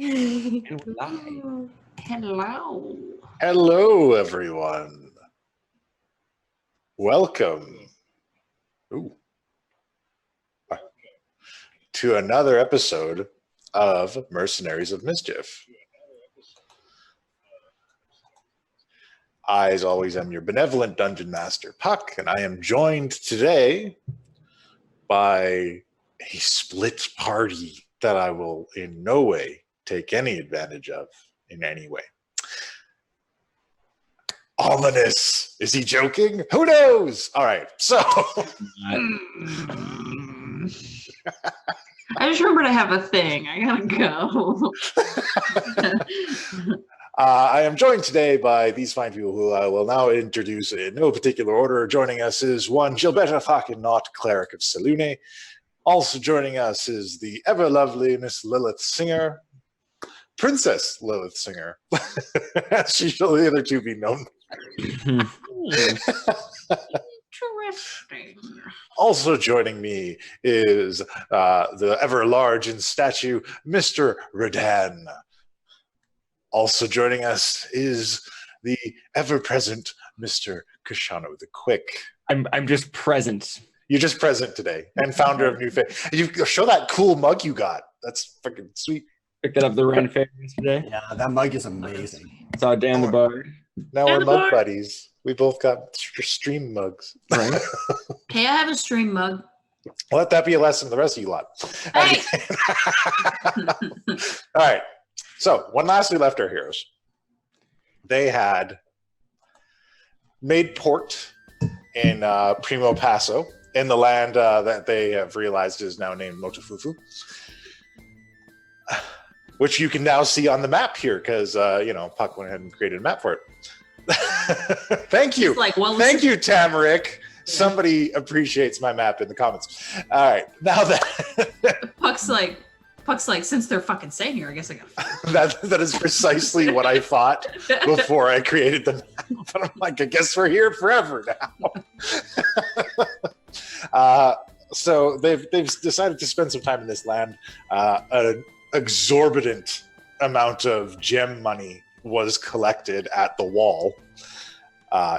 And we're live. Hello. Hello, everyone. Welcome to another episode of Mercenaries of Mischief. I, as always, am your benevolent Dungeon Master, Puck, and I am joined today by a split party that I will in no way take any advantage of in any way. Ominous. Is he joking? Who knows? All right, so... I just remembered I have a thing. I gotta go. I am joined today by these fine people who I will now introduce in no particular order. Joining us is one Gilberta Falconot, Cleric of Selune. Also joining us is the ever-lovely Miss Lilith Singer, Princess Lilith Singer, as she shall the other two be known. Interesting. Also joining me is the ever-large in statue, Mr. Redan. Also joining us is the ever-present Mr. Kashano the Quick. I'm just present. You're just present today, and founder of New Faith. You show that cool mug you got. That's freaking sweet. Picked it up the Ren Fair yesterday. Yeah, that mug is amazing. Saw Dan the Bard. Now we're mug buddies. We both got stream mugs. Right. Okay, I have a stream mug. Let that be a lesson to the rest of you lot. Hey! All right. So when last we left our heroes, they had made port in Primo Passo, in the land that they have realized is now named Motofufu, which you can now see on the map here because, Puck went ahead and created a map for it. Thank you. Thank you, Tamarick. Somebody appreciates my map in the comments. All right. Now that... Puck's like, since they're fucking staying here, I guess I gotta... that is precisely what I thought before I created the map. But I'm like, I guess we're here forever now. So they've decided to spend some time in this land. An exorbitant amount of gem money was collected at the wall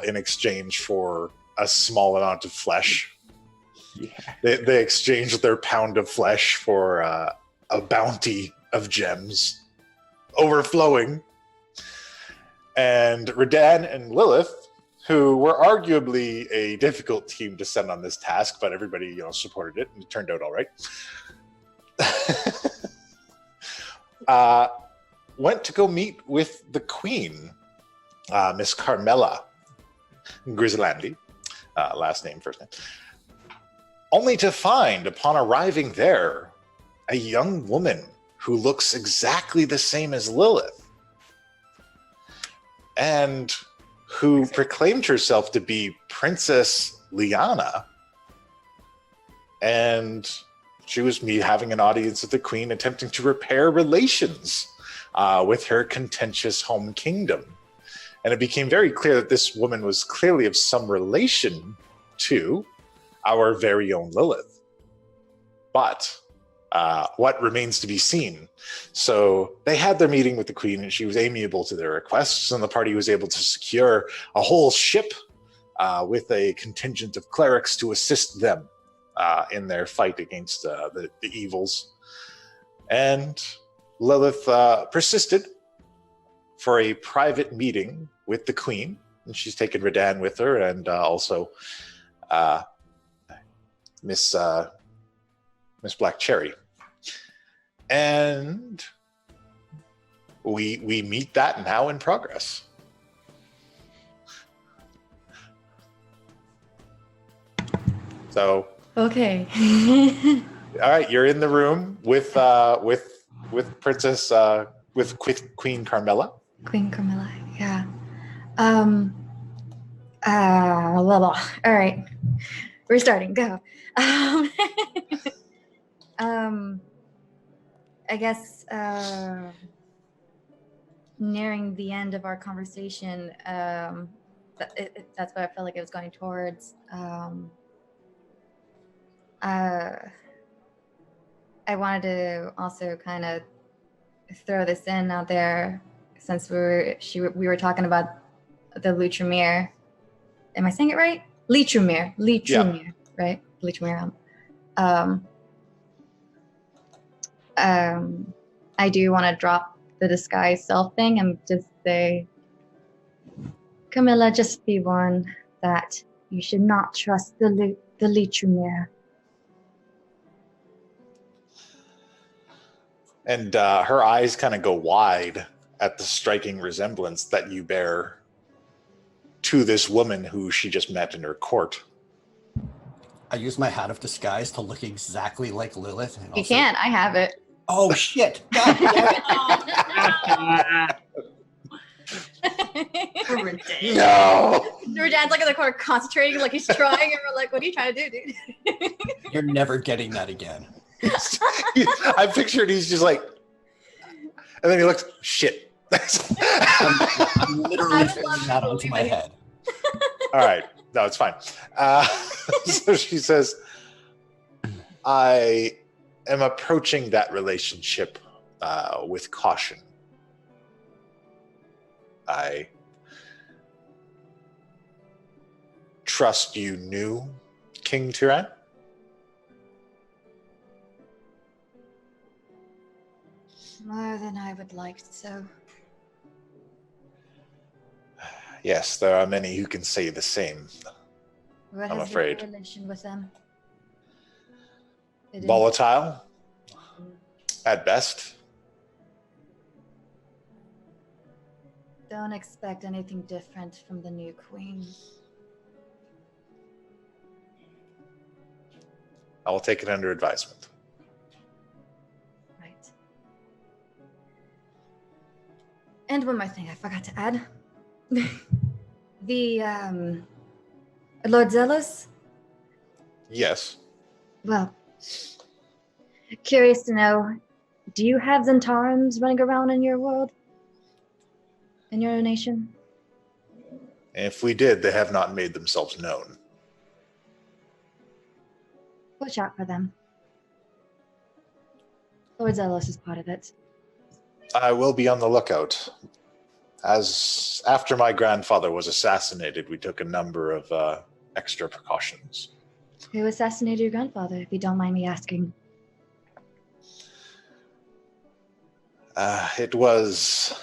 in exchange for a small amount of flesh. Yeah. They exchanged their pound of flesh for a bounty of gems overflowing. And Redan and Lilith, who were arguably a difficult team to send on this task, but everybody supported it, and it turned out all right. Went to go meet with the queen, Miss Carmela Grislandi, last name, first name, only to find, upon arriving there, a young woman who looks exactly the same as Lilith, and who proclaimed herself to be Princess Liana, and she was having an audience with the queen, attempting to repair relations with her contentious home kingdom. And it became very clear that this woman was clearly of some relation to our very own Lilith. But what remains to be seen. So they had their meeting with the queen, and she was amiable to their requests, and the party was able to secure a whole ship with a contingent of clerics to assist them in their fight against the evils. And Lilith persisted for a private meeting with the queen, and she's taken Redan with her, and also Miss Black Cherry. And we meet that now in progress. So okay. All right, you're in the room with Princess with Queen Carmela. Queen Carmela, yeah. Blah, blah. All right, we're starting. Go. I guess nearing the end of our conversation, that's what I felt like it was going towards. I wanted to also kind of throw this in out there since we were talking about the Lutremere. Am I saying it right? Lutremere, right? Lutremere. I do want to drop the disguise self thing and just say, Camilla, just be warned that you should not trust the Lutremere. And her eyes kind of go wide at the striking resemblance that you bear to this woman who she just met in her court. I use my hat of disguise to look exactly like Lilith. And You can. I have it. Oh, shit. God damn it. Poor Dave. No! Dan's like in the corner concentrating, like he's trying, and we're like, what are you trying to do, dude? You're never getting that again. I pictured he's just like, and then he looks, shit. I'm literally I fitting love that onto my believing. head. All right. No, it's fine. So she says, I am approaching that relationship with caution. I trust you knew King Tyran. More than I would like so. Yes, there are many who can say the same. What I'm has afraid. been your relation with them? It is- Volatile, at best. Don't expect anything different from the new queen. I will take it under advisement. Right. And one more thing I forgot to add. The Lord Zealous? Yes. Well, curious to know, do you have Zentaurans running around in your world? In your nation? If we did, they have not made themselves known. Watch out for them. Lord Zealous is part of it. I will be on the lookout. As after my grandfather was assassinated, we took a number of extra precautions. Who assassinated your grandfather, if you don't mind me asking? It was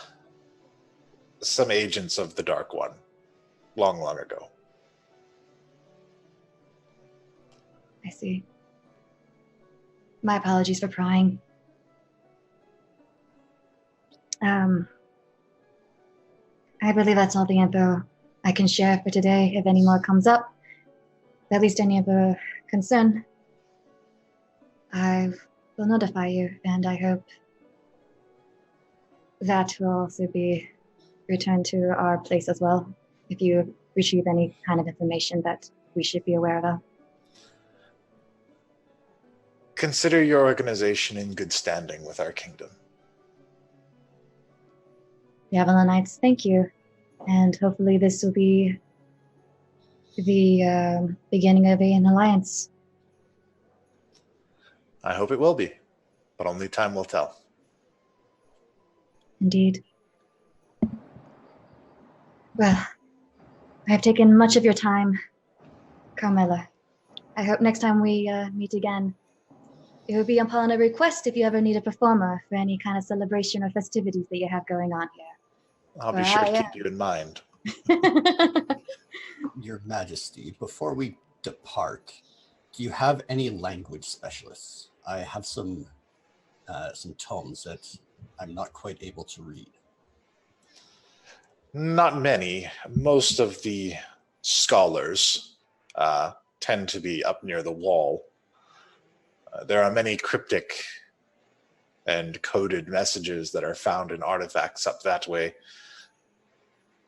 some agents of the Dark One, long, long ago. I see. My apologies for prying. I believe that's all the info I can share for today. If any more comes up, at least any of the concern, I will notify you, and I hope that will also be returned to our place as well, if you retrieve any kind of information that we should be aware of. Consider your organization in good standing with our kingdom. The Avalon Knights, thank you. And hopefully this will be the beginning of an alliance. I hope it will be, but only time will tell. Indeed. Well, I have taken much of your time, Carmela. I hope next time we meet again, it will be upon a request if you ever need a performer for any kind of celebration or festivities that you have going on here. I'll be sure to keep you in mind. Your Majesty, before we depart, do you have any language specialists? I have some tomes that I'm not quite able to read. Not many. Most of the scholars tend to be up near the wall. There are many cryptic and coded messages that are found in artifacts up that way.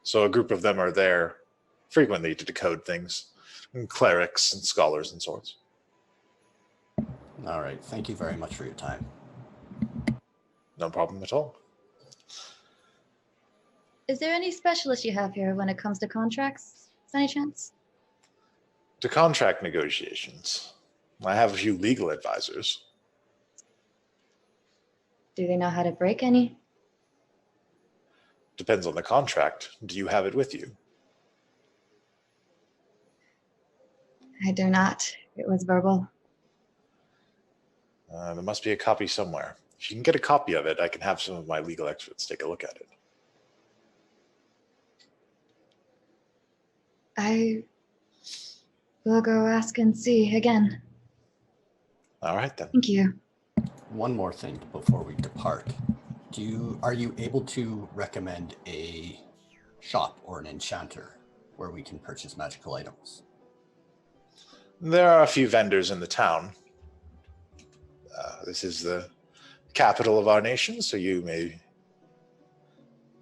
So a group of them are there frequently to decode things, and clerics and scholars and sorts. All right. Thank you very much for your time. No problem at all. Is there any specialist you have here when it comes to contracts, by any chance? To contract negotiations, I have a few legal advisors. Do they know how to break any? Depends on the contract. Do you have it with you? I do not. It was verbal. There must be a copy somewhere. If you can get a copy of it, I can have some of my legal experts take a look at it. I will go ask and see again. All right, then. Thank you. One more thing before we depart. Are you able to recommend a shop or an enchanter where we can purchase magical items? There are a few vendors in the town. This is the capital of our nation, so you may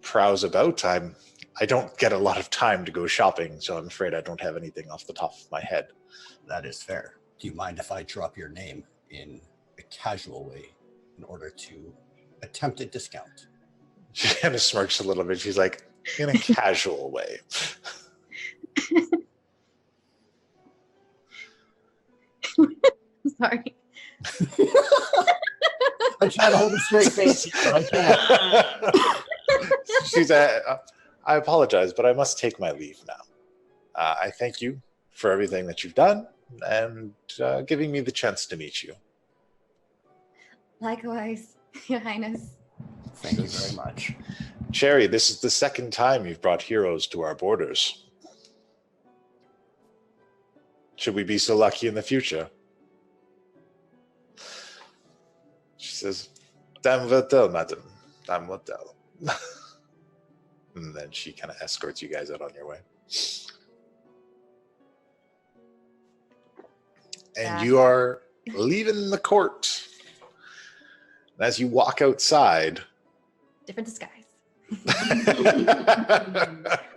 browse about. I don't get a lot of time to go shopping, so I'm afraid I don't have anything off the top of my head. That is fair. Do you mind if I drop your name in a casual way in order to attempt a discount? She kind of smirks a little bit. She's like, in a casual way. Sorry. I try to hold a straight face, but I can't. She's I apologize, but I must take my leave now. I thank you for everything that you've done and giving me the chance to meet you. Likewise, Your Highness. Thank you very much. Cherry, this is the second time you've brought heroes to our borders. Should we be so lucky in the future? She says, "Dame will tell, madam. Dame will tell." And then she kind of escorts you guys out on your way. And you are leaving the court. And as you walk outside... Different disguise.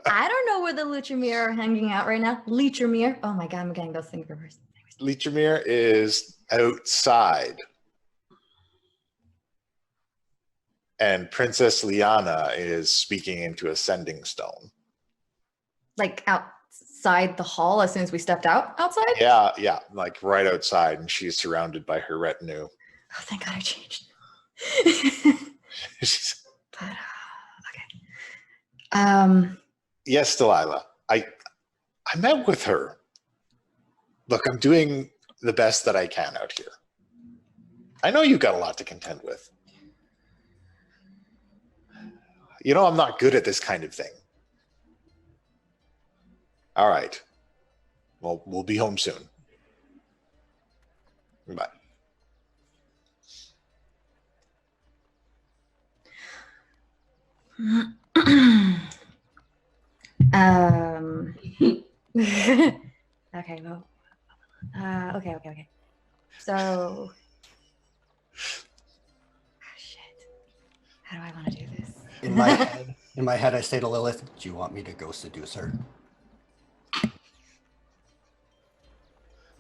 I don't know where the Luchemere are hanging out right now. Luchemere. Oh my god, I'm getting those things reversed. Luchemere is outside. And Princess Liana is speaking into a sending stone. Like outside the hall as soon as we stepped outside? Yeah, like right outside, and she's surrounded by her retinue. Oh, thank god I changed. But, okay. Yes, Delilah. I met with her. Look, I'm doing the best that I can out here. I know you've got a lot to contend with. You know, I'm not good at this kind of thing. All right. Well, we'll be home soon. Bye. Okay, well, okay. So, shit. How do I want to do this? In my head, I say to Lilith, "Do you want me to go seduce her?"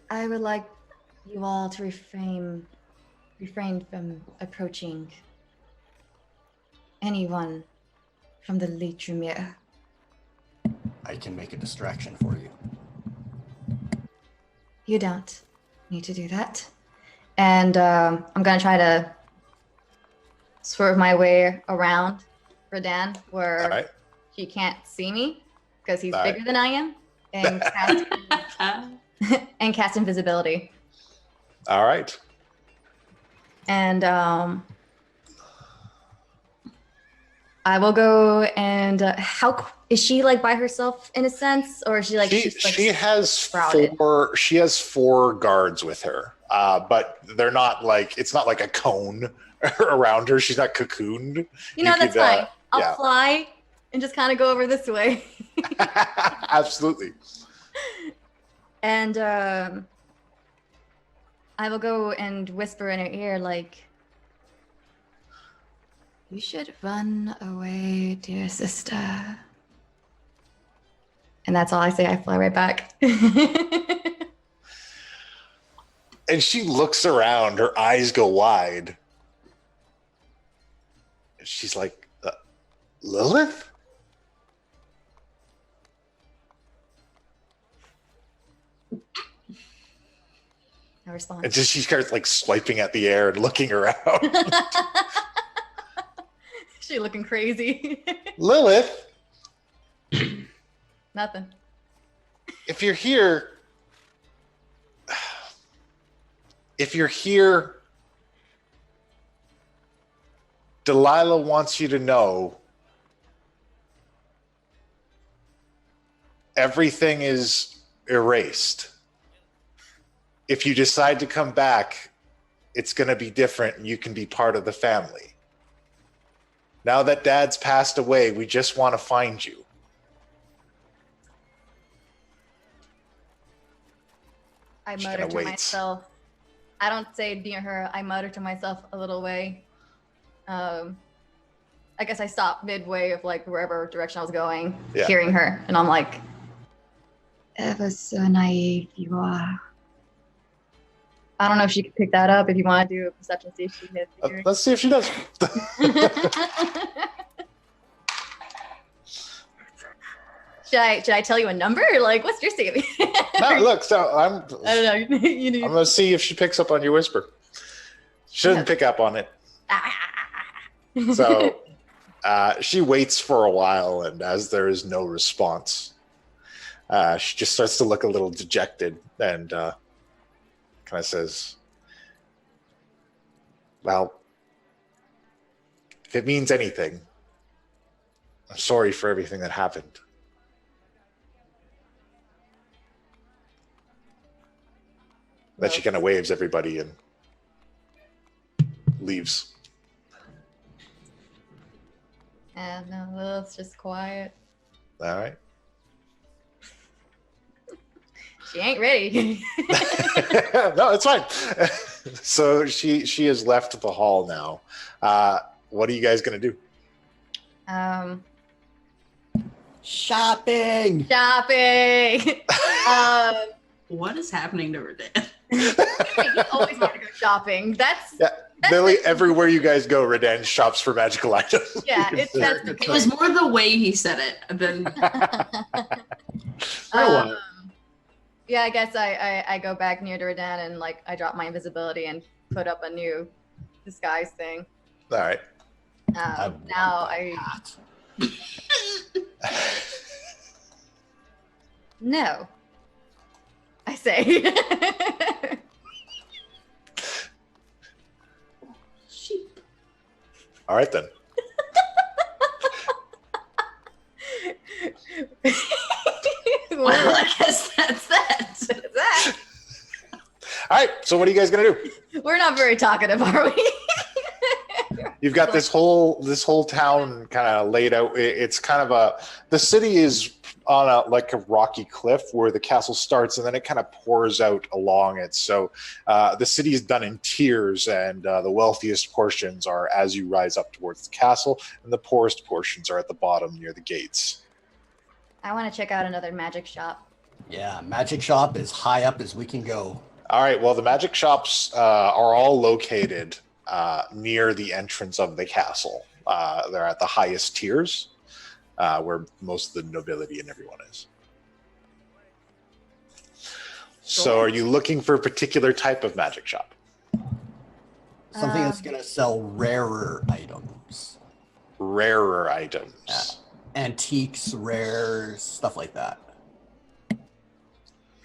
I would like you all to refrain from approaching anyone from the Luchemere. I can make a distraction for you. You don't need to do that. And I'm going to try to swerve my way around for Dan where he can't see me because he's bigger than I am and cast invisibility. All right. And I will go and how is she like by herself in a sense, or is she like she has sprouted? She has 4 guards with her, but they're not like it's not like a cone around her. She's not cocooned. You know, that's fine. I'll fly and just kind of go over this way. Absolutely. And I will go and whisper in her ear like, "You should run away, dear sister." And that's all I say. I fly right back. And she looks around. Her eyes go wide. She's like, Lilith? No response. And just she starts like swiping at the air and looking around. She looking crazy. Lilith, Nothing. if you're here, Delilah wants you to know everything is erased. If you decide to come back, it's going to be different and you can be part of the family. Now that Dad's passed away, we just want to find you. I She's mutter gonna to wait. myself. I don't say near her. I mutter to myself a little way. I guess I stopped midway of like wherever direction I was going, Yeah. hearing her, and I'm like, Ever so naive you are. I don't know if she could pick that up. If you want to do a perception, see if she can figure it. Let's see if she does. Should I tell you a number? Or like, what's your saving? No, look, so I'm I don't know. You need. I'm gonna see if she picks up on your whisper. She doesn't pick up on it. So she waits for a while, and as there is no response, she just starts to look a little dejected and kind of says, well, if it means anything, I'm sorry for everything that happened. Then she kind of waves everybody and leaves. And no, it's just quiet. All right. She ain't ready. No, it's fine. So she has left the hall now. What are you guys gonna do? Shopping. Shopping. What is happening to her dad? You always want to go shopping. That's Lily, everywhere you guys go, Redan shops for magical items. yeah. That's It was more the way he said it than yeah. I guess I go back near to Redan and like I drop my invisibility and put up a new disguise thing. All right. Now no. I say. sheep. All right then. Well, I guess that's that. That. All right. So what are you guys gonna do? We're not very talkative, are we? You've got this whole town kind of laid out. It's kind of the city is on a rocky cliff where the castle starts, and then it kind of pours out along it. So the city is done in tiers, and the wealthiest portions are as you rise up towards the castle, and the poorest portions are at the bottom near the gates. I want to check out another magic shop. Yeah, magic shop as high up as we can go. All right. Well, the magic shops are all located near the entrance of the castle. They're at the highest tiers, where most of the nobility and everyone is. So are you looking for a particular type of magic shop? Something that's going to sell rarer items. Rarer items. Antiques, rares, stuff like that.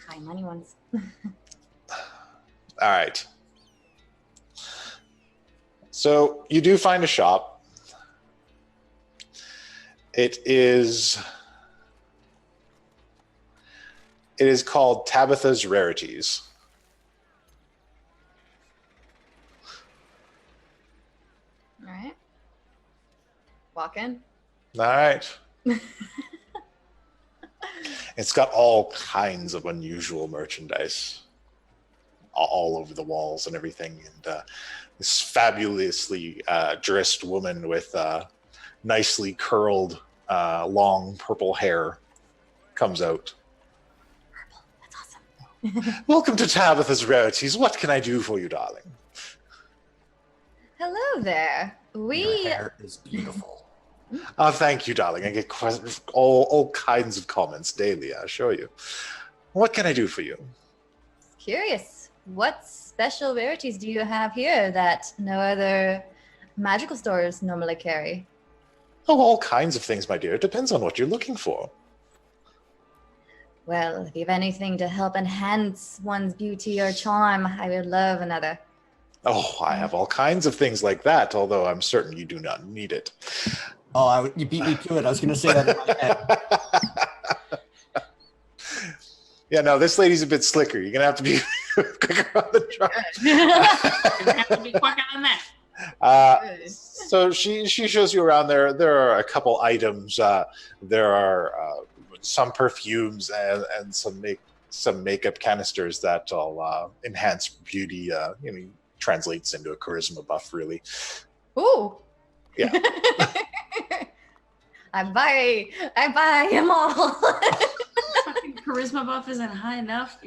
High money ones. All right. So you do find a shop. It is called Tabitha's Rarities. All right. Walk in. All right. It's got all kinds of unusual merchandise all over the walls and everything. And this fabulously dressed woman with nicely curled, long purple hair comes out. Purple. That's awesome. Welcome to Tabitha's Rarities. What can I do for you, darling? Hello there. Your hair is beautiful. Oh, thank you, darling. I get all kinds of comments daily, I assure you. What can I do for you? Curious. What special rarities do you have here that no other magical stores normally carry? Oh, all kinds of things, my dear. It depends on what you're looking for. Well, if you have anything to help enhance one's beauty or charm, I would love another. Oh, I have all kinds of things like that, although I'm certain you do not need it. Oh, you beat me to it. I was going to say that in my head. Yeah, no, this lady's a bit slicker. You're going to have to be quicker on the draw. Gonna have to be quicker than that. So she shows you around there. There are a couple items. There are some perfumes and some makeup canisters that will enhance beauty. Translates into a charisma buff, really. Ooh. Yeah. I buy them all. Fucking charisma buff isn't high enough.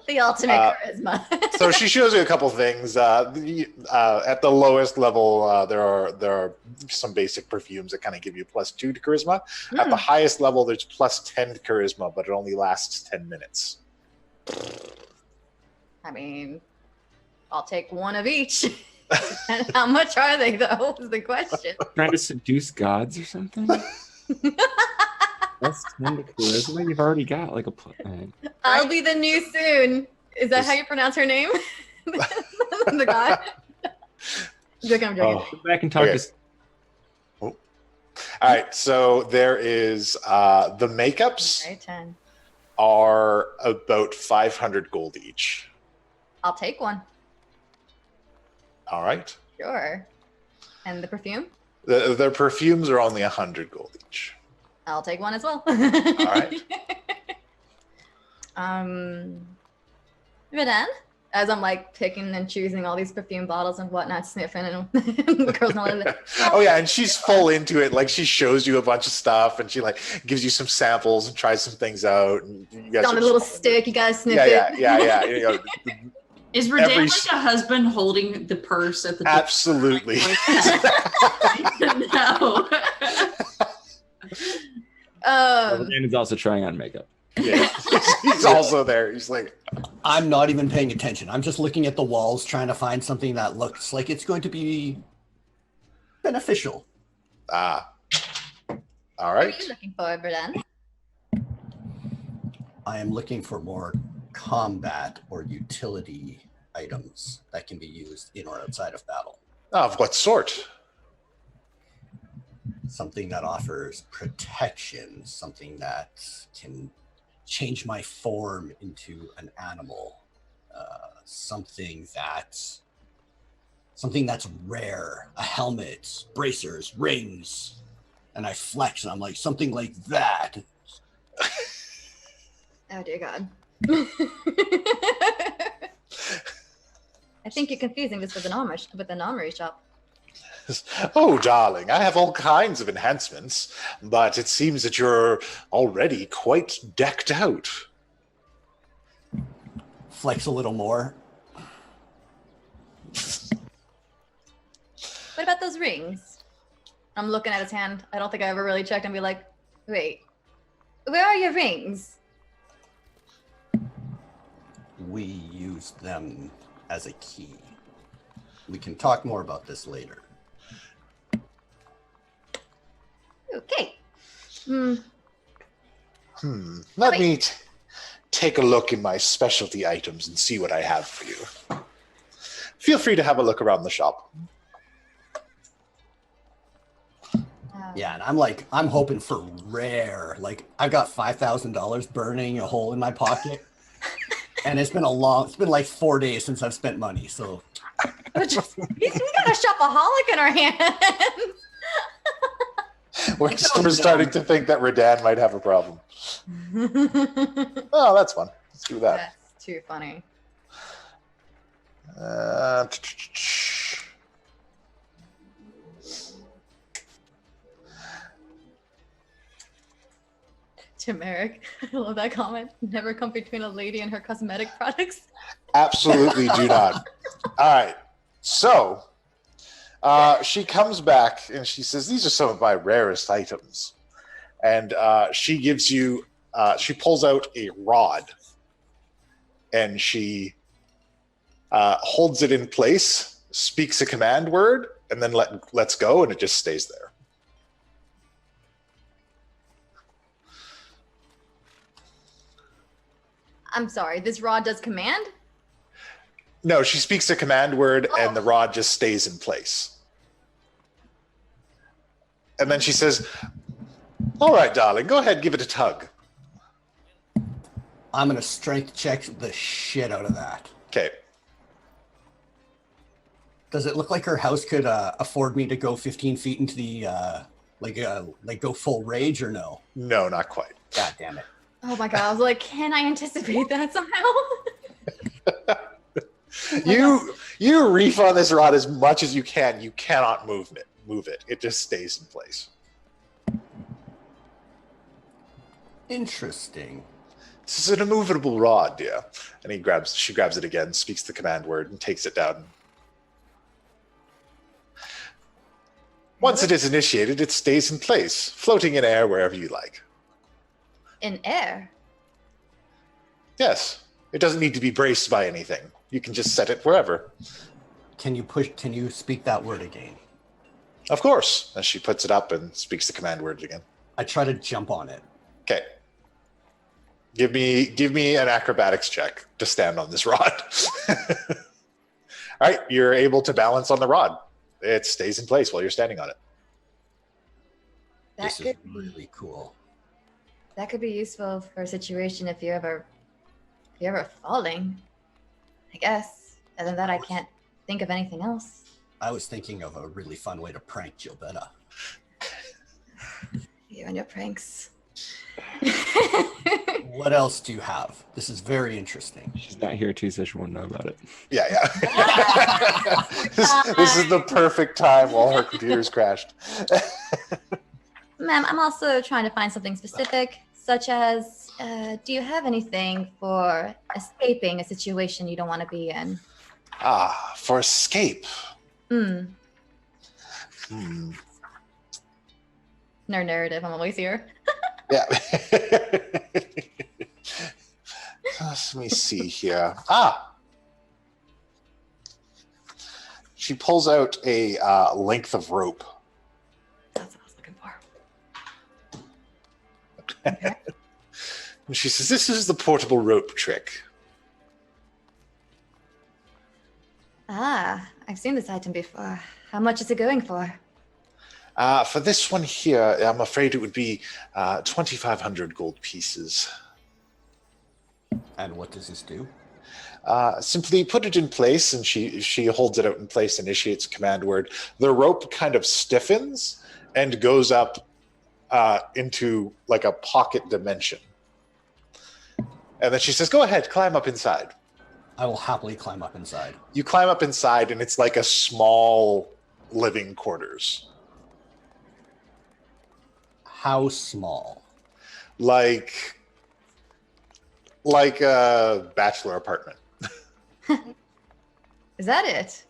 The ultimate charisma. So she shows you a couple things. At the lowest level, there are some basic perfumes that kind of give you +2 to charisma. At the highest level, there's +10 to charisma, but it only lasts 10 minutes. I mean, I'll take one of each. And how much are they, though, is the question. Trying to seduce gods or something? That's 10 to charisma. You've already got like a. I'll be the new soon. Is that how you pronounce her name? The god. I'm joking. Go back and talk Okay. to. All right, so there is the makeups Okay, 10. are about 500 gold each. I'll take one. All right. Sure. And the perfume? The perfumes are only 100 gold each. I'll take one as well. All right. Redan, as I'm like picking and choosing all these perfume bottles and whatnot, sniffing, and the girl's not like that. Oh yeah, and she's full into it. Like she shows you a bunch of stuff, and she like gives you some samples and tries some things out. And you guys On are a little just- stick, you gotta sniff Yeah, it. yeah. You know, Is Redan Every- like a husband holding the purse at the door? absolutely. No. Dan is also trying on makeup. Yeah. He's also there. He's like, I'm not even paying attention. I'm just looking at the walls, trying to find something that looks like it's going to be beneficial. all What right. are you looking for, Redan? I am looking for more combat or utility items that can be used in or outside of battle. Of what sort? Something that offers protection, something that can change my form into an animal, something that's rare, a helmet, bracers, rings, and I flex and I'm like, something like that. Oh dear God. I think you're confusing this with an armory shop. Oh, darling, I have all kinds of enhancements, but it seems that you're already quite decked out. Flex a little more. What about those rings? I'm looking at his hand. I don't think I ever really checked and be like, wait, where are your rings? We use them as a key. We can talk more about this later. Okay. Let me take a look in my specialty items and see what I have for you. Feel free to have a look around the shop. Yeah, and I'm hoping for rare. Like, I've got $5,000 burning a hole in my pocket. And it's been like 4 days since I've spent money, so. We got a shopaholic in our hands. We're starting to think that Redan might have a problem. Oh, that's fun. Let's do that. That's too funny. Turmeric. I love that comment. Never come between a lady and her cosmetic products. Absolutely do not. All right. So she comes back and she says, these are some of my rarest items. And she gives you, she pulls out a rod and she holds it in place speaks a command word, and then lets go, and it just stays there. I'm sorry, this rod does command? No, she speaks a command word, and the rod just stays in place. And then she says, "All right, darling, go ahead, give it a tug." I'm going to strength check the shit out of that. Okay. Does it look like her house could afford me to go 15 feet into the, like go full rage or no? No, not quite. God damn it. Oh my god, I was like, can I anticipate that somehow? You reef on this rod as much as you can. You cannot move it. It just stays in place. Interesting. This is an immovable rod, yeah. And she grabs it again, speaks the command word, and takes it down. Once it is initiated, it stays in place, floating in air wherever you like. In air? Yes. It doesn't need to be braced by anything. You can just set it wherever. Can you speak that word again? Of course. As she puts it up and speaks the command word again. I try to jump on it. Okay. Give me an acrobatics check to stand on this rod. All right, you're able to balance on the rod. It stays in place while you're standing on it. This is really cool. That could be useful for a situation if you're ever falling. I guess. Other than that, I can't think of anything else. I was thinking of a really fun way to prank Gilbetta. You and your pranks. What else do you have? This is very interesting. She's not here too, so she won't know about it. Yeah. This is the perfect time while her computer's crashed. Ma'am, I'm also trying to find something specific, such as, do you have anything for escaping a situation you don't want to be in? For escape. No narrative, I'm always here. Yeah. Let me see here. She pulls out a length of rope. That's what I was looking for. Okay. And she says, "This is the portable rope trick." I've seen this item before. How much is it going for? For this one here, I'm afraid it would be 2,500 gold pieces. And what does this do? Simply put it in place, and she holds it out in place, initiates a command word. The rope kind of stiffens and goes up into like a pocket dimension. And then she says, "Go ahead, climb up inside." I will happily climb up inside. You climb up inside, and it's like a small living quarters. How small? Like a bachelor apartment. Is that it?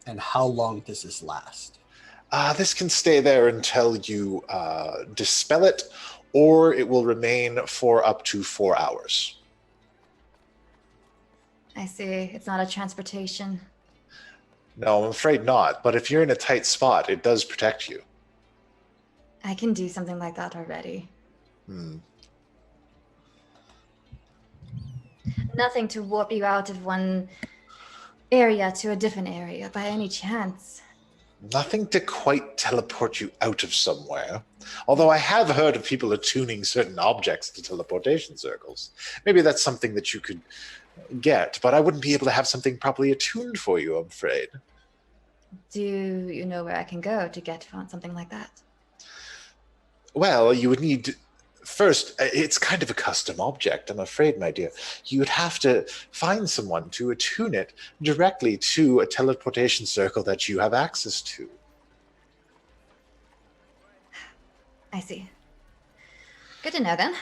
And how long does this last? This can stay there until you dispel it, or it will remain for up to 4 hours. I see. It's not a transportation. No, I'm afraid not. But if you're in a tight spot, it does protect you. I can do something like that already. Nothing to warp you out of one area to a different area by any chance. Nothing to quite teleport you out of somewhere. Although I have heard of people attuning certain objects to teleportation circles. Maybe that's something that you could get, but I wouldn't be able to have something properly attuned for you, I'm afraid. Do you know where I can go to get something like that? Well, you would need... First, it's kind of a custom object, I'm afraid, my dear. You would have to find someone to attune it directly to a teleportation circle that you have access to. I see. Good to know, then.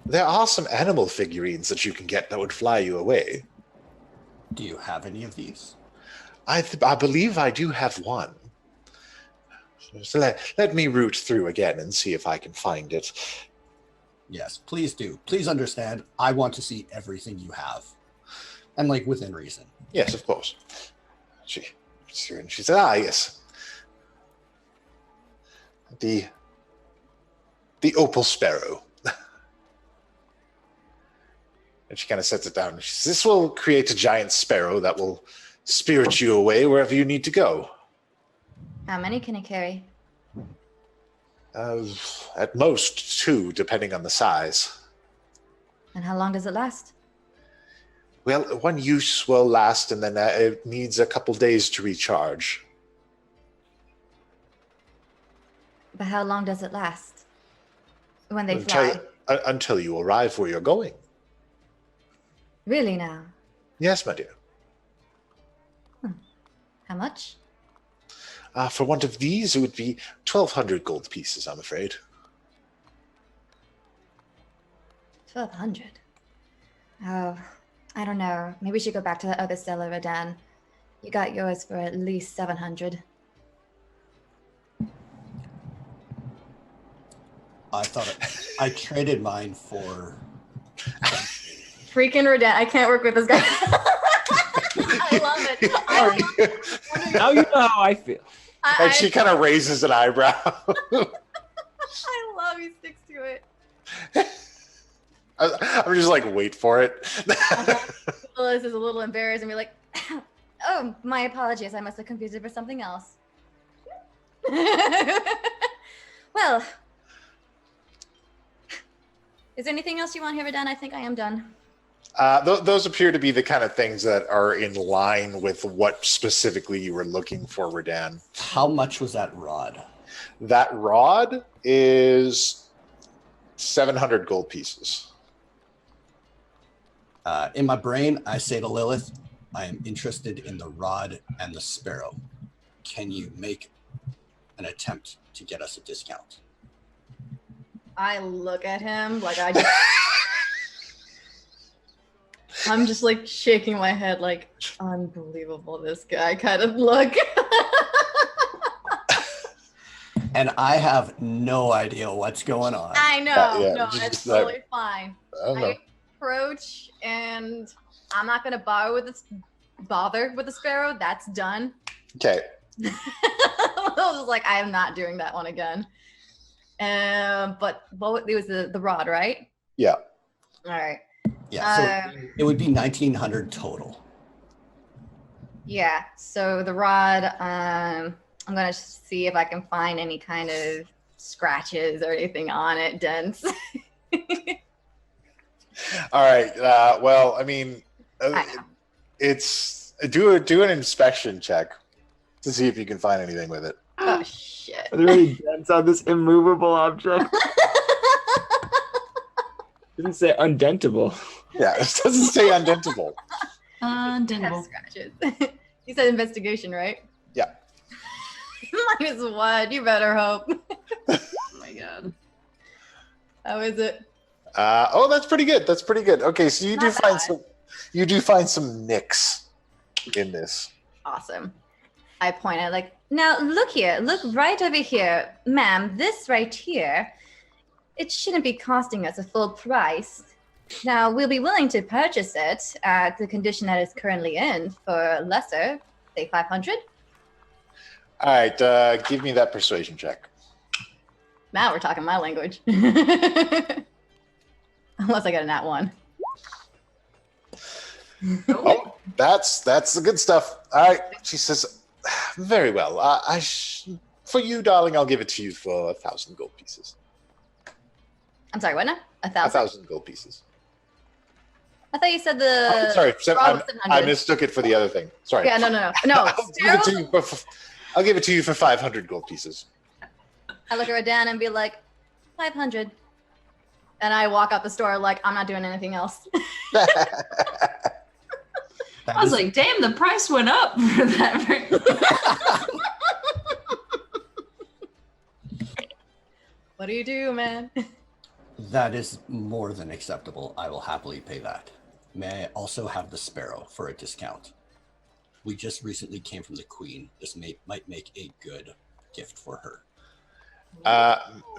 There are some animal figurines that you can get that would fly you away. Do you have any of these? I believe I do have one. So let me root through again and see if I can find it. Yes, please do. Please understand, I want to see everything you have. And like within reason. Yes, of course. She said, "Ah, yes, the opal sparrow." And she kind of sets it down. She says, "This will create a giant sparrow that will spirit you away wherever you need to go. How many can it carry? At most 2, depending on the size. And how long does it last? Well, one use will last, and then it needs a couple days to recharge. But how long does it last? When they fly? Until you arrive where you're going. Really now? Yes, my dear. How much? For one of these, it would be 1,200 gold pieces, I'm afraid. 1,200. Oh, I don't know. Maybe we should go back to the other seller, Radan. You got yours for at least 700. I traded mine for. Freaking Radan. I can't work with this guy. I love it. Now you know how I feel. And she kind of raises an eyebrow. I love he sticks to it. I'm just like, wait for it. Phyllis is a little embarrassed and be like, oh, my apologies. I must have confused it for something else. Well, is there anything else you want here, Radan? I think I am done. Those appear to be the kind of things that are in line with what specifically you were looking for, Radan. How much was that rod? That rod is 700 gold pieces. In my brain, I say to Lilith, I am interested in the rod and the sparrow. Can you make an attempt to get us a discount? I look at him like I'm just like shaking my head like, unbelievable, this guy kind of look. And I have no idea what's going on. I know. Yeah, no, just it's like- totally fine. I don't know. I approach and I'm not going to bother with the sparrow. That's done. Okay. I was just like, I am not doing that one again. But it was the rod, right? Yeah. All right. Yeah, so it would be 1,900 total. Yeah. So the rod, I'm gonna see if I can find any kind of scratches or anything on it, dents. All right. Well, I mean, it's do an inspection check to see if you can find anything with it. Oh shit. Are there any dents on this immovable object? It doesn't say undentable. Yeah, it doesn't say undentable. Undeniable. Scratches. You said investigation, right? Yeah. Minus one. You better hope. Oh my god. How is it? Oh, that's pretty good. That's pretty good. Okay, so Not bad. you do find some nicks in this. Awesome. I point at like, now look here, look right over here, ma'am. This right here, it shouldn't be costing us a full price. Now we'll be willing to purchase it at the condition that it's currently in for lesser, say 500. All right, give me that persuasion check. Now we're talking my language. Unless I get a nat one. Oh, that's the good stuff. All right, she says, very well. For you, darling, I'll give it to you for 1,000 gold pieces. I'm sorry, what now? 1,000? 1,000 gold pieces. I thought you said the. Oh, sorry, raw was I 700. mistook it for the other thing. Sorry. Yeah, no. I'll give it to you for 500 gold pieces. I look at Dan and be like, 500. And I walk out the store like, I'm not doing anything else. I was like, damn, the price went up for that. What do you do, man? That is more than acceptable. I will happily pay that. May I also have the sparrow for a discount? We just recently came from the queen. This might make a good gift for her.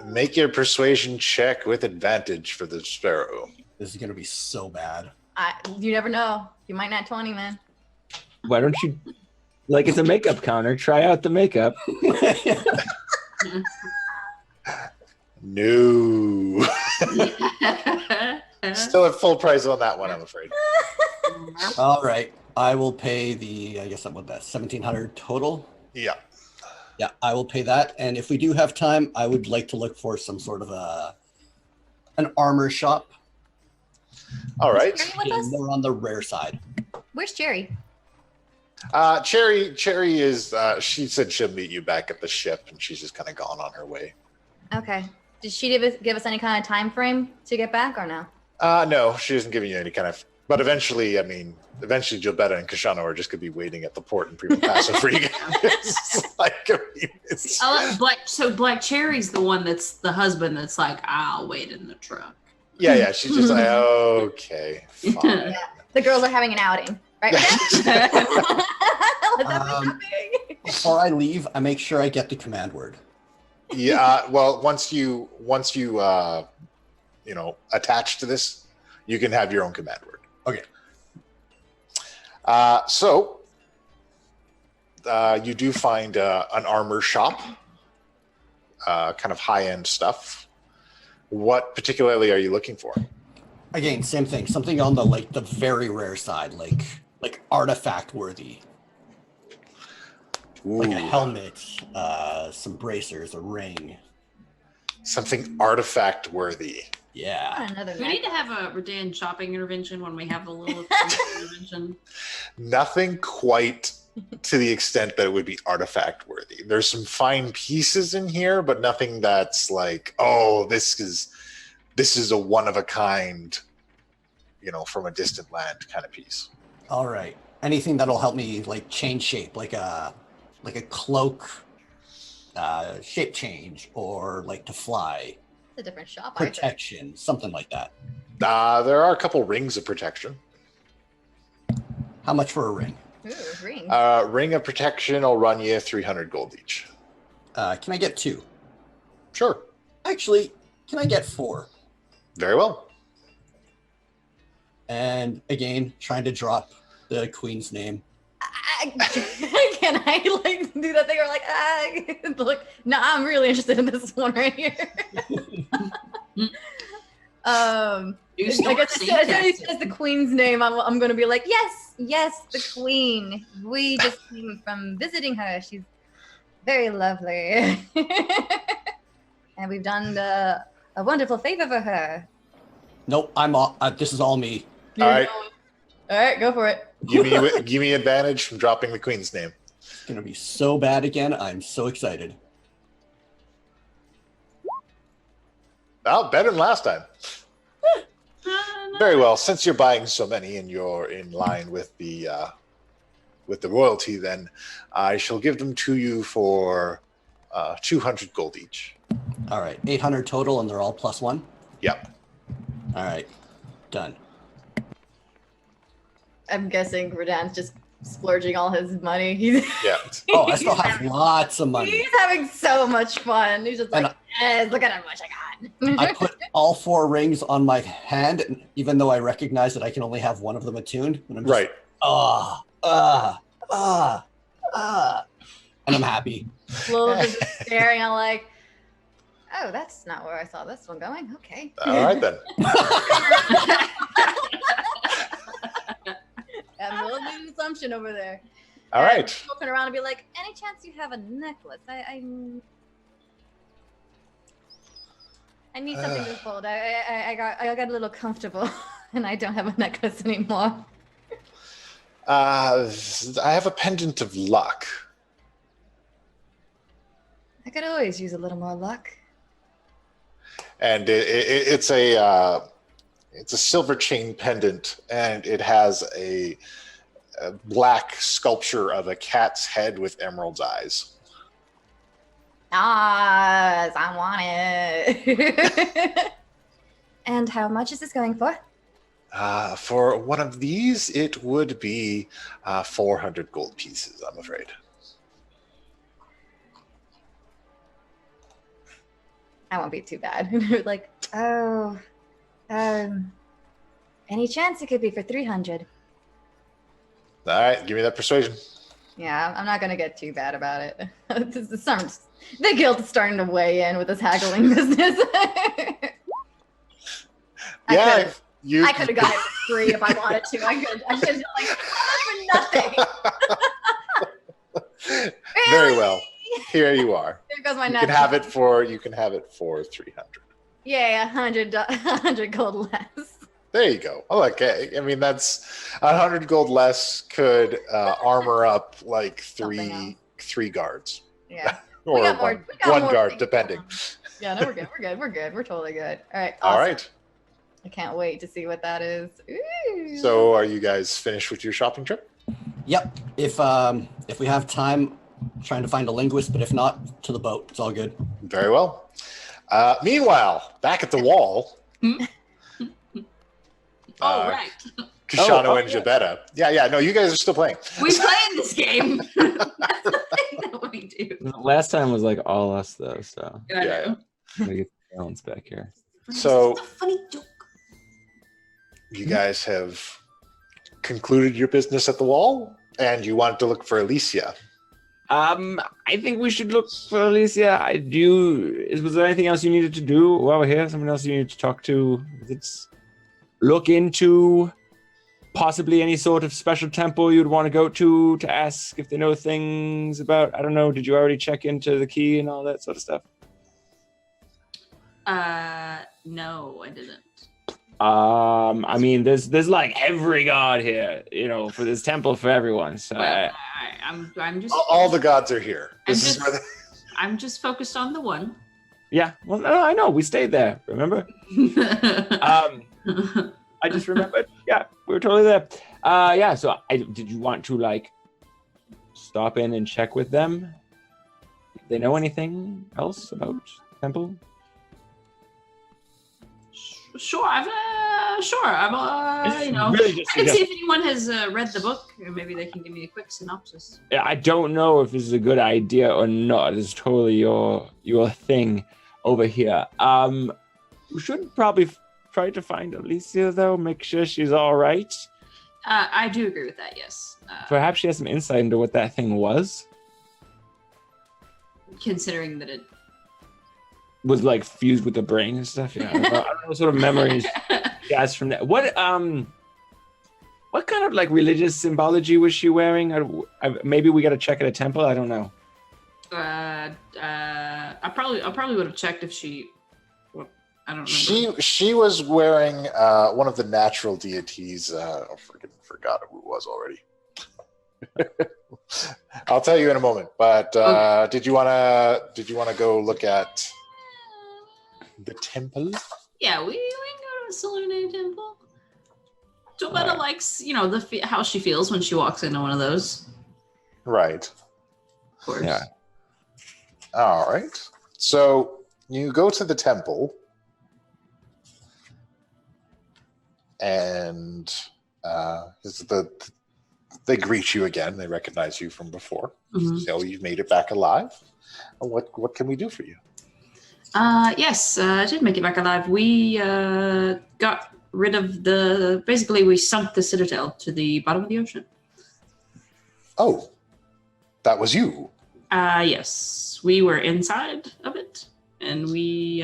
Make your persuasion check with advantage for the sparrow. This is going to be so bad. You never know. You might not 20, man. Why don't you, like, it's a makeup counter. Try out the makeup. No. Still at full price on that one, I'm afraid. All right. I will pay I guess I'm with that 1,700 total. Yeah. Yeah, I will pay that. And if we do have time, I would like to look for some sort of an armor shop. All right. Jerry with us? More on the rare side. Where's Jerry? Cherry is. She said she'll meet you back at the ship, and she's just kind of gone on her way. Okay. Did she give us any kind of time frame to get back or no? No, she isn't giving you any kind of. But eventually, Gilberta and Kashano are just gonna be waiting at the port in Prima Paso for you guys. Black Cherry's the one that's the husband that's like, I'll wait in the truck. Yeah. She's just like, okay, fine. Yeah. The girls are having an outing, right? Let that be something. Before I leave, I make sure I get the command word. Yeah. Well, once you attach to this, you can have your own command word. Okay. So you do find an armor shop, kind of high-end stuff. What particularly are you looking for? Again, same thing. Something on the very rare side, like artifact worthy. Like a helmet, some bracers, a ring. Something artifact worthy. Yeah. Another We need to have a Redan shopping intervention when we have the little intervention. Nothing quite to the extent that it would be artifact worthy. There's some fine pieces in here, but nothing that's like, oh, this is a one of a kind, from a distant land kind of piece. All right. Anything that'll help me change shape, like a cloak, shape change, or to fly. It's a different shop. Protection, something like that. There are a couple rings of protection. How much for a ring? Ooh, ring. Ring of protection will run you 300 gold each. Can I get 2? Sure. Actually, can I get 4? Very well. And again, trying to drop the queen's name. Can I do that thing or look? No, I'm really interested in this one right here. I guess as soon as he says the queen's name, I'm gonna be like, yes, the queen. We just came from visiting her. She's very lovely, and we've done a wonderful favor for her. Nope, this is all me. All right. All right, go for it. Give me advantage from dropping the queen's name. It's gonna be so bad again. I'm so excited. Oh, better than last time. Very well. Since you're buying so many and you're in line with the royalty, then I shall give them to you for 200 gold each. All right, 800 total, and they're all +1. Yep. All right, done. I'm guessing Redan's just splurging all his money. Yeah. Oh, I still have lots of money. He's having so much fun. He's just like, yes, look at how much I got. I put all 4 rings on my hand, even though I recognize that I can only have one of them attuned. And I'm just, Right. And I'm happy. Slowly just staring. I'm like, oh, that's not where I saw this one going. Okay. All right then. I'm willing to do an assumption over there. All right. Looking around and be like, any chance you have a necklace? I need something to hold. I got a little comfortable, and I don't have a necklace anymore. I have a pendant of luck. I could always use a little more luck. And it's a silver chain pendant, and it has a black sculpture of a cat's head with emerald's eyes. Ah, I want it. And how much is this going for? For one of these, it would be 400 gold pieces, I'm afraid. That won't be too bad. Like, Oh, Any chance it could be for 300? All right, give me that persuasion. Yeah, I'm not gonna get too bad about it. The guild is starting to weigh in with this haggling business. I could have got it for free if I wanted to. I could have done like for nothing. Very well. Here you are. There goes my You nut. can have it for 300. Yeah, 100 gold less. There you go. Oh, okay. I mean, that's 100 gold less could armor up like three guards. Yeah. Or We got one more guard, things depending. going on. Yeah, no, we're good. We're totally good. All right. All awesome. right. I can't wait to see what that is. Ooh. So, are you guys finished with your shopping trip? Yep. If we have time, I'm trying to find a linguist, but if not, to the boat. It's all good. Very well. Meanwhile, back at the wall, Right. Kishano and yeah. Jabetta. Yeah. No, you guys are still playing. We play in this game. That's the thing that we do. Last time was like all us though, so I Yeah. know. we get the balance back here. So- It's a funny joke. You guys have concluded your business at the wall, and you wanted to look for Alicia. I think we should look for Alicia. Was there anything else you needed to do while we're here? Someone else you needed to talk to? Let's look into possibly any sort of special temple you'd want to go to ask if they know things about. I don't know. Did you already check into the key and all that sort of stuff? No, I didn't. I mean, there's like every god here, for this temple for everyone. So Well, I'm just All the gods are here. I'm This is just- where I'm just focused on the one. yeah. Well, no, I know we stayed there. Remember? I just remembered. Yeah, we were totally there. Yeah. So, did you want to like stop in and check with them? They know anything else about the temple? Sure, I'm Really just I can see if anyone has read the book, or maybe they can give me a quick synopsis. Yeah, I don't know if this is a good idea or not. It's totally your thing over here. We should probably try to find Alicia though. Make sure she's all right. I do agree with that. Yes. Perhaps she has some insight into what that thing was. Considering that it. Was like fused with the brain and stuff. Yeah, I don't know what sort of memories she has from that. What kind of like religious symbology was she wearing? Maybe we got to check at a temple. I don't know. I probably would have checked if she. Well, I don't remember. she was wearing one of the natural deities. I forgot who it was already. I'll tell you in a moment. But Okay. did you wanna go look at the temple? Yeah, we can go to a Selene temple. Jobetta likes, how she feels when she walks into one of those. Right. Of course. Yeah. All right. So you go to the temple, and they greet you again. They recognize you from before. Mhm. So you've made it back alive. What can we do for you? Yes, I did make it back alive. We got rid of basically we sunk the citadel to the bottom of the ocean. Oh, that was you. Yes, we were inside of it, and we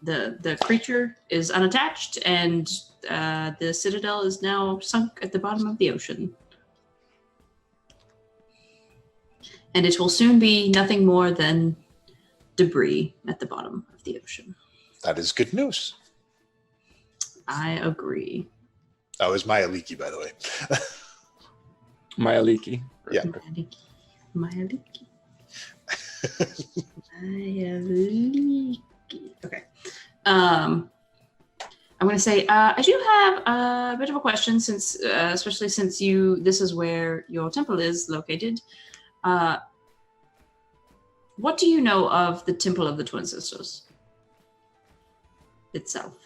the creature is unattached, and the citadel is now sunk at the bottom of the ocean. And it will soon be nothing more than debris at the bottom of the ocean. That is good news. I agree. That was Maya Leakey, by the way. Maya Leakey. Yeah. Maya Leakey. Okay. I'm going to say I do have a bit of a question, since especially since this is where your temple is located. What do you know of the Temple of the Twin Sisters itself?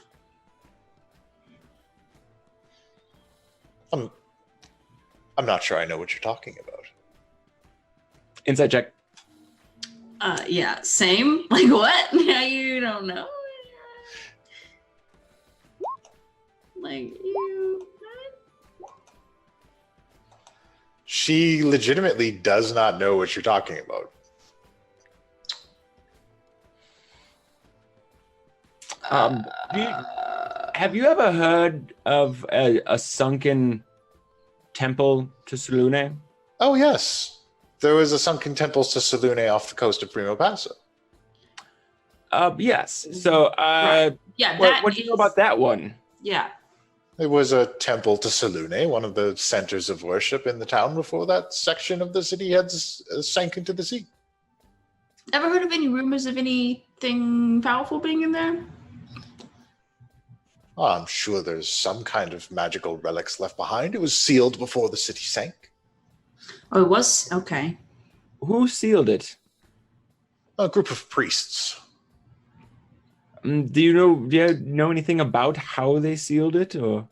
I'm not sure I know what you're talking about. Inside check. Yeah, same. Like what? Yeah, you don't know? Like, you. She legitimately does not know what you're talking about. Have you ever heard of a sunken temple to Selune? Oh, yes. There was a sunken temple to Selune off the coast of Primo Passo. Yes. So, Right. Yeah, what do you know about that one? Yeah. It was a temple to Selune, one of the centers of worship in the town before that section of the city had sank into the sea. Ever heard of any rumors of anything powerful being in there? Oh, I'm sure there's some kind of magical relics left behind. It was sealed before the city sank. Oh, it was? Okay. Who sealed it? A group of priests. Do you know anything about how they sealed it, or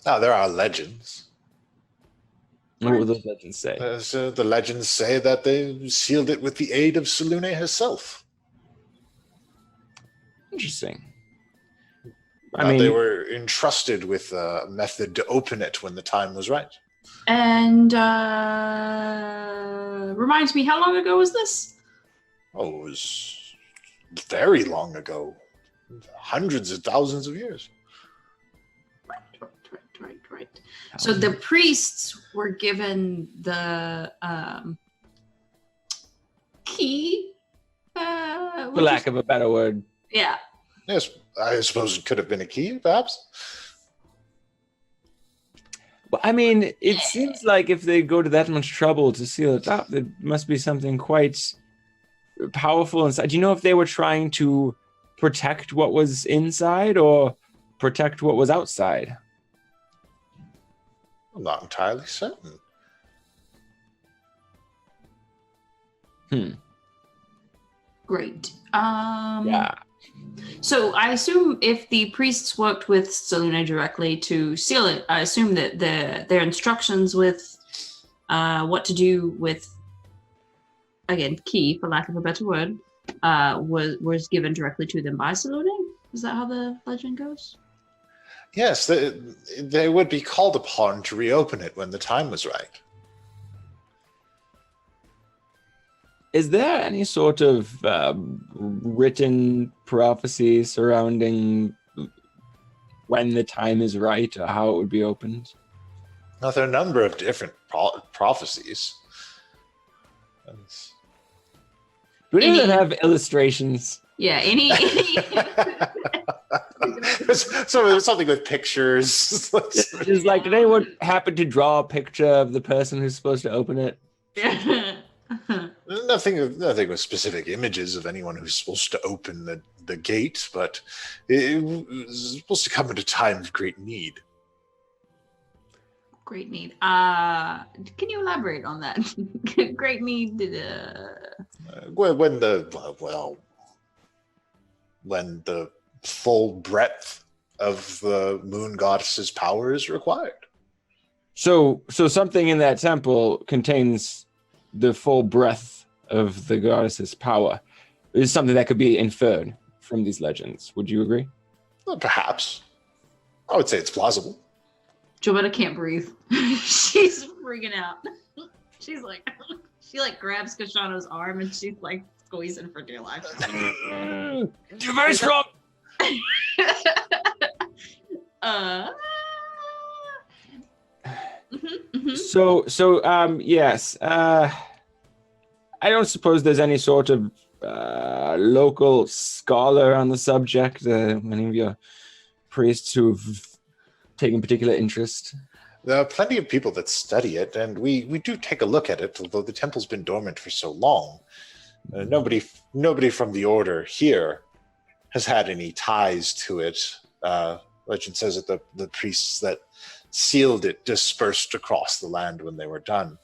There are legends. what will those legends say? The legends say that they sealed it with the aid of Selune herself. Interesting. They were entrusted with a method to open it when the time was right. And reminds me, how long ago was this? Oh, it was very long ago. Hundreds of thousands of years. Right. So the priests were given the key? For lack of a better word. Yeah. Yes, I suppose it could have been a key, perhaps. Well, I mean, it seems like if they go to that much trouble to seal it up, there must be something quite powerful inside. Do you know if they were trying to protect what was inside or protect what was outside? I'm not entirely certain. Great. Yeah. So I assume if the priests worked with Selune directly to seal it, I assume that their instructions with what to do with, again, key, for lack of a better word, was given directly to them by Selune? Is that how the legend goes? Yes, they would be called upon to reopen it when the time was right. Is there any sort of written prophecy surrounding when the time is right or how it would be opened? Now, there are a number of different prophecies. Do any of them have illustrations? Yeah, any Something with pictures. Just like, did anyone happen to draw a picture of the person who's supposed to open it? Nothing with specific images of anyone who's supposed to open the gate, but it was supposed to come at a time of great need. Great need. Can you elaborate on that? Great need. When the full breadth of the moon goddess's power is required. So something in that temple contains the full breadth of the goddess's power. Is something that could be inferred from these legends. Would you agree? Well, perhaps. I would say it's plausible. Joanna can't breathe. She's freaking out. She grabs Kashana's arm and she's like squeezing for dear life. You're very strong. Yes. I don't suppose there's any sort of local scholar on the subject. Any of your priests who've taken particular interest? There are plenty of people that study it, and we do take a look at it, although the temple's been dormant for so long. Nobody from the order here has had any ties to it. Legend says that the priests that sealed it dispersed across the land when they were done.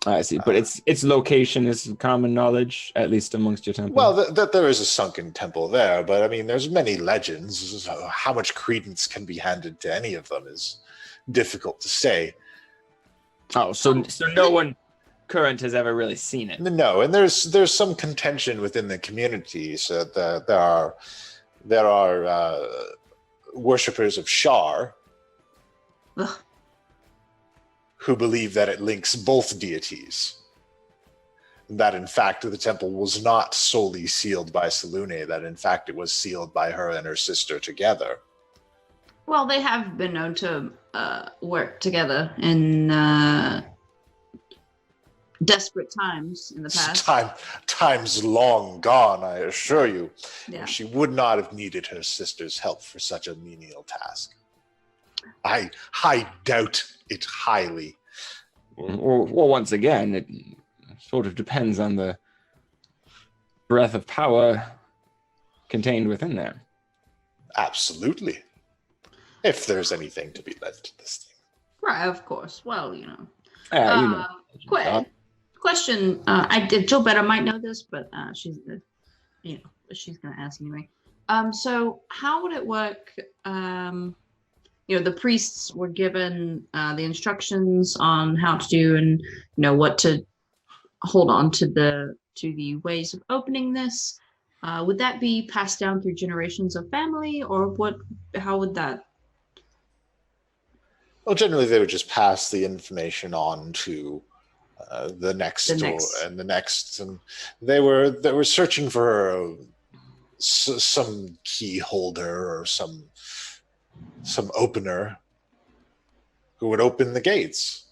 I see, but its location is common knowledge, at least amongst your temple. Well, that there is a sunken temple there, but I mean, there's many legends. So how much credence can be handed to any of them is difficult to say. Oh, so no one current has ever really seen it. No, and there's some contention within the community. So there are worshippers of Shar, Ugh. who believe that it links both deities. That in fact the temple was not solely sealed by Selûne, that in fact it was sealed by her and her sister together. Well, they have been known to work together in desperate times in the past. Times long gone, I assure you. Yeah. She would not have needed her sister's help for such a menial task. I doubt it highly. Well, once again, it sort of depends on the breath of power contained within there. Absolutely. If there's anything to be led to this thing. Right, of course. Well, you know. Question. Jill Better might know this, but she's gonna ask anyway. So how would it work? The priests were given the instructions on how to do and what to hold on to the ways of opening this. Would that be passed down through generations of family, or what? How would that? Well, generally they would just pass the information on to the next, and the next, and they were searching for some key holder or some opener who would open the gates.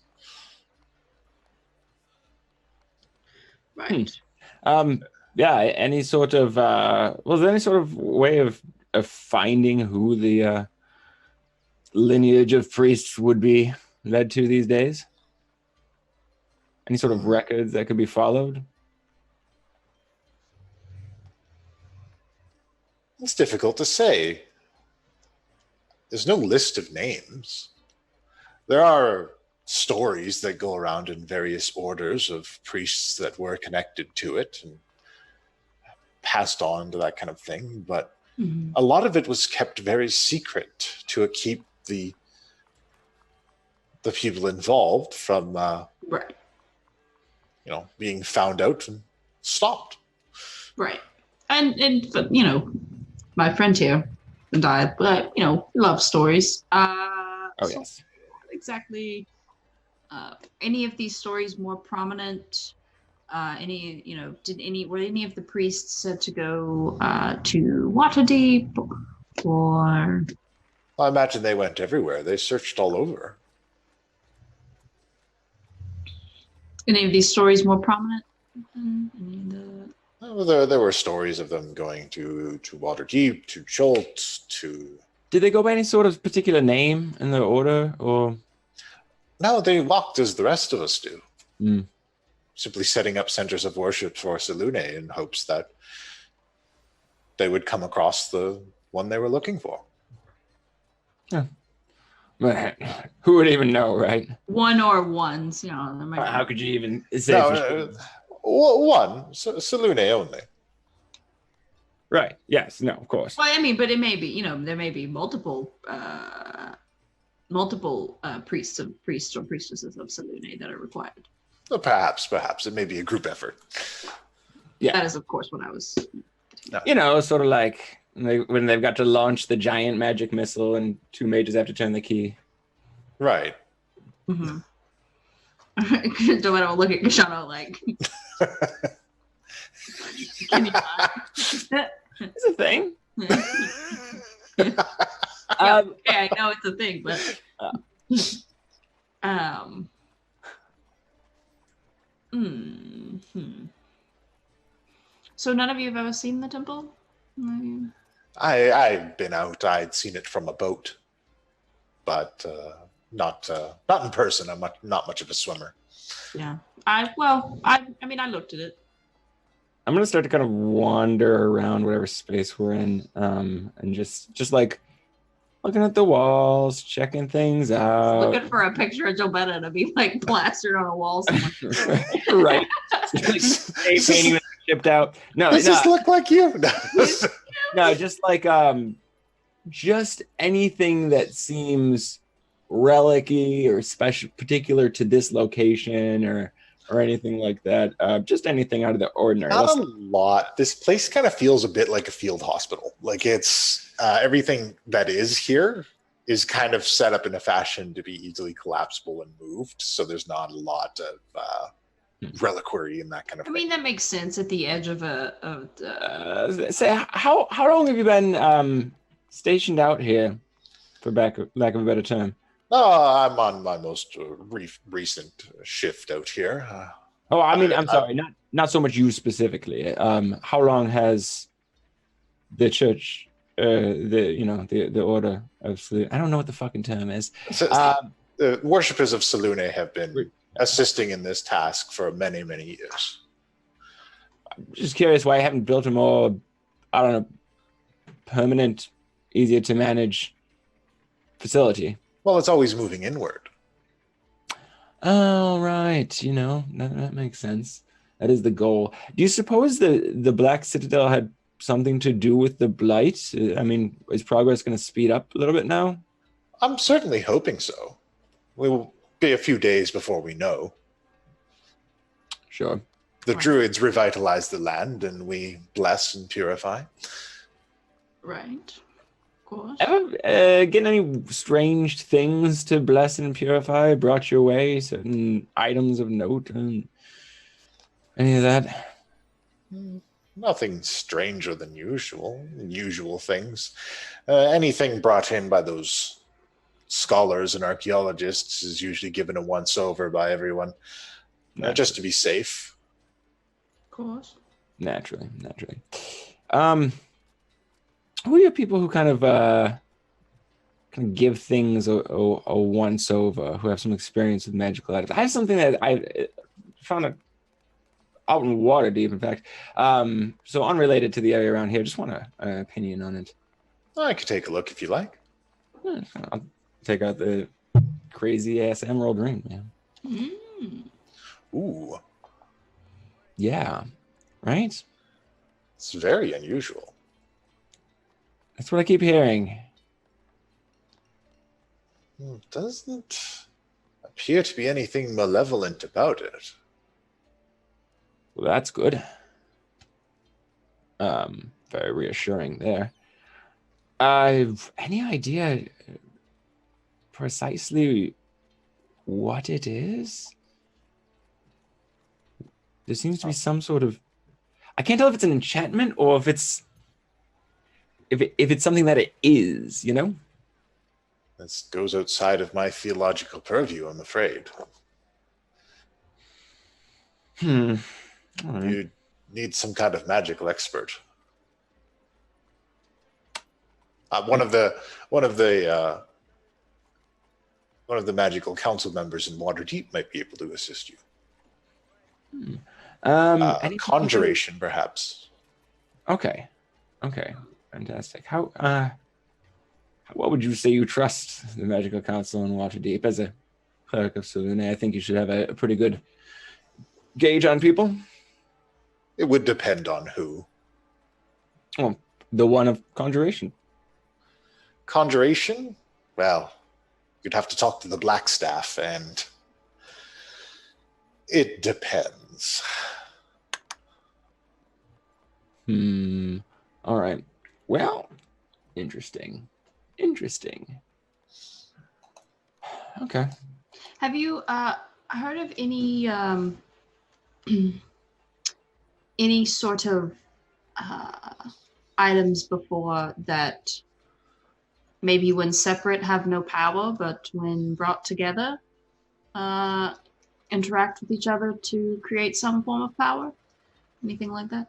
Right. Yeah. Any sort of was there any sort of way of finding who the lineage of priests would be led to these days? Any sort of records that could be followed? It's difficult to say. There's no list of names. There are stories that go around in various orders of priests that were connected to it and passed on to that kind of thing, but a lot of it was kept very secret to keep the people involved from right. Being found out and stopped. Right. And my friend here died, but love stories. Yes. Exactly. Any of these stories more prominent? Were any of the priests said to go to Waterdeep, or? I imagine they went everywhere. They searched all over. Any of these stories more prominent? Well, there were stories of them going to Waterdeep, to Chult, to... Did they go by any sort of particular name in the order, or? No, they walked as the rest of us do. Mm. Simply setting up centers of worship for Selûne in hopes that they would come across the one they were looking for. Yeah. But who would even know, right? One or ones, How could you even say No, one, Selûne only. Right. Yes. No. Of course. Well, I mean, but it may be, there may be multiple priests or priestesses of Selûne that are required. Well, perhaps it may be a group effort. Yeah. That is, of course, what I was. Sort of like when they've got to launch the giant magic missile and two mages have to turn the key. Right. Mm-hmm. Don't want to look at Kashano like. Can you not? It's a thing. Yeah, I know it's a thing, but So none of you have ever seen the temple? I've been out. I'd seen it from a boat, but not in person. I'm not much of a swimmer. Yeah. I looked at it. I'm gonna start to kind of wander around whatever space we're in, and just like looking at the walls, checking things out. Looking for a picture of Jobetta to be like plastered on a wall somewhere. Right. A painting with shipped out. No, does this look like you? No, just like just anything that seems relic-y or special, particular to this location, or or anything like that. Just anything out of the ordinary. Not a lot. This place kind of feels a bit like a field hospital. Like it's everything that is here is kind of set up in a fashion to be easily collapsible and moved. So there's not a lot of reliquary and that kind of thing. I mean, that makes sense at the edge of Say, how long have you been stationed out here, for lack of a better term? I'm on my most recent shift out here. I'm sorry, not so much you specifically. How long has the church, the order of Selune, I don't know what the fucking term is. The worshippers of Selune have been assisting in this task for many, many years. I'm just curious why I haven't built a more, I don't know, permanent, easier to manage facility. Well, it's always moving inward. Oh, right. That makes sense. That is the goal. Do you suppose the Black Citadel had something to do with the Blight? I mean, is progress going to speed up a little bit now? I'm certainly hoping so. We will be a few days before we know. Sure. The druids revitalize the land, and we bless and purify. Right. Ever getting any strange things to bless and purify brought your way? Certain items of note and any of that? Nothing stranger than usual things. Anything brought in by those scholars and archaeologists is usually given a once-over by everyone, just to be safe. Of course. Naturally. Who are your people who kind of give things a once over, who have some experience with magical items? I have something that I found out in Waterdeep, in fact. So unrelated to the area around here. Just want an opinion on it. I could take a look if you like. I'll take out the crazy ass emerald ring, man. Ooh. Yeah. Right? It's very unusual. That's what I keep hearing. Doesn't appear to be anything malevolent about it. Well, that's good. Very reassuring there. Any idea precisely what it is? There seems to be some sort of... I can't tell if it's an enchantment or if it's something that it is, This goes outside of my theological purview, I'm afraid. Right. You need some kind of magical expert. One of the magical council members in Waterdeep might be able to assist you. Conjuration, perhaps. Okay. Fantastic. What would you say you trust the Magical Council in Waterdeep? As a cleric of Selune, I think you should have a pretty good gauge on people. It would depend on who. Well, the one of Conjuration. Conjuration? Well, you'd have to talk to the Black Staff, and it depends. All right. Well, interesting. Okay. Have you heard of any any sort of items before that maybe when separate have no power, but when brought together interact with each other to create some form of power? Anything like that?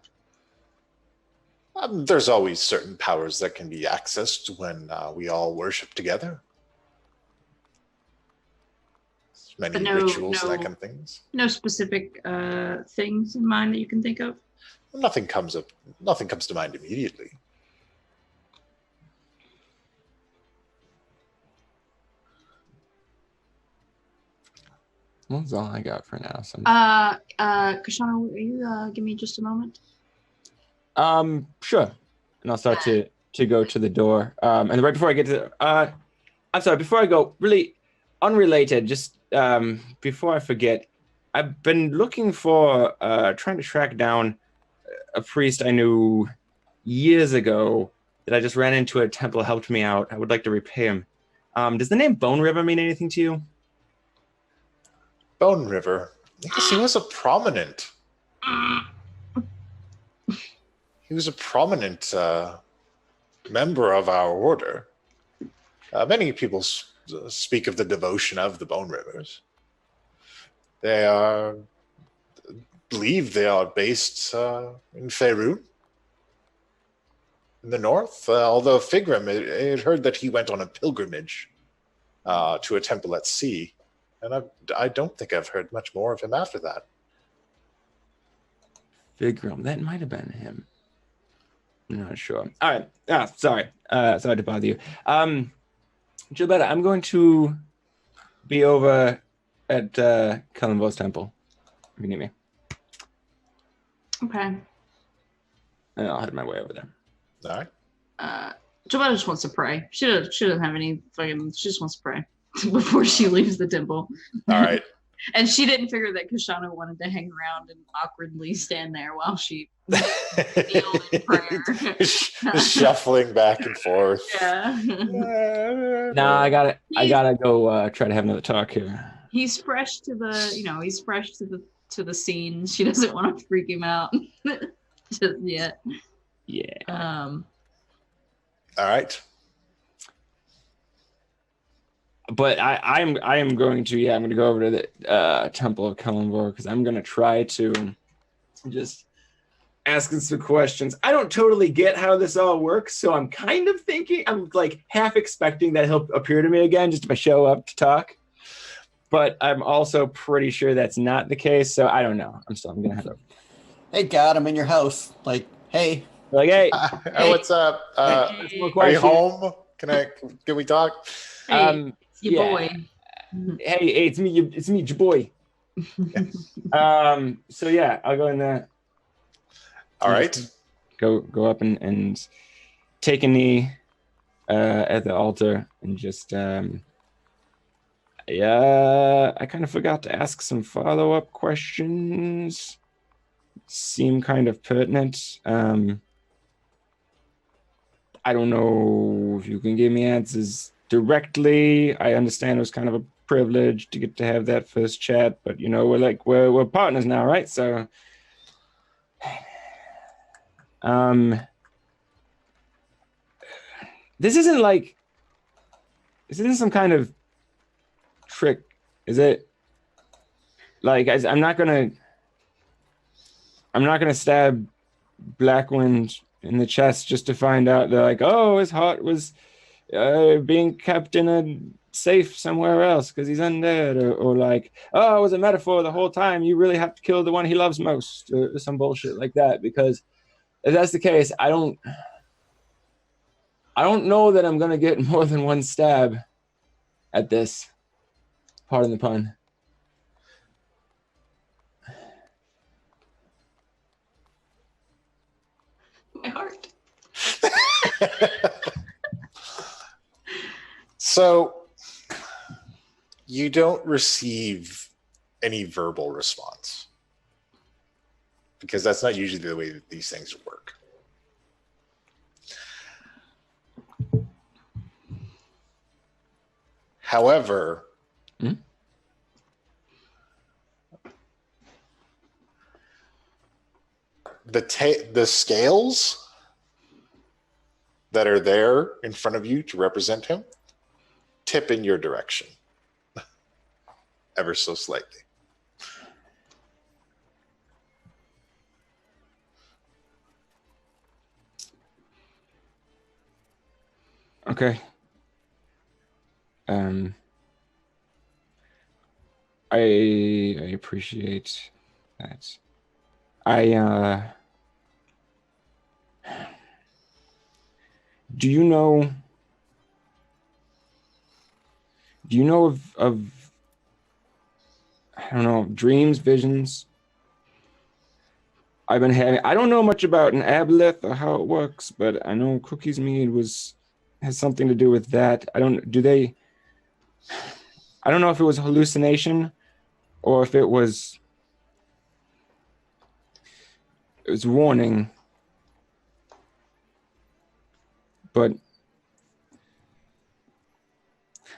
There's always certain powers that can be accessed when we all worship together. Many rituals and that kind of things. No specific things in mind that you can think of? Nothing comes to mind immediately. Well, that's all I got for now. So. Kashana, will you give me just a moment? Sure. And I'll start to go to the door. And right before I get to I'm sorry, before I go, really unrelated, just before I forget, I've been looking for, trying to track down a priest I knew years ago that I just ran into at a temple, helped me out. I would like to repay him. Does the name Bone River mean anything to you? Bone River. Yes, he was a prominent. He was a prominent member of our order. Many people speak of the devotion of the Bone Rivers. They are, believe they are based in Faerun, in the north. Although Figrim, it heard that he went on a pilgrimage to a temple at sea, and I don't think I've heard much more of him after that. Figrim, that might have been him. I'm not sure. All right. Sorry. Sorry to bother you. Gilberta, I'm going to be over at Cullenvo's temple. If you need me. Okay. And I'll head my way over there. All right. Gilberta just wants to pray. She doesn't have any fucking. She just wants to pray before she leaves the temple. All right. And she didn't figure that Kashana wanted to hang around and awkwardly stand there while she kneeled in prayer. Shuffling back and forth. Yeah. Nah, I gotta go try to have another talk here. He's fresh to the scene. She doesn't want to freak him out just yet. Yeah. All right. But I am going to I'm going to go over to the Temple of Cullenvor because I'm going to try to just ask him some questions. I don't totally get how this all works, so I'm kind of thinking, I'm like half expecting that he'll appear to me again just if I show up to talk. But I'm also pretty sure that's not the case, so I don't know. I'm going to head over. Hey, God, I'm in your house. Like, hey. Like, hey. What's up? Are you home? Can we talk? Hey, your boy. Hey, it's me, your boy. So yeah, I'll go in there. All right. Go up and take a knee at the altar and just I kind of forgot to ask some follow-up questions. Seem kind of pertinent. I don't know if you can give me answers directly. I understand it was kind of a privilege to get to have that first chat, but you know, we're partners now, right? So this isn't some kind of trick, is it? Like, I'm not gonna stab Blackwind in the chest just to find out that, like, oh, his heart was being kept in a safe somewhere else because he's undead, or like, oh, it was a metaphor the whole time. You really have to kill the one he loves most, or some bullshit like that. Because if that's the case, I don't know that I'm gonna get more than one stab at this. Pardon the pun. My heart. So you don't receive any verbal response because that's not usually the way that these things work. However, the scales that are there in front of you to represent him tip in your direction ever so slightly. Okay. I appreciate that. Do you know of I don't know, dreams, visions I've been having? I don't know much about an aboleth or how it works, but I know Cookie's mead has something to do with that. I don't know if it was hallucination or if it was it was a warning, but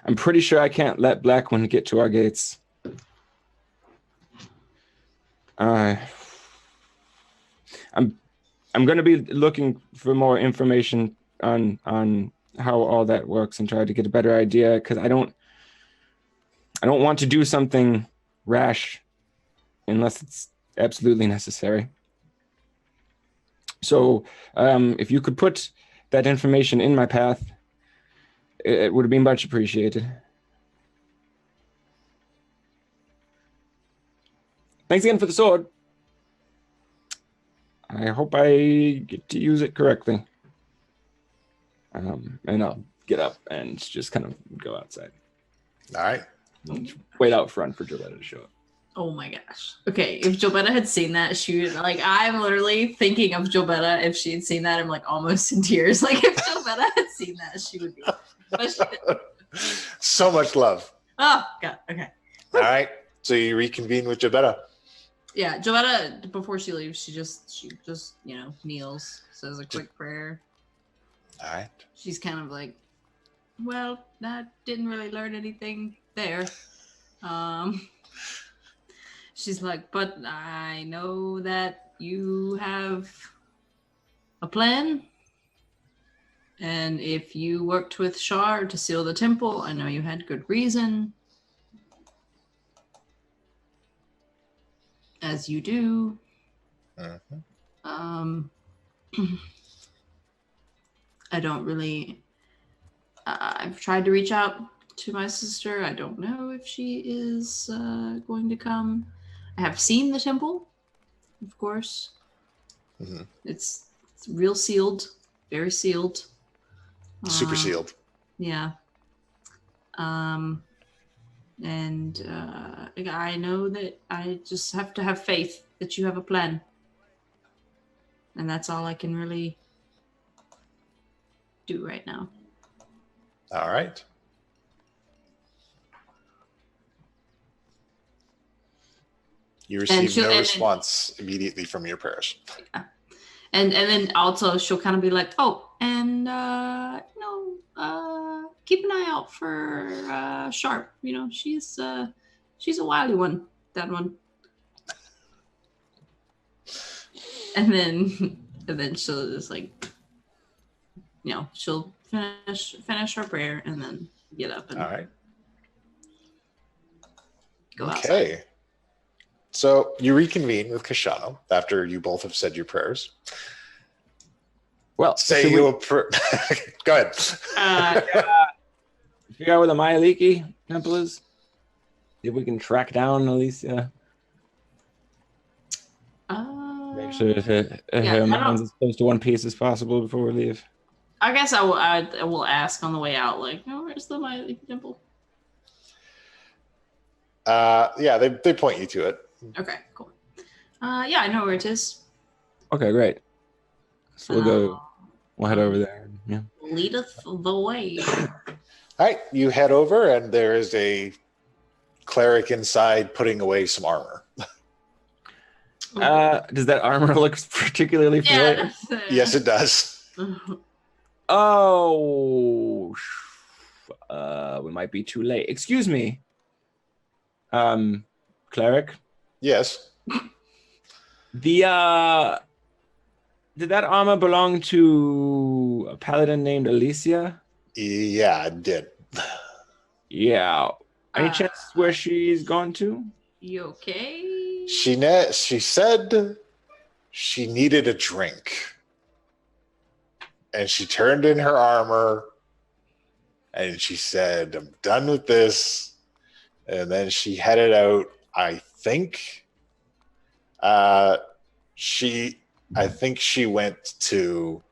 I'm pretty sure I can't let Blackwind get to our gates. I'm going to be looking for more information on how all that works and try to get a better idea, because I don't want to do something rash unless it's absolutely necessary. So if you could put that information in my path, it would be much appreciated. Thanks again for the sword. I hope I get to use it correctly. And I'll get up and just kind of go outside. All right. Wait out front for Joletta to show up. Oh my gosh. Okay, if Joletta had seen that, she would, like, I'm literally thinking of Joletta. If she had seen that, I'm like almost in tears. Like, if Joletta had seen that, she would be. But she didn't. So much love. Oh, God. Okay. All right. So you reconvene with Jabetta. Yeah, Joletta, before she leaves, she just, kneels, says a quick prayer. All right. She's kind of like, well, I didn't really learn anything there. She's like, but I know that you have a plan. And if you worked with Shar to seal the temple, I know you had good reason. As you do. Mm-hmm. I don't really... I've tried to reach out to my sister. I don't know if she is going to come. I have seen the temple, of course. Mm-hmm. It's real sealed, very sealed. Super sealed. Yeah. And I know that I just have to have faith that you have a plan. And that's all I can really do right now. All right. You receive no response immediately from your parish. Yeah. And then also she'll kind of be like, oh, and keep an eye out for Sharp. She's a wily one, that one. And then she'll just like, she'll finish her prayer and then get up and all right. Go outside. Okay. So you reconvene with Kashano after you both have said your prayers. Well, Go ahead. Figure out where the Mayaliki temple is. See if we can track down Alicia. Make sure her mind's as close to one piece as possible before we leave. I guess I will ask on the way out, like, where's the Mayaliki temple? Yeah, they point you to it. Okay, cool. Yeah, I know where it is. Okay, great. So we'll head over there. Yeah. Leadeth the way. All right, you head over, and there is a cleric inside putting away some armor. Does that armor look particularly familiar? Yeah, Yes, it does. Oh, we might be too late. Excuse me, cleric. Yes. Did that armor belong to a paladin named Alicia? Yeah, it did. Yeah. Any chance where she's gone to? You okay? She said she needed a drink. And she turned in her armor and she said, I'm done with this. And then she headed out, I think. I think she went to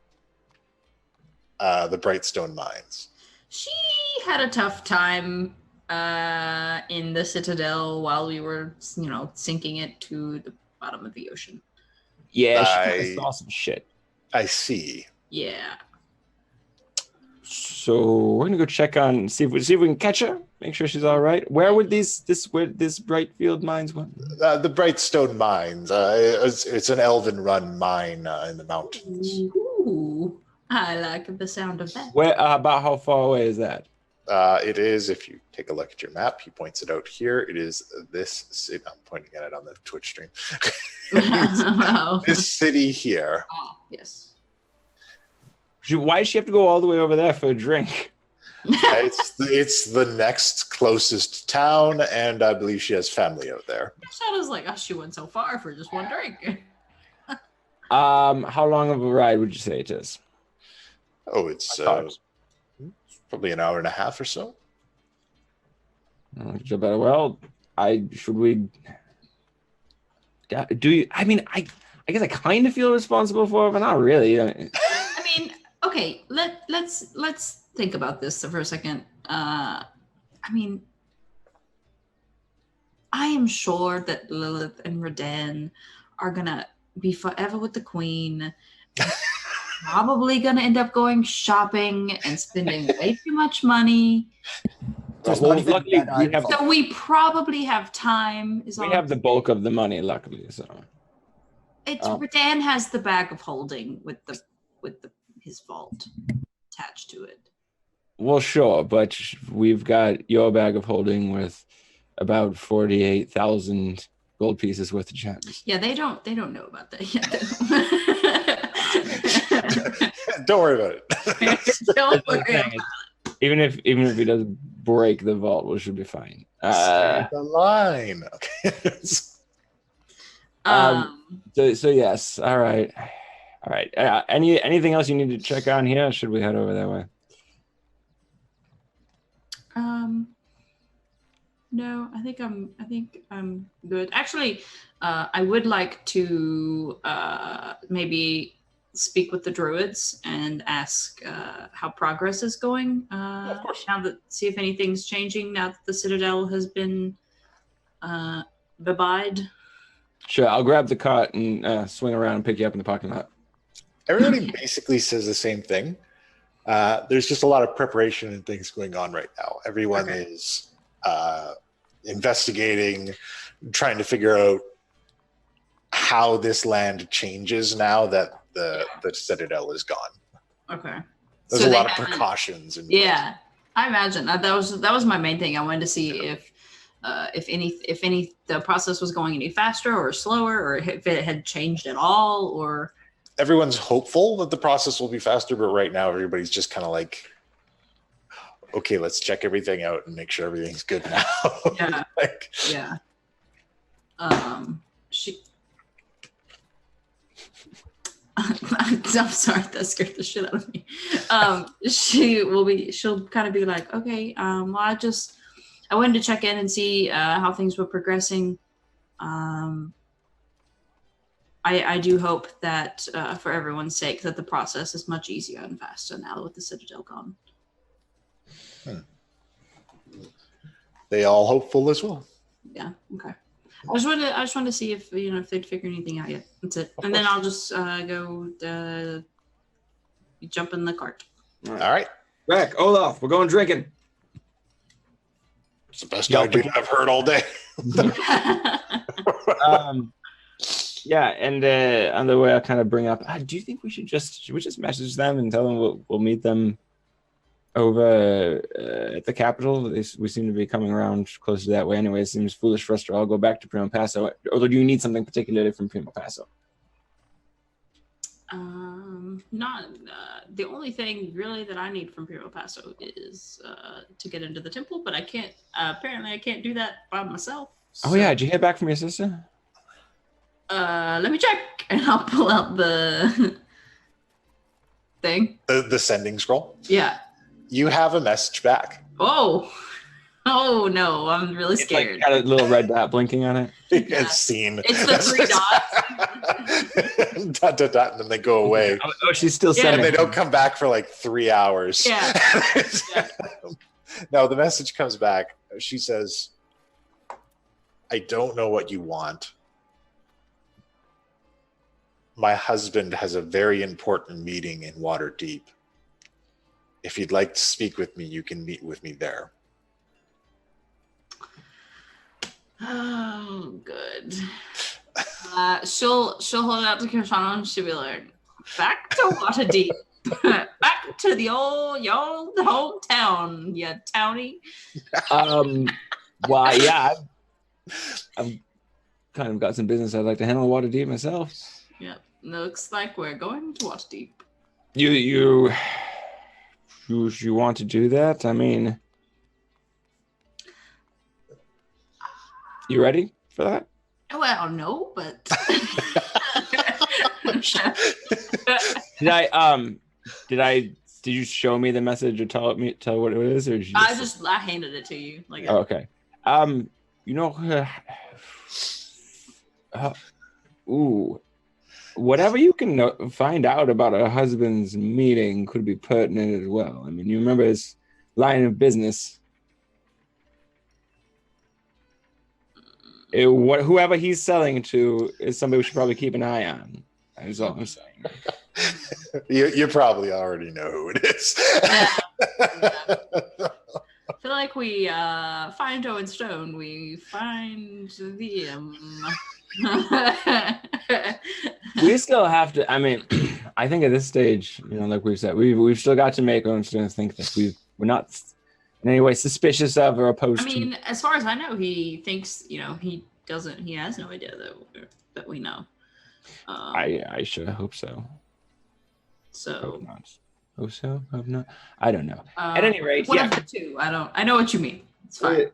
the Brightstone Mines. She had a tough time in the Citadel while we were, sinking it to the bottom of the ocean. Yeah, she kind of saw some shit. I see. Yeah. So we're gonna go check on see if we can catch her. make sure she's all right. Where would this Brightfield mines went? The Brightstone Mines. It's an elven-run mine in the mountains. Ooh, I like the sound of that. Where about how far away is that? It is, if you take a look at your map, he points it out here. It is this city. I'm pointing at it on the Twitch stream. Wow. This city here. Oh, yes. Why does she have to go all the way over there for a drink? It's the next closest town, and I believe she has family out there. I was like, oh, she went so far for just one drink. How long of a ride would you say it is? Oh, it's probably an hour and a half or so. Well, should we? Do you? I mean, I guess I kind of feel responsible for it, but not really. I mean, okay, let's think about this for a second. I mean, I am sure that Lilith and Radan are gonna be forever with the queen. Probably gonna end up going shopping and spending way too much money. Luckily, So we probably have time. We have the bulk of the money, luckily. So Radan has the bag of holding with his vault attached to it. Well, sure, but we've got your bag of holding with about 48,000 gold pieces worth of gems. Yeah, they don't know about that yet. Don't worry about it. Don't worry about it. Even if he does break the vault, we should be fine. The line. Okay. So yes. All right. Anything else you need to check on here? Or should we head over that way? No, I think I'm good. Actually, I would like to maybe speak with the druids and ask how progress is going. Of course. See if anything's changing now that the Citadel has been bebide. Sure, I'll grab the cart and swing around and pick you up in the parking lot. Everybody basically says the same thing. There's just a lot of preparation and things going on right now. Everyone is investigating, trying to figure out how this land changes now that the Citadel is gone. Okay. There's a lot of precautions. Yeah, I imagine that was my main thing. I wanted to see if the process was going any faster or slower, or if it had changed at all, or. Everyone's hopeful that the process will be faster, but right now everybody's just kind of like, okay, let's check everything out and make sure everything's good now. Yeah. Yeah. I'm sorry, that scared the shit out of me. She'll kind of be like, okay, well, I wanted to check in and see how things were progressing. I do hope that for everyone's sake that the process is much easier and faster now with the Citadel gone. They all hopeful as well. Yeah. Okay. I just wanted to see if if they'd figure anything out yet. That's it. And then I'll just go jump in the cart. All right. Back, Olaf, we're going drinking. It's the best idea I've heard all day. Yeah, and on the way I'll kind of bring up, do you think we should just message them and tell them we'll meet them over at the capital? We seem to be coming around closer to that way anyway. It seems foolish for us to all go back to Primo Paso. Or do you need something particularly from Primo Paso? Not the only thing really that I need from Primo Paso is to get into the temple, but I can't. Apparently, I can't do that by myself. So. Oh yeah, did you hear back from your sister? Let me check, and I'll pull out the thing. The sending scroll? Yeah. You have a message back. Oh no, I'm really scared. It's like got a little red dot blinking on it. Yeah. It's seen. It's the 3 dots. dot, dot, dot, and then they go away. Oh, she's still sending. And they don't come back for like 3 hours. Yeah. No, the message comes back. She says, I don't know what you want. My husband has a very important meeting in Waterdeep. If you'd like to speak with me, you can meet with me there. Oh, good. She'll hold it out to Kirshana and she'll be like, back to Waterdeep. Back to your old hometown, you townie. Well, yeah, I've kind of got some business I'd like to handle Waterdeep myself. Yep. Looks like we're going to Waterdeep. You want to do that? I mean, you ready for that? Well, no, but did you show me the message or tell what it is, or did you I handed it to you. Like, oh, okay. Whatever you can find out about a husband's meeting could be pertinent as well. I mean, you remember his line of business. Whoever he's selling to is somebody we should probably keep an eye on. That's all I'm saying. You probably already know who it is. I feel like we find Owen Stone, we find the We still have to. I mean, I think at this stage, like we've said, we've still got to make Owen Stone think that we're not in any way suspicious of or opposed to. I mean, as far as I know, he thinks, he has no idea that we know. I sure hope so. So hope not. Hope so. Hope not. I don't know. At any rate, one of the two. I know what you mean. It's fine.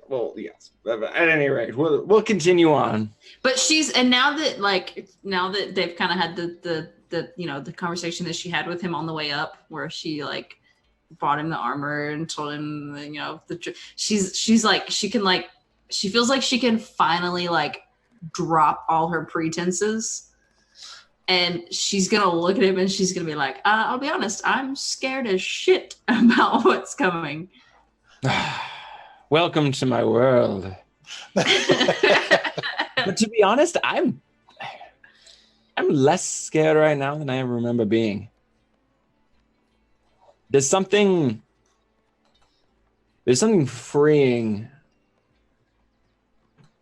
Well, yes. At any rate, we'll continue on. But now that they've kind of had the conversation that she had with him on the way up, where she like bought him the armor and told him, she's like, she feels like she can finally like drop all her pretenses. And she's going to look at him and she's going to be like, I'll be honest, I'm scared as shit about what's coming. Welcome to my world. But to be honest, I'm less scared right now than I ever remember being. There's something freeing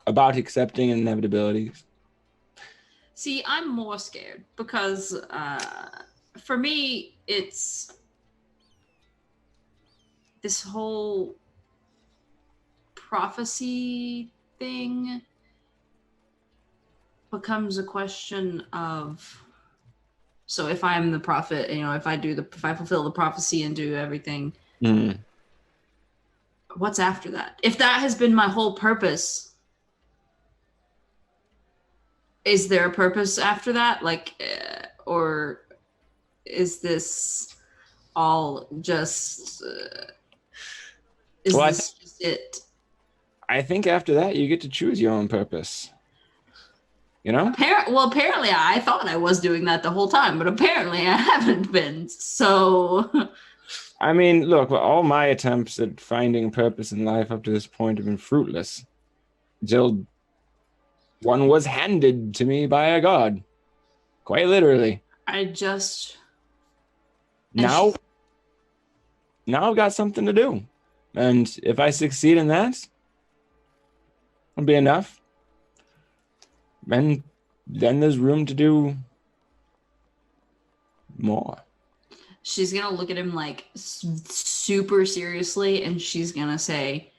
about accepting inevitabilities. See, I'm more scared because for me, it's this whole prophecy thing becomes a question of, so if I'm the prophet, if I fulfill the prophecy and do everything, what's after that? If that has been my whole purpose, is there a purpose after that? Like, or is this all just, just it? I think after that, you get to choose your own purpose. Apparently I thought I was doing that the whole time, but apparently I haven't been. So, I mean, look, all my attempts at finding purpose in life up to this point have been fruitless. Until one was handed to me by a god. Quite literally. Now I've got something to do. And if I succeed in that, it'll be enough. And then there's room to do more. She's going to look at him like super seriously, and she's going to say,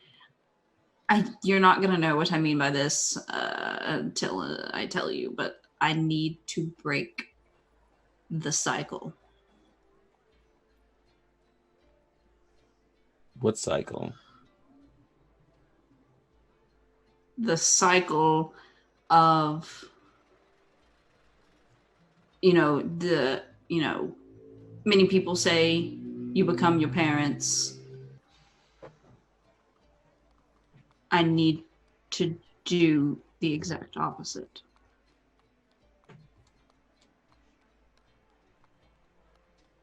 you're not going to know what I mean by this until I tell you, but I need to break the cycle. What cycle? The cycle of, many people say you become your parents. I need to do the exact opposite.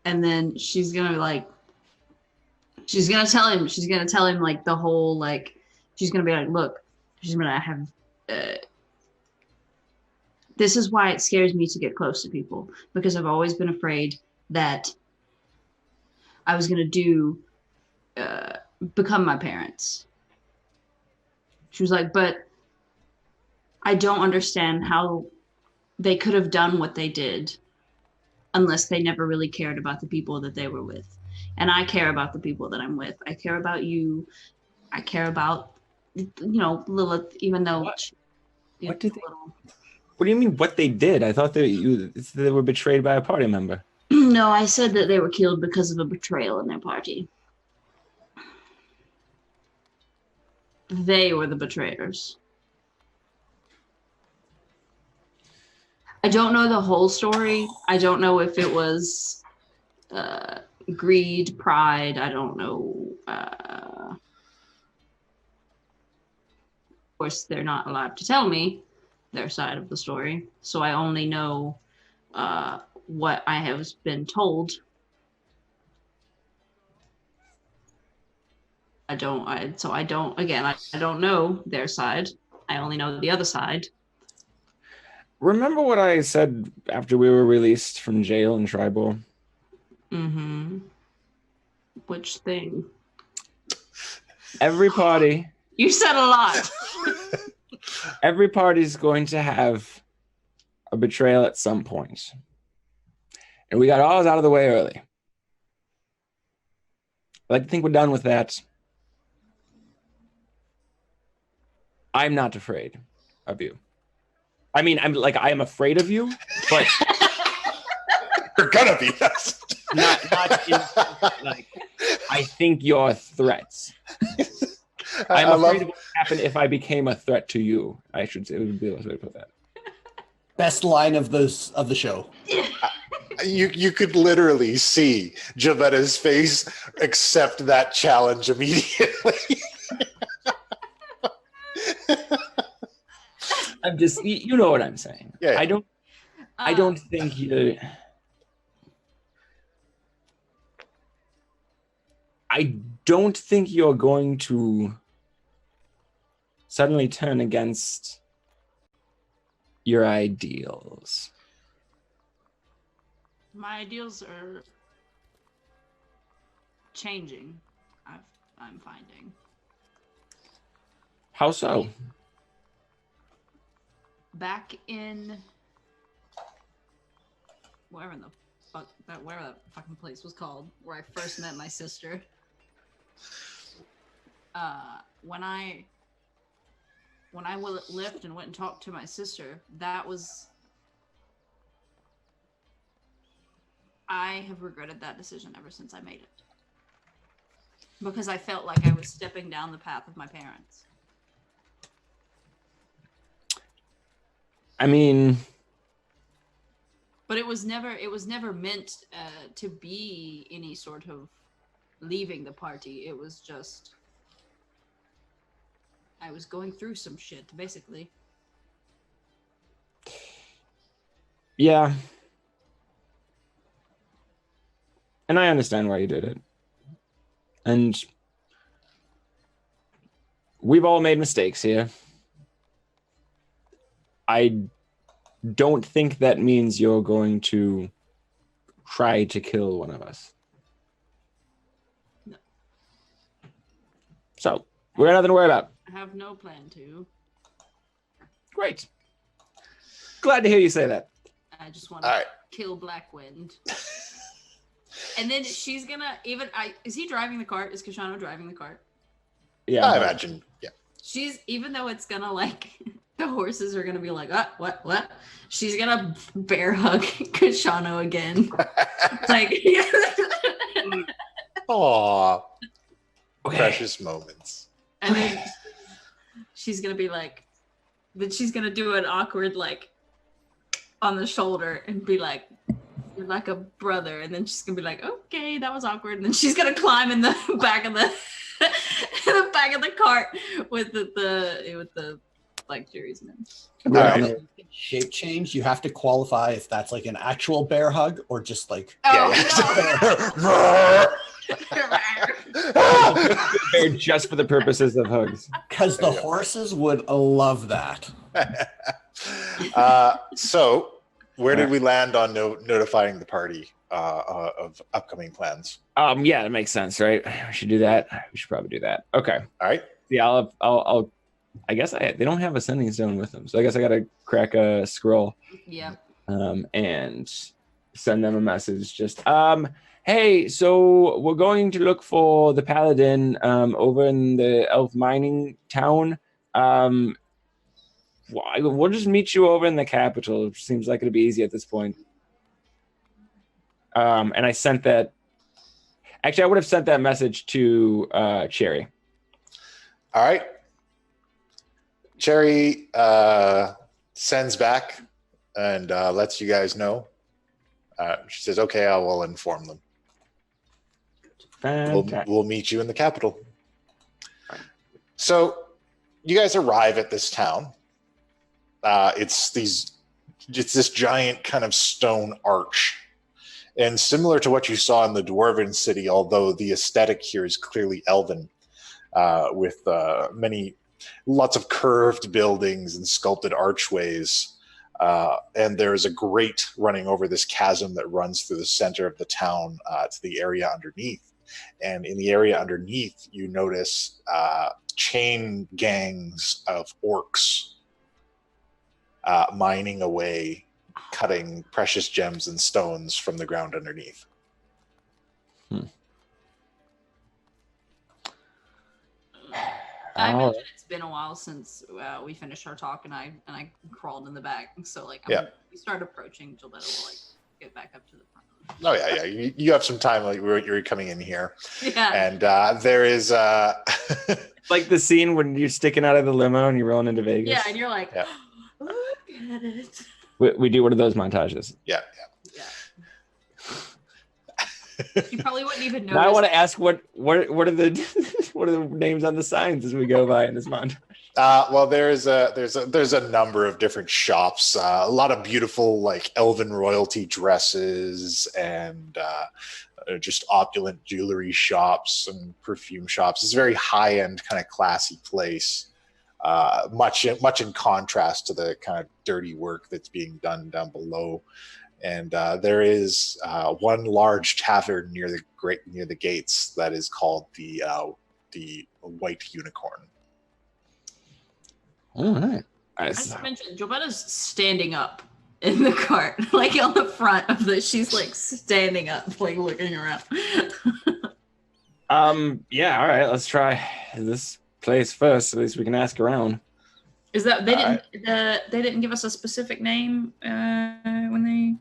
And then she's gonna tell him like the whole, like, she's gonna be like, look, she's gonna have, this is why it scares me to get close to people, because I've always been afraid that I was gonna become my parents. She was like, but I don't understand how they could have done what they did unless they never really cared about the people that they were with. And I care about the people that I'm with. I care about you. I care about, Lilith, even though... What did they... What do you mean what they did? I thought they were betrayed by a party member. No, I said that they were killed because of a betrayal in their party. They were the betrayers. I don't know the whole story. I don't know if it was greed, pride. I don't know. Of course, they're not allowed to tell me their side of the story. So I only know what I have been told. I don't know their side. I only know the other side. Remember what I said after we were released from jail in Tribal? Mm-hmm. Which thing? Every party. You said a lot. Every party's going to have a betrayal at some point. And we got ours out of the way early. I like to think we're done with that. I'm not afraid of you. I mean, I am afraid of you, but you're gonna be. not I think you're threats. I'm afraid of what would happen if I became a threat to you. I should say, it would be the way to put that. Best line of the show. You could literally see Javetta's face accept that challenge immediately. I'm just, you know what I'm saying. Yeah. I don't think you. I don't think you're going to suddenly turn against your ideals. My ideals are changing. I'm finding. How so? Back in wherever the fucking place was called, where I first met my sister. When I left and went and talked to my sister, I have regretted that decision ever since I made it. Because I felt like I was stepping down the path of my parents. I mean, but it was never meant to be any sort of leaving the party. It was just I was going through some shit, basically. Yeah. And I understand why you did it. And we've all made mistakes here. I don't think that means you're going to try to kill one of us. No. So, we got nothing to worry about. I have no plan to. Great. Glad to hear you say that. I just want to kill Blackwind. And then she's gonna is he driving the cart? Is Kashano driving the cart? Yeah. I imagine, yeah. She's, even though it's gonna the horses are gonna be like, what? She's gonna bear hug Kashano again. Like, Aww. Okay. Precious moments. And then she's gonna be like, then she's gonna do an awkward on the shoulder and be like, you're like a brother. And then she's gonna be like, okay, that was awkward. And then she's gonna climb in the back of the cart with the Jerry's men. Right. Shape change, you have to qualify if that's an actual bear hug or just They're just for the purposes of hugs. Because the horses would love that. So, where did we land on notifying the party of upcoming plans? Yeah, that makes sense, right? We should do that. We should probably do that. Okay. All right. Yeah, I'll I guess they don't have a sending stone with them, so I guess I gotta crack a scroll. Yeah. And send them a message. Just hey, so we're going to look for the paladin over in the elf mining town. We'll just meet you over in the capital. It seems like it'll be easy at this point. And I sent that. Actually, I would have sent that message to Cherry. All right. Cherry sends back and lets you guys know. She says, okay, I will inform them. We'll meet you in the capital. So you guys arrive at this town. It's this giant kind of stone arch. And similar to what you saw in the Dwarven city, although the aesthetic here is clearly elven, with lots of curved buildings and sculpted archways. And there's a grate running over this chasm that runs through the center of the town to the area underneath. And in the area underneath, you notice chain gangs of orcs mining away, cutting precious gems and stones from the ground underneath. I mentioned it's been a while since we finished our talk, and I crawled in the back. So we start approaching. Gilberto will get back up to the front. Oh yeah. You have some time. Like you're coming in here. Yeah. And there is like the scene when you're sticking out of the limo and you're rolling into Vegas. Yeah, and you're like, look at it. We do one of those montages. Yeah. You probably wouldn't even know. Now I want to ask what are the what are the names on the signs as we go by in this montage? Well, there's a number of different shops. A lot of beautiful like elven royalty dresses and just opulent jewelry shops and perfume shops. It's a very high end kind of classy place. Much in contrast to the kind of dirty work that's being done down below. And there is one large tavern near the gates that is called the White Unicorn. All right. As I mentioned, Gilberto's standing up in the cart, like on the front of the. She's like standing up, like looking around. Yeah. All right. Let's try this place first. At least we can ask around. Is that they didn't give us a specific name when they?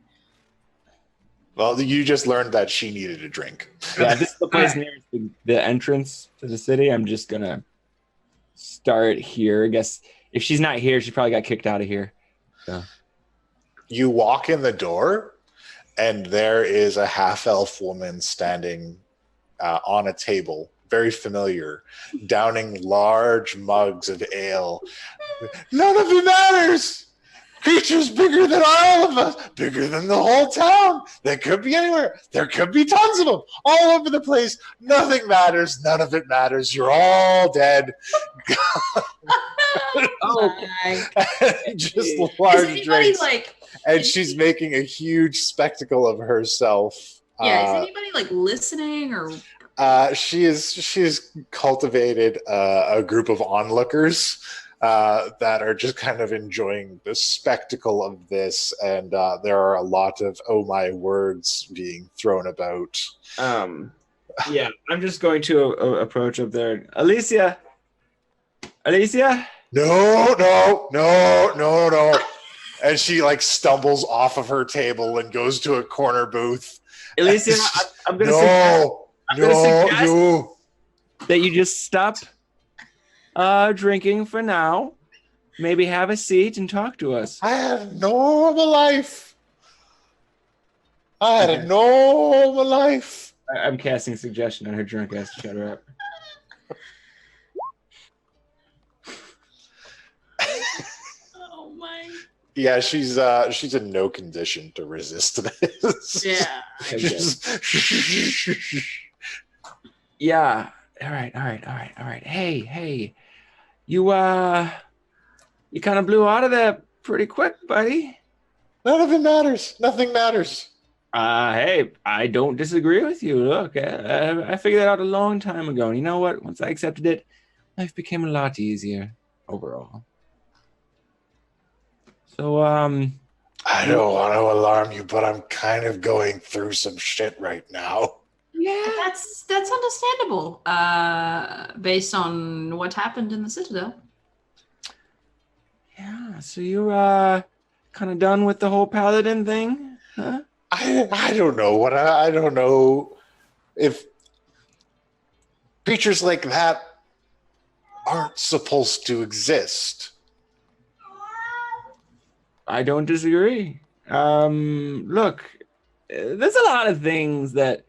Well, you just learned that she needed a drink. Yeah, this is the place nearest the entrance to the city. I'm just gonna start here. I guess if she's not here, she probably got kicked out of here. So. You walk in the door, and there is a half-elf woman standing on a table, very familiar, downing large mugs of ale. None of it matters! Creatures bigger than all of us, bigger than the whole town. They could be anywhere. There could be tons of them all over the place. Nothing matters. None of it matters. You're all dead. Just large drinks. And she's making a huge spectacle of herself. Yeah, is anybody like listening or? She's cultivated a group of onlookers. That are just kind of enjoying the spectacle of this, and there are a lot of "oh my words" being thrown about. Yeah, I'm just going to approach up there. Alicia. No. And she like stumbles off of her table and goes to a corner booth. Alicia, I'm going to suggest that you just stop drinking for now. Maybe have a seat and talk to us. I had a normal life. I'm casting suggestion on her drunk ass to shut her up. Oh my. Yeah, she's in no condition to resist this. Yeah. Yeah. All right. Hey. You kind of blew out of there pretty quick, buddy. None of it matters. Nothing matters. Hey, I don't disagree with you. Look, I figured that out a long time ago. And you know what? Once I accepted it, life became a lot easier. overall. So, I don't want to alarm you, but I'm kind of going through some shit right now. Yeah, that's understandable. Based on what happened in the Citadel. yeah. So you're kind of done with the whole paladin thing, huh? I don't know I don't know if creatures like that aren't supposed to exist. I don't disagree. Look, there's a lot of things that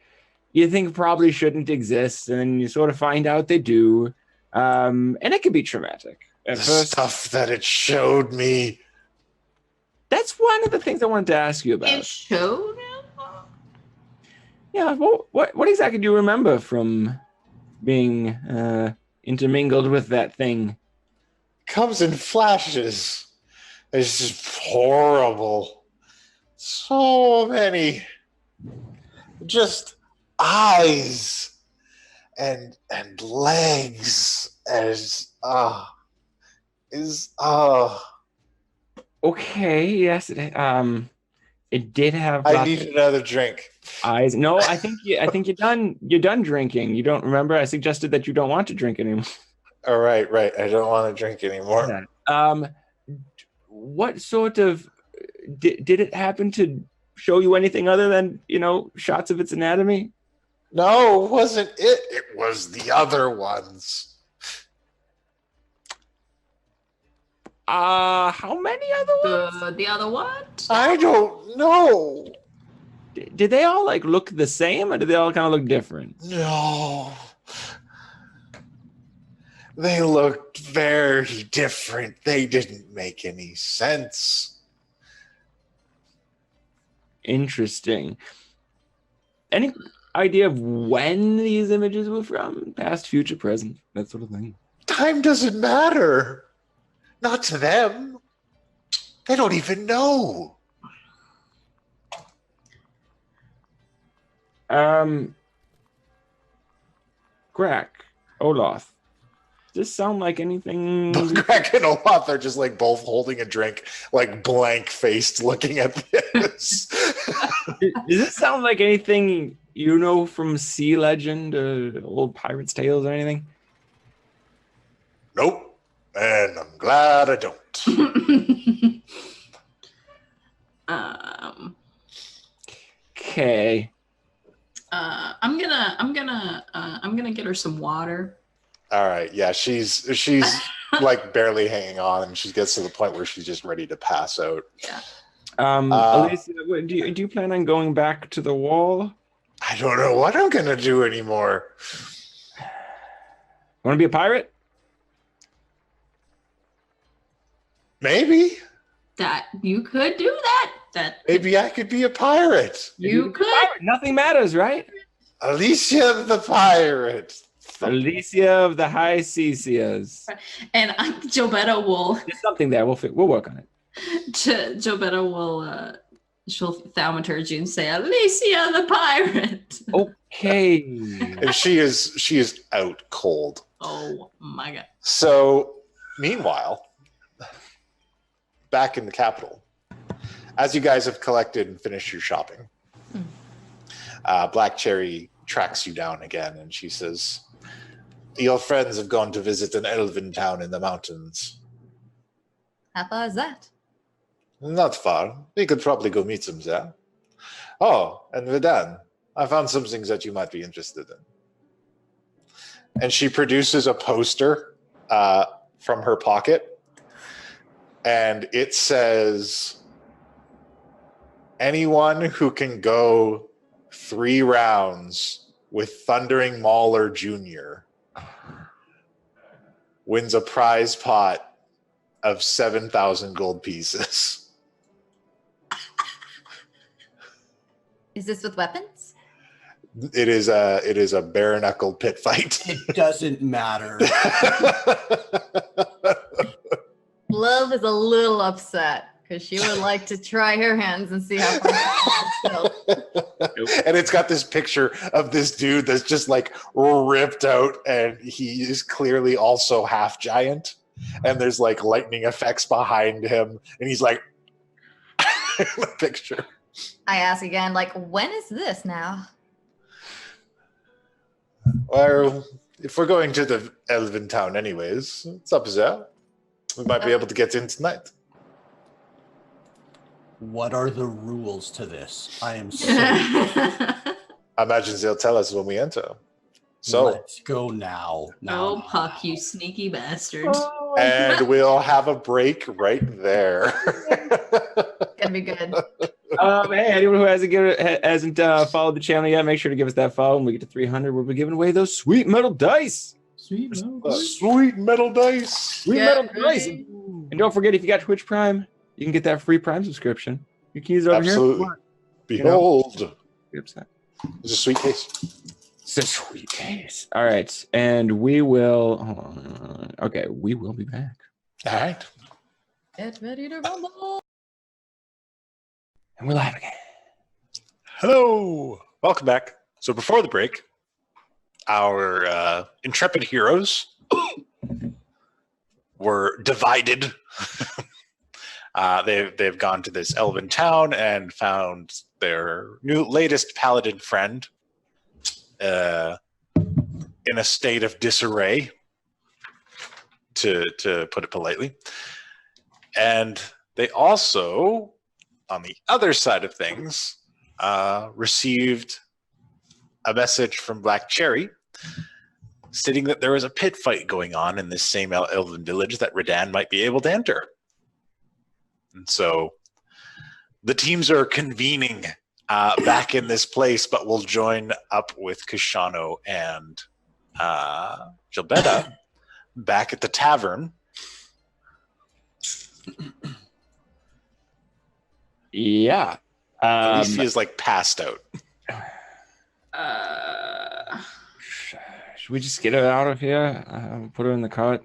you think probably shouldn't exist, and then you sort of find out they do, and it can be traumatic. At The first, stuff that it showed me. that's one of the things I wanted to ask you about. It showed. Yeah, what exactly do you remember from being intermingled with that thing? Comes in flashes. It's just horrible. So many just eyes and legs as Okay, yes, it did have I lots need of another drink. eyes. No, I think you're done drinking. You don't remember? I suggested that you don't want to drink anymore. All right. I don't want to drink anymore. Yeah. What sort of did it happen to show you anything other than, shots of its anatomy? No, it wasn't it. It was the other ones. How many other ones? The other what? I don't know. Did they all look the same, or did they all kind of look different? No. They looked very different. They didn't make any sense. Interesting. Any idea of when these images were from? Past, future, present, that sort of thing. Time doesn't matter. Not to them. They don't even know. Grak, Olaf. Does this sound like anything? Greg and Olaf are just both holding a drink, blank-faced looking at this. Does this sound like anything you know from Sea Legend or old Pirates' Tales or anything? Nope. And I'm glad I don't. Okay. I'm gonna get her some water. All right. Yeah, she's barely hanging on, and she gets to the point where she's just ready to pass out. Yeah. Alicia, do you plan on going back to the wall? I don't know what I'm gonna do anymore. Want to be a pirate? Maybe. That you could do that. Maybe I could be a pirate. You could. Nothing matters, right? Alicia the pirate. Alicia of the High Seasias. And Jobetta will. There's something there. We'll work on it. Jobetta will. She'll thaumaturgy and say, "Alicia the pirate." Okay. And she is out cold. Oh my god. So, meanwhile, back in the capital, as you guys have collected and finished your shopping, Black Cherry tracks you down again, and she says, "Your friends have gone to visit an elven town in the mountains." How far is that? Not far. We could probably go meet them there. Oh, and Vidan, I found some things that you might be interested in. And she produces a poster from her pocket, and it says, "Anyone who can go 3 rounds with Thundering Mauler Jr. wins a prize pot of 7,000 gold pieces." Is this with weapons? It is a bare knuckle pit fight. It doesn't matter. Love is a little upset because she would like to try her hands and see how far she can go. And it's got this picture of this dude that's just ripped out, and he is clearly also half giant. and there's like lightning effects behind him, and he's like in the picture. I ask again, like, when is this now? Well, if we're going to the Elven town anyways, it's up there. We might be able to get in tonight. What are the rules to this? I am so. I imagine they'll tell us when we enter. So let's go now. Oh, Puck, you sneaky bastard. and we'll have a break right there. Gonna be good. Hey, anyone who hasn't followed the channel yet, make sure to give us that follow. When we get to 300, we'll be giving away those sweet metal dice. Sweet metal dice. Sweet metal dice. And don't forget, if you got Twitch Prime, you can get that free Prime subscription. You can use it over Absolutely. here. Behold. It's a sweet case. It's a sweet case. All right. And we will. Hold on. Okay. We will be back. All right. Get ready to rumble. And we're live again. Hello. Welcome back. So before the break, our intrepid heroes were divided. They've gone to this elven town and found their latest paladin friend in a state of disarray, to put it politely. And they also, on the other side of things, received a message from Black Cherry stating that there was a pit fight going on in this same elven village that Redan might be able to enter. And so the teams are convening back in this place, but we'll join up with Kashano and Gilbetta back at the tavern. Yeah. Alicia is like passed out. Should we just get her out of here? Put her in the cart?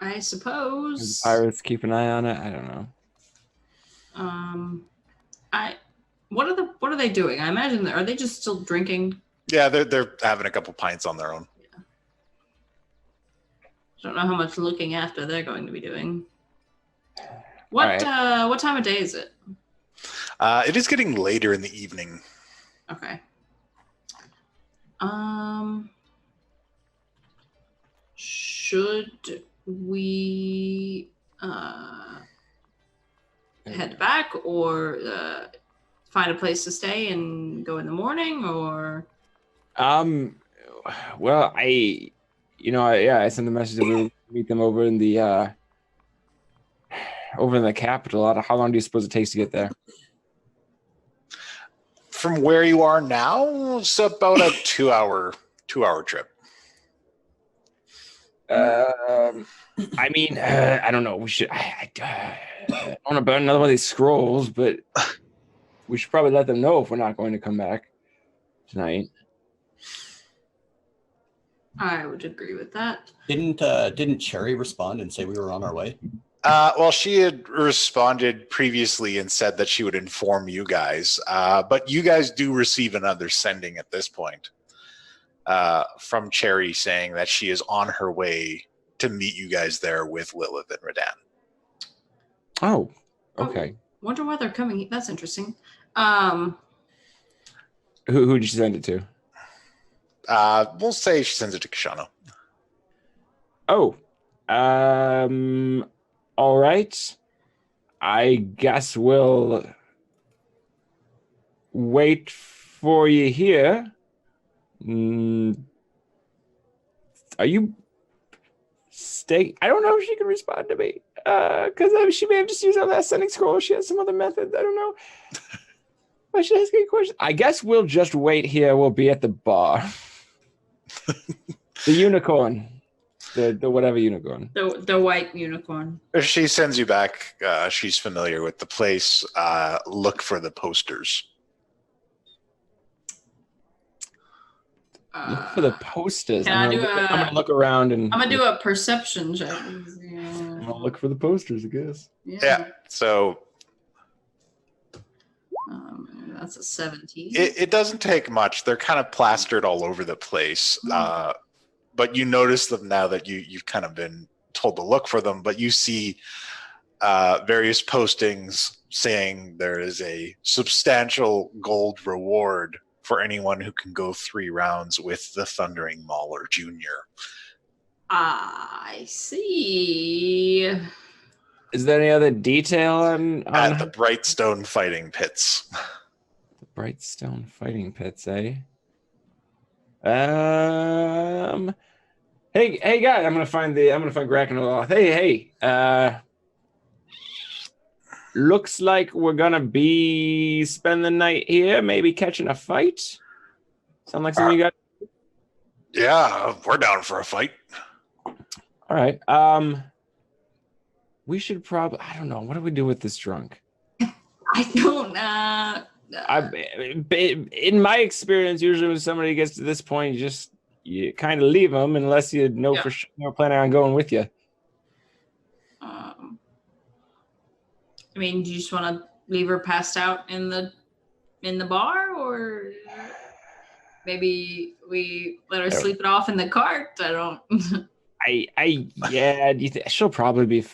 I suppose. The pirates keep an eye on it. I don't know. What are they doing? I imagine are they just still drinking? Yeah, they're having a couple pints on their own. Yeah. I don't know how much looking after they're going to be doing. What time of day is it? It is getting later in the evening. Okay. Should we head back or find a place to stay and go in the morning, or? Well, I sent the message that we would meet them over in the capital. How long do you suppose it takes to get there? From where you are now, it's about a two-hour trip. I mean, I don't know. We should. I don't want to burn another one of these scrolls, but we should probably let them know if we're not going to come back tonight. I would agree with that. Didn't Cherry respond and say we were on our way? Well, she had responded previously and said that she would inform you guys, but you guys do receive another sending at this point from Cherry saying that she is on her way to meet you guys there with Lilith and Redan. Oh, okay. Wonder why they're coming. That's interesting. Who did she send it to? We'll say she sends it to Kashano. Oh, all right. I guess we'll wait for you here. Are you staying? I don't know if she can respond to me because she may have just used her last sending scroll. She has some other methods. I don't know. I should ask you a question. I guess we'll just wait here. We'll be at the bar. The unicorn. The whatever unicorn. The white unicorn. If she sends you back, she's familiar with the place. Look for the posters. Look for the posters. I'm gonna look around and. I'm gonna do a perception check. I'm gonna look for the posters, I guess. Yeah. So. That's a 17. It doesn't take much. They're kind of plastered all over the place. But you notice them now that you've kind of been told to look for them, but you see various postings saying there is a substantial gold reward for anyone who can go 3 rounds with the Thundering Mauler Jr. I see. Is there any other detail on At the Brightstone Fighting Pits. the Brightstone Fighting Pits, eh? Hey guys, I'm gonna find Grackenoth. Hey, looks like we're gonna spend the night here, maybe catching a fight. Sound like something you got? Yeah, we're down for a fight. All right. We should probably. I don't know. What do we do with this drunk? I don't. In my experience, usually when somebody gets to this point, you kind of leave them unless you know for sure they're planning on going with you. I mean, do you just want to leave her passed out in the bar, or maybe we let her sleep it off in the cart? I don't. Yeah. Do you think she'll probably be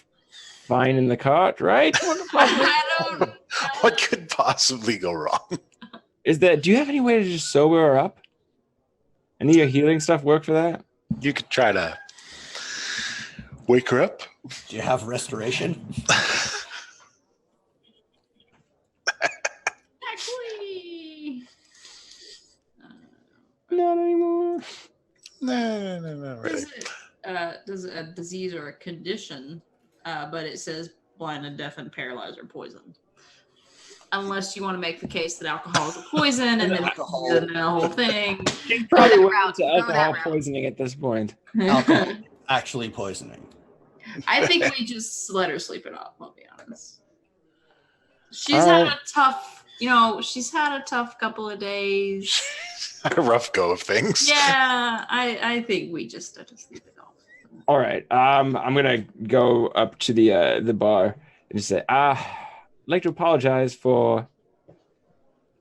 fine in the cart, right? I don't. What could possibly go wrong? Do you have any way to just sober her up? Any of your healing stuff work for that? You could try to wake her up. Do you have restoration? Actually, Not anymore. No, really. Does a disease or a condition, but it says blinded, deafened, paralyzed, or poisoned. Unless you want to make the case that alcohol is a poison, and then the whole thing. She's probably went route. to Go that alcohol route. poisoning at this point. Alcohol actually poisoning. I think we just let her sleep it off. I'll be honest. She's All had right. a tough, she's had a tough couple of days. A rough go of things. Yeah, I think we just leave it off. All right. I'm gonna go up to the bar and just say, I'd like to apologize for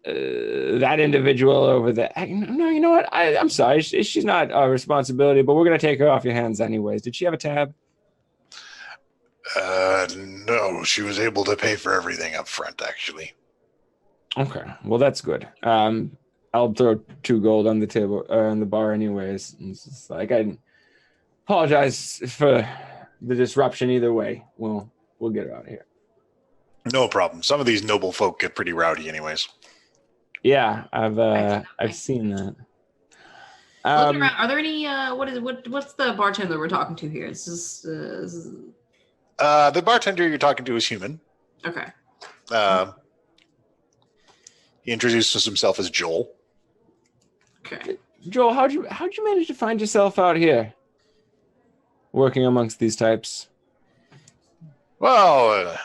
that individual over there. No, you know what? I'm sorry. She's not our responsibility, but we're gonna take her off your hands anyways. Did she have a tab? No, she was able to pay for everything up front, actually. Okay. Well, that's good. I'll throw 2 gold on the table on the bar anyways. And it's just like I apologize for the disruption either way. We'll get her out of here. No problem. Some of these noble folk get pretty rowdy anyways. Yeah, I've seen that. Looking around, are there any? What's the bartender we're talking to here? The bartender you're talking to is human. Okay. He introduces himself as Joel. Okay. Joel, how'd you manage to find yourself out here, working amongst these types? Well,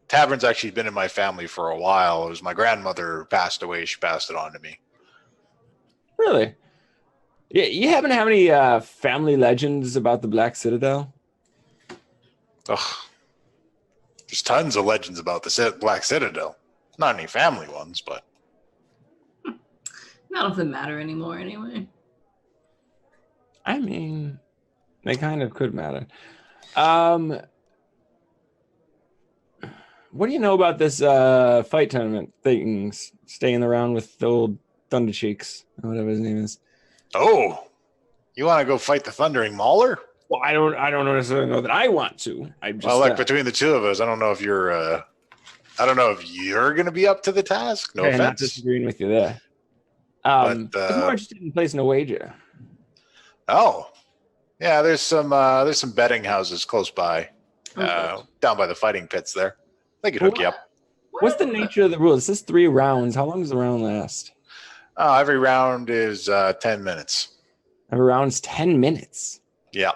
tavern's actually been in my family for a while. It was my grandmother who passed away. She passed it on to me. Really? Yeah. You happen to have any family legends about the Black Citadel? Ugh. There's tons of legends about the Black Citadel. Not any family ones, but... None of them matter anymore, anyway. I mean, they kind of could matter. What do you know about this fight tournament things staying around with the old Thunder Cheeks, or whatever his name is? Oh, you want to go fight the Thundering Mauler? Well, I don't necessarily know that I want to. Well, look, between the two of us, I don't know if you're going to be up to the task. No I'm not offense. disagreeing with you there. I'm more interested in placing a wager. Oh, yeah. There's some betting houses close by, down by the fighting pits there. They could hook you up. What's the nature of the rules? It says 3 rounds. How long does the round last? Oh, every round is 10 minutes. Every round's 10 minutes. Yeah.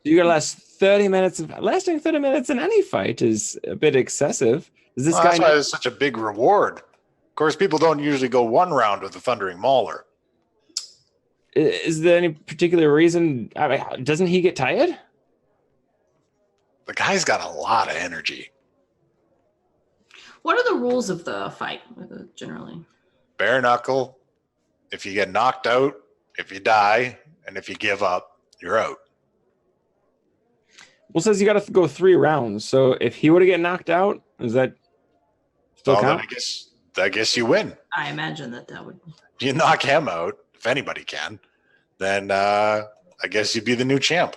You gotta last 30 minutes. Lasting 30 minutes in any fight is a bit excessive. Is this guy? That's why it's such a big reward. Of course, people don't usually go 1 round with the Thundering Mauler. Is there any particular reason? I mean, doesn't he get tired? The guy's got a lot of energy. What are the rules of the fight, generally? Bare knuckle. If you get knocked out, if you die, and if you give up, you're out. Well, it says you got to go 3 rounds. So if he were to get knocked out, is that still Well, then count? I guess you win. I imagine that would. If you knock him out, if anybody can, then I guess you'd be the new champ.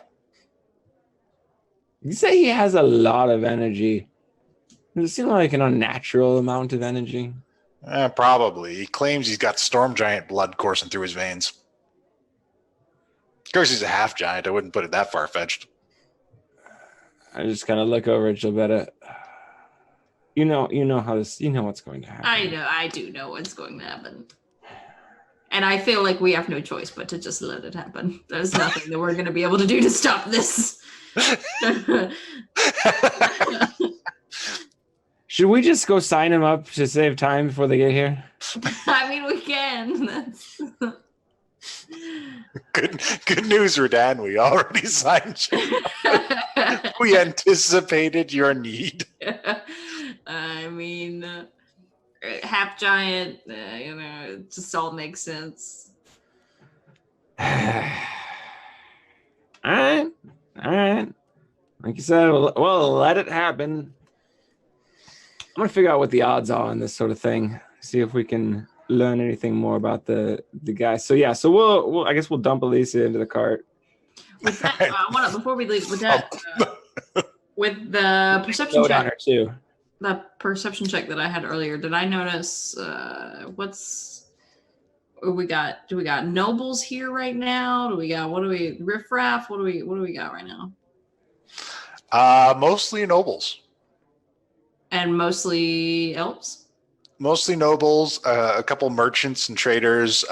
You say he has a lot of energy. Does it seem like an unnatural amount of energy? Probably. He claims he's got storm giant blood coursing through his veins. Of course, he's a half giant. I wouldn't put it that far fetched. I just kind of look over at Gilberta. You know how this. You know what's going to happen. I do know what's going to happen. And I feel like we have no choice but to just let it happen. There's nothing that we're going to be able to do to stop this. Should we just go sign him up to save time before they get here? I mean, we can. That's... Good news, Redan. We already signed you. We anticipated your need. I mean, half giant, it just all makes sense. All right. Like you said, well, let it happen. I'm gonna figure out what the odds are on this sort of thing. See if we can learn anything more about the guy. So yeah, we'll I guess we'll dump Alicia into the cart. With that, before we leave, with that, with the perception Go down check, her too. the perception check that I had earlier, did I notice we got? Do we got nobles here right now? Riffraff? What do we got right now? Mostly nobles. And mostly elves? Mostly nobles, a couple merchants and traders.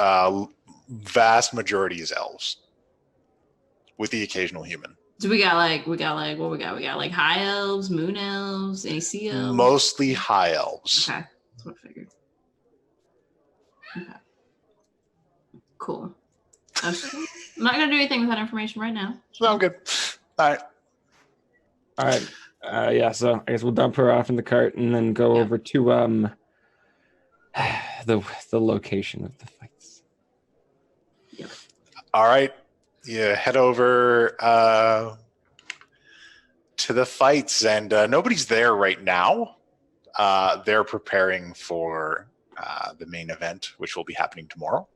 Vast majority is elves, with the occasional human. So we got what we got? We got like high elves, moon elves, any sea elves? Mostly high elves. Okay, that's what I figured. Okay, cool. I'm not gonna do anything with that information right now. Sound good. All right. Yeah, so I guess we'll dump her off in the cart and then go over to the location of the fights. Yep. All right. Yeah, head over to the fights, and nobody's there right now. They're preparing for the main event, which will be happening tomorrow.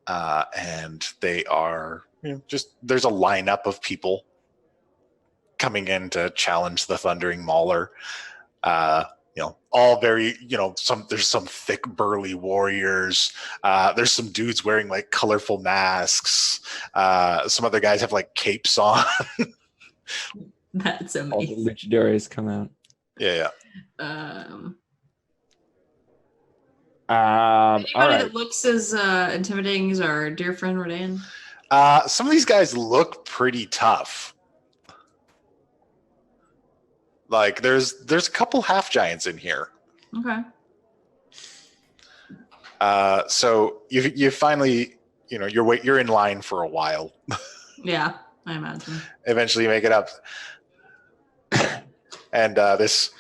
And they are there's a lineup of people coming in to challenge the Thundering Mauler. All very, there's some thick burly warriors. There's some dudes wearing like colorful masks. Some other guys have like capes on. That's amazing. All the luchadores come out. Yeah. Anybody All right. that looks as intimidating as our dear friend Rodan? Some of these guys look pretty tough. Like there's a couple half giants in here. Okay. So you finally, you're in line for a while. Yeah, I imagine. Eventually you make it up. And this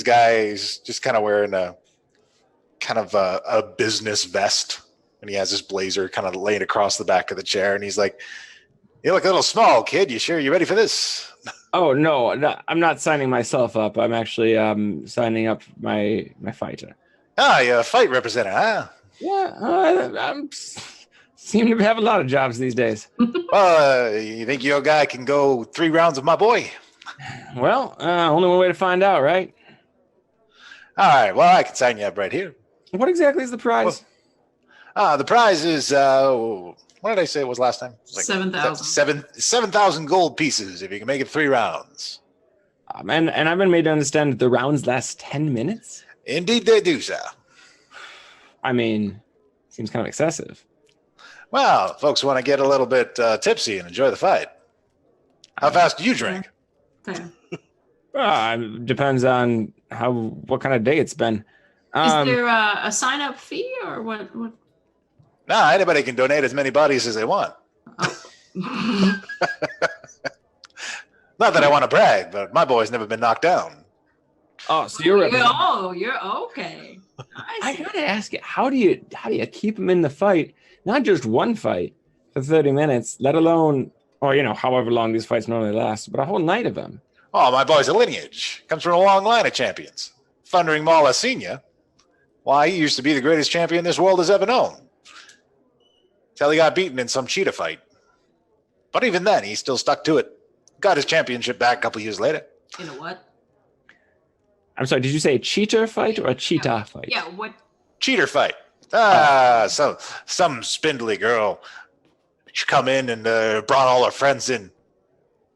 guy is just kind of wearing a business vest, and he has his blazer kind of laying across the back of the chair, and he's like, "You look a little small, kid. You sure you're ready for this?" Oh no, I'm not signing myself up. I'm actually signing up my fighter. You're a fight representative, huh? Yeah, I'm seem to have a lot of jobs these days. Well, you think your guy can go 3 rounds with my boy? Well, only one way to find out, right? All right. Well, I can sign you up right here. What exactly is the prize? The prize is what did I say it was last time? It was 7,000. 7,000 gold pieces if you can make it 3 rounds. And I've been made to understand that the rounds last 10 minutes? Indeed they do, sir. I mean, seems kind of excessive. Well, folks want to get a little bit tipsy and enjoy the fight. How fast do you drink? Fair. Depends on what kind of day it's been. Is there a sign-up fee or what? Nah, anybody can donate as many bodies as they want. Oh. Not that I want to brag, but my boy's never been knocked down. Oh, so you're you're okay. I gotta ask you, how do you keep him in the fight? Not just one fight for 30 minutes, let alone or however long these fights normally last, but a whole night of them. Oh, my boy's a lineage. Comes from a long line of champions. Thundering Mala Senior. Why, he used to be the greatest champion this world has ever known. Till he got beaten in some cheetah fight. But even then, he still stuck to it. Got his championship back a couple years later. You know what? I'm sorry, did you say a cheater fight or a cheetah fight? Yeah, what? Cheater fight. Some spindly girl. She come in and brought all her friends in.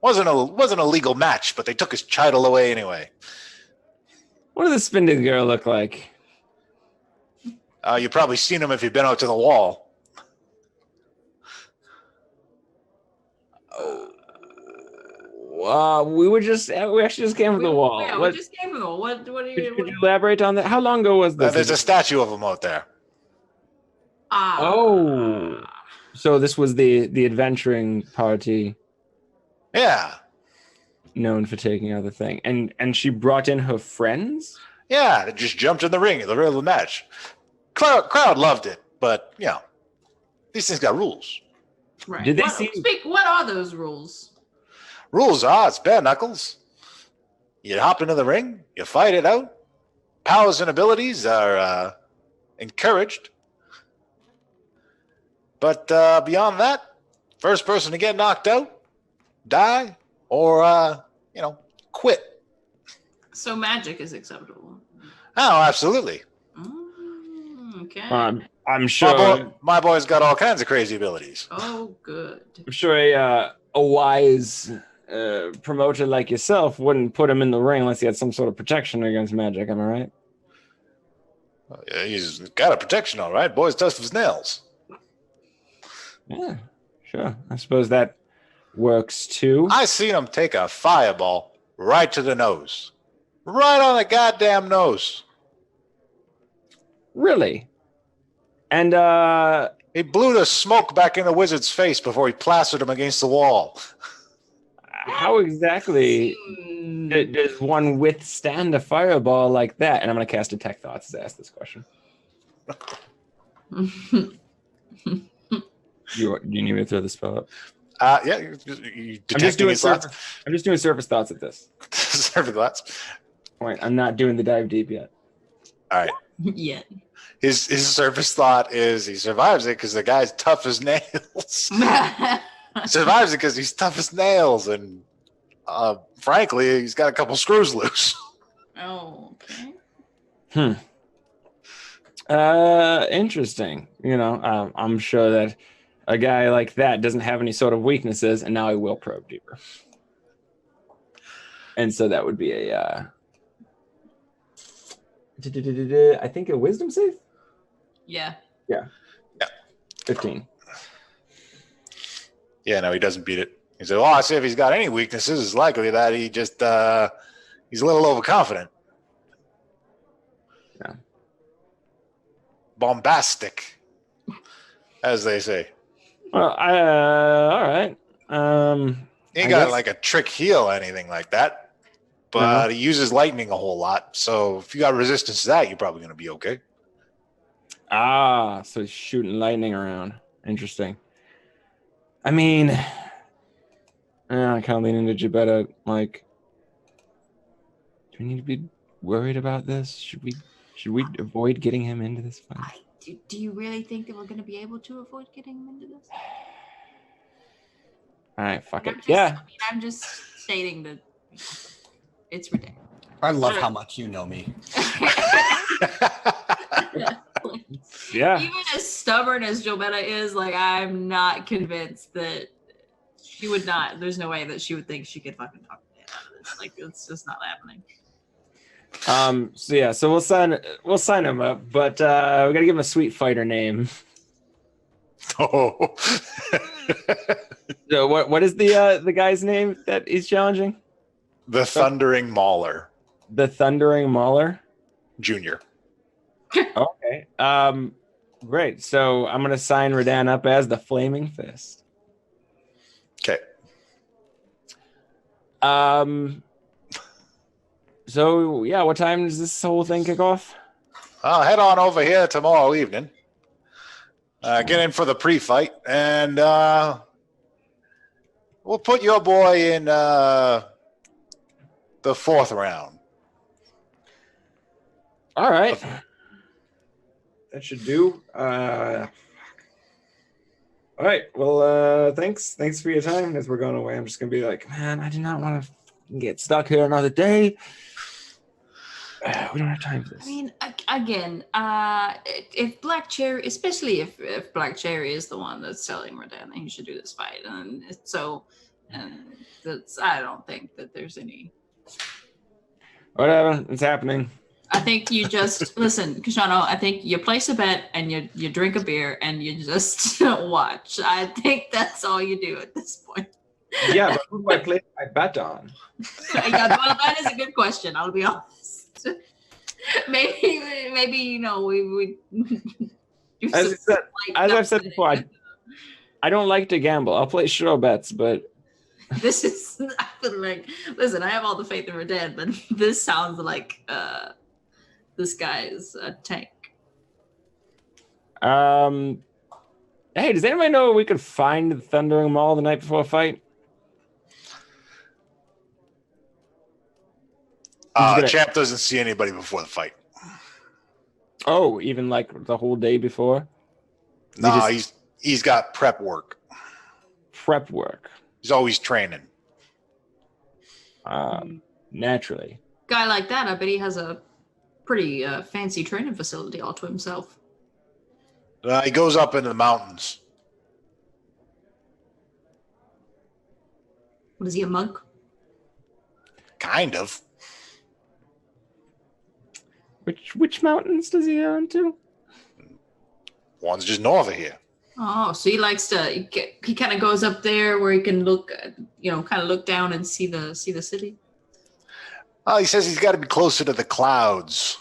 Wasn't a legal match, but they took his title away anyway. What does the spindly girl look like? You've probably seen him if you've been out to the wall. We actually just came from the wall. Yeah, we just came from the wall. What are you? Could you elaborate on that? How long ago was this? There's a statue of him out there. So this was the adventuring party. Yeah. Known for taking out the thing. And she brought in her friends? Yeah, they just jumped in the ring in the middle of the match. Crowd loved it, but, these things got rules. Right. Did they what are those rules? Rules are, it's bare knuckles. You hop into the ring, you fight it out. Powers and abilities are encouraged. But beyond that, first person to get knocked out, die, or, quit. So magic is acceptable. Oh, absolutely. Okay. I'm sure my boy's got all kinds of crazy abilities. Oh, good. I'm sure a wise promoter like yourself wouldn't put him in the ring unless he had some sort of protection against magic. Am I right? Yeah, he's got a protection, all right. Boy's tough as nails. Yeah, sure. I suppose that works too. I seen him take a fireball right to the nose. Right on the goddamn nose. Really? And he blew the smoke back in the wizard's face before he plastered him against the wall. How exactly does one withstand a fireball like that? And I'm going to cast Detect Thoughts to ask this question. You need me to throw the spell up? Yeah, you I'm just doing surface thoughts at this. Surface thoughts. Point. I'm not doing the dive deep yet. All right. Yet. His surface thought is he survives it because the guy's tough as nails. Survives it because he's tough as nails, and frankly, he's got a couple screws loose. Oh, okay. Interesting. I'm sure that a guy like that doesn't have any sort of weaknesses, and now I will probe deeper. And so that would be a I think a wisdom save? Yeah. 15. Yeah, no, he doesn't beat it. He said, I say if he's got any weaknesses, it's likely that he just he's a little overconfident. Yeah. Bombastic, as they say. Well, all right. He ain't got like a trick heel or anything like that, but he uses lightning a whole lot. So if you got resistance to that, you're probably going to be okay. So he's shooting lightning around. Interesting. I mean, I kind of lean into Gibetta. Like, do we need to be worried about this? Should we avoid getting him into this fight? Do you really think that we're going to be able to avoid getting him into this? All right, fuck it. I'm just stating that it's ridiculous. I love how much you know me. Yeah. Even as stubborn as Gilbetta is, like, I'm not convinced that she would not. There's no way that she would think she could fucking talk me out of this. Like, it's just not happening. So we'll sign him up, but we gotta give him a sweet fighter name. Oh. So what is the guy's name that he's challenging? The Thundering Mauler. The Thundering Mauler? Junior. Okay. Great. So I'm gonna sign Radan up as the Flaming Fist. Okay. So yeah, what time does this whole thing kick off? I'll head on over here tomorrow evening. Get in for the pre-fight, and We'll put your boy in the 4th round. All right. That should do. All right. Well, thanks for your time. As we're going away, I'm just gonna be like, man, I do not want to get stuck here another day. We don't have time for this. I mean, again, if Black Cherry, especially if Black Cherry is the one that's telling Redan, then he should do this fight. And that's, I don't think that there's any. Whatever, it's happening. I think you just listen, Kishano. I think you place a bet and you drink a beer and you just watch. I think that's all you do at this point. Yeah, but who do I place my bet on? Yeah, well, that is a good question. I'll be honest. Maybe you know we do as I've said before, I don't like to gamble. I'll play sure bets, but this is I feel like listen. I have all the faith in Redan, but this sounds like this guy is a tank. Hey, does anybody know where we could find the Thundering Maul the night before a fight? Champ doesn't see anybody before the fight. Oh, even like the whole day before? No, he's got prep work. Prep work. He's always training. Naturally. Guy like that, I bet he has a pretty fancy training facility all to himself. He goes up into the mountains. What is he, a monk? Kind of. Which mountains does he go into? One's just north of here. Oh, so he likes to. He kind of goes up there where he can look, kind of look down and see the city. Oh, he says he's got to be closer to the clouds.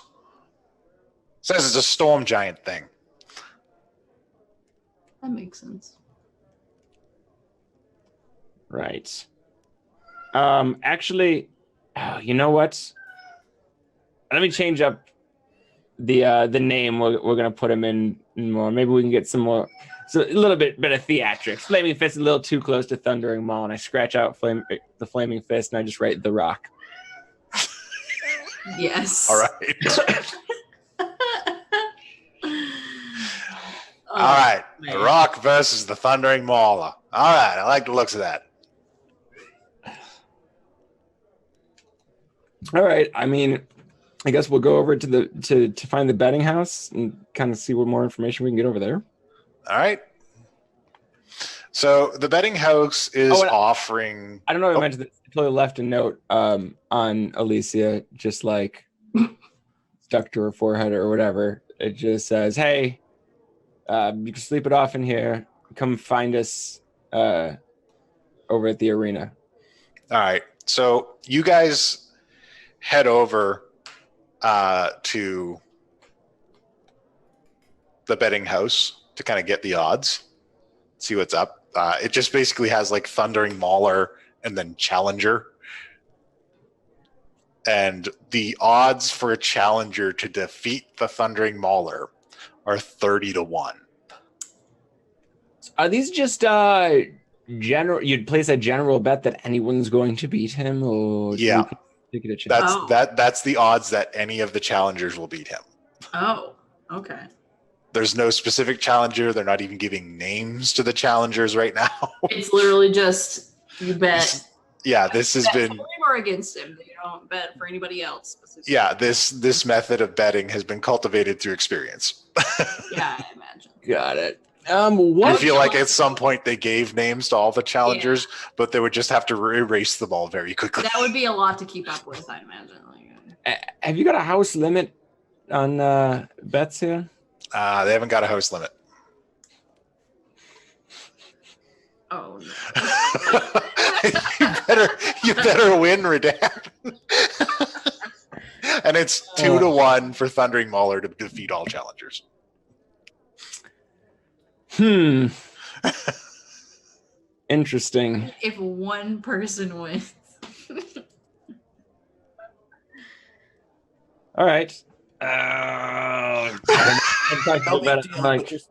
Says it's a storm giant thing. That makes sense. Right. Actually, you know what? Let me change up the name we're gonna put him in more. Maybe we can get some more, so a little bit of theatrics. Flaming Fist is a little too close to Thundering Maul, and I scratch out the Flaming Fist and I just write The Rock. Yes. All right. All right. Man. The Rock versus the Thundering Mauler. All right. I like the looks of that. All right. I mean, I guess we'll go over to find the betting house and kind of see what more information we can get over there. All right. So the betting house is offering. I don't know if I mentioned this. I totally left a note on Alicia, just like stuck to her forehead or whatever. It just says, "Hey, you can sleep it off in here. Come find us over at the arena." All right. So you guys head over to the betting house to kind of get the odds, see what's up. It just basically has like Thundering Mauler and then Challenger. And the odds for a Challenger to defeat the Thundering Mauler are 30-1. Are these just general? You'd place a general bet that anyone's going to beat him, or yeah, take it a chance? That's the odds that any of the challengers will beat him. Oh, okay. There's no specific challenger. They're not even giving names to the challengers right now. It's literally just you bet. Yeah, this has been for him or against him. You don't bet for anybody else. Yeah, this method of betting has been cultivated through experience. Yeah, I imagine. Got it. I feel like at some point they gave names to all the challengers, but they would just have to erase them all very quickly. That would be a lot to keep up with, I imagine. Have you got a house limit on bets here? They haven't got a house limit. Oh no. you better win, Redan. And it's 2-1 for Thundering Mauler to defeat all challengers. Interesting. If one person wins. All right. You're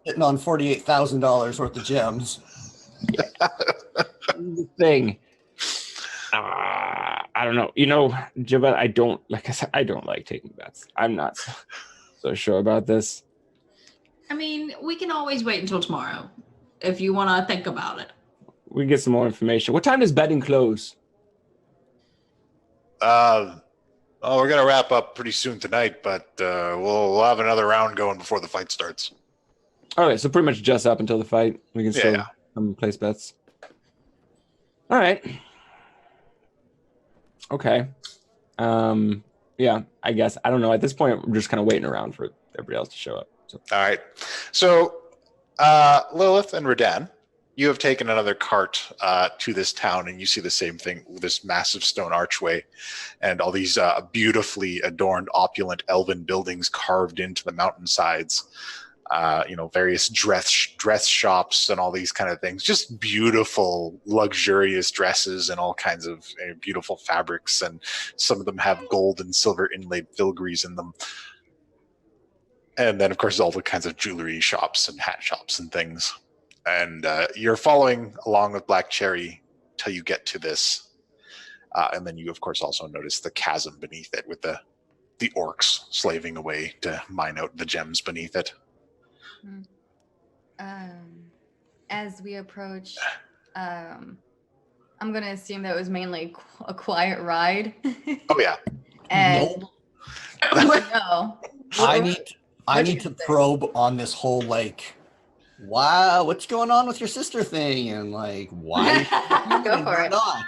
sitting on $48,000 worth of gems. the thing. I don't know. You know, Jibba, I don't like taking bets. I'm not so sure about this. I mean, we can always wait until tomorrow if you want to think about it. We can get some more information. What time does betting close? Well, we're gonna wrap up pretty soon tonight, but we'll have another round going before the fight starts. Okay, so pretty much just up until the fight. We can still place bets. All right. Okay. Yeah, I guess. I don't know. At this point, I'm just kind of waiting around for everybody else to show up. So. All right. So, Lilith and Redan, you have taken another cart to this town, and you see the same thing, this massive stone archway and all these beautifully adorned, opulent elven buildings carved into the mountainsides. Various dress shops and all these kind of things. Just beautiful, luxurious dresses and all kinds of beautiful fabrics. And some of them have gold and silver inlaid filigree in them. And then, of course, all the kinds of jewelry shops and hat shops and things. And you're following along with Black Cherry till you get to this. And then you, of course, also notice the chasm beneath it with the orcs slaving away to mine out the gems beneath it. As we approach, I'm going to assume that it was mainly a quiet ride. Oh, yeah. And no. I need to probe on this whole, like, wow, what's going on with your sister thing? And, like, why? Go for it. Not?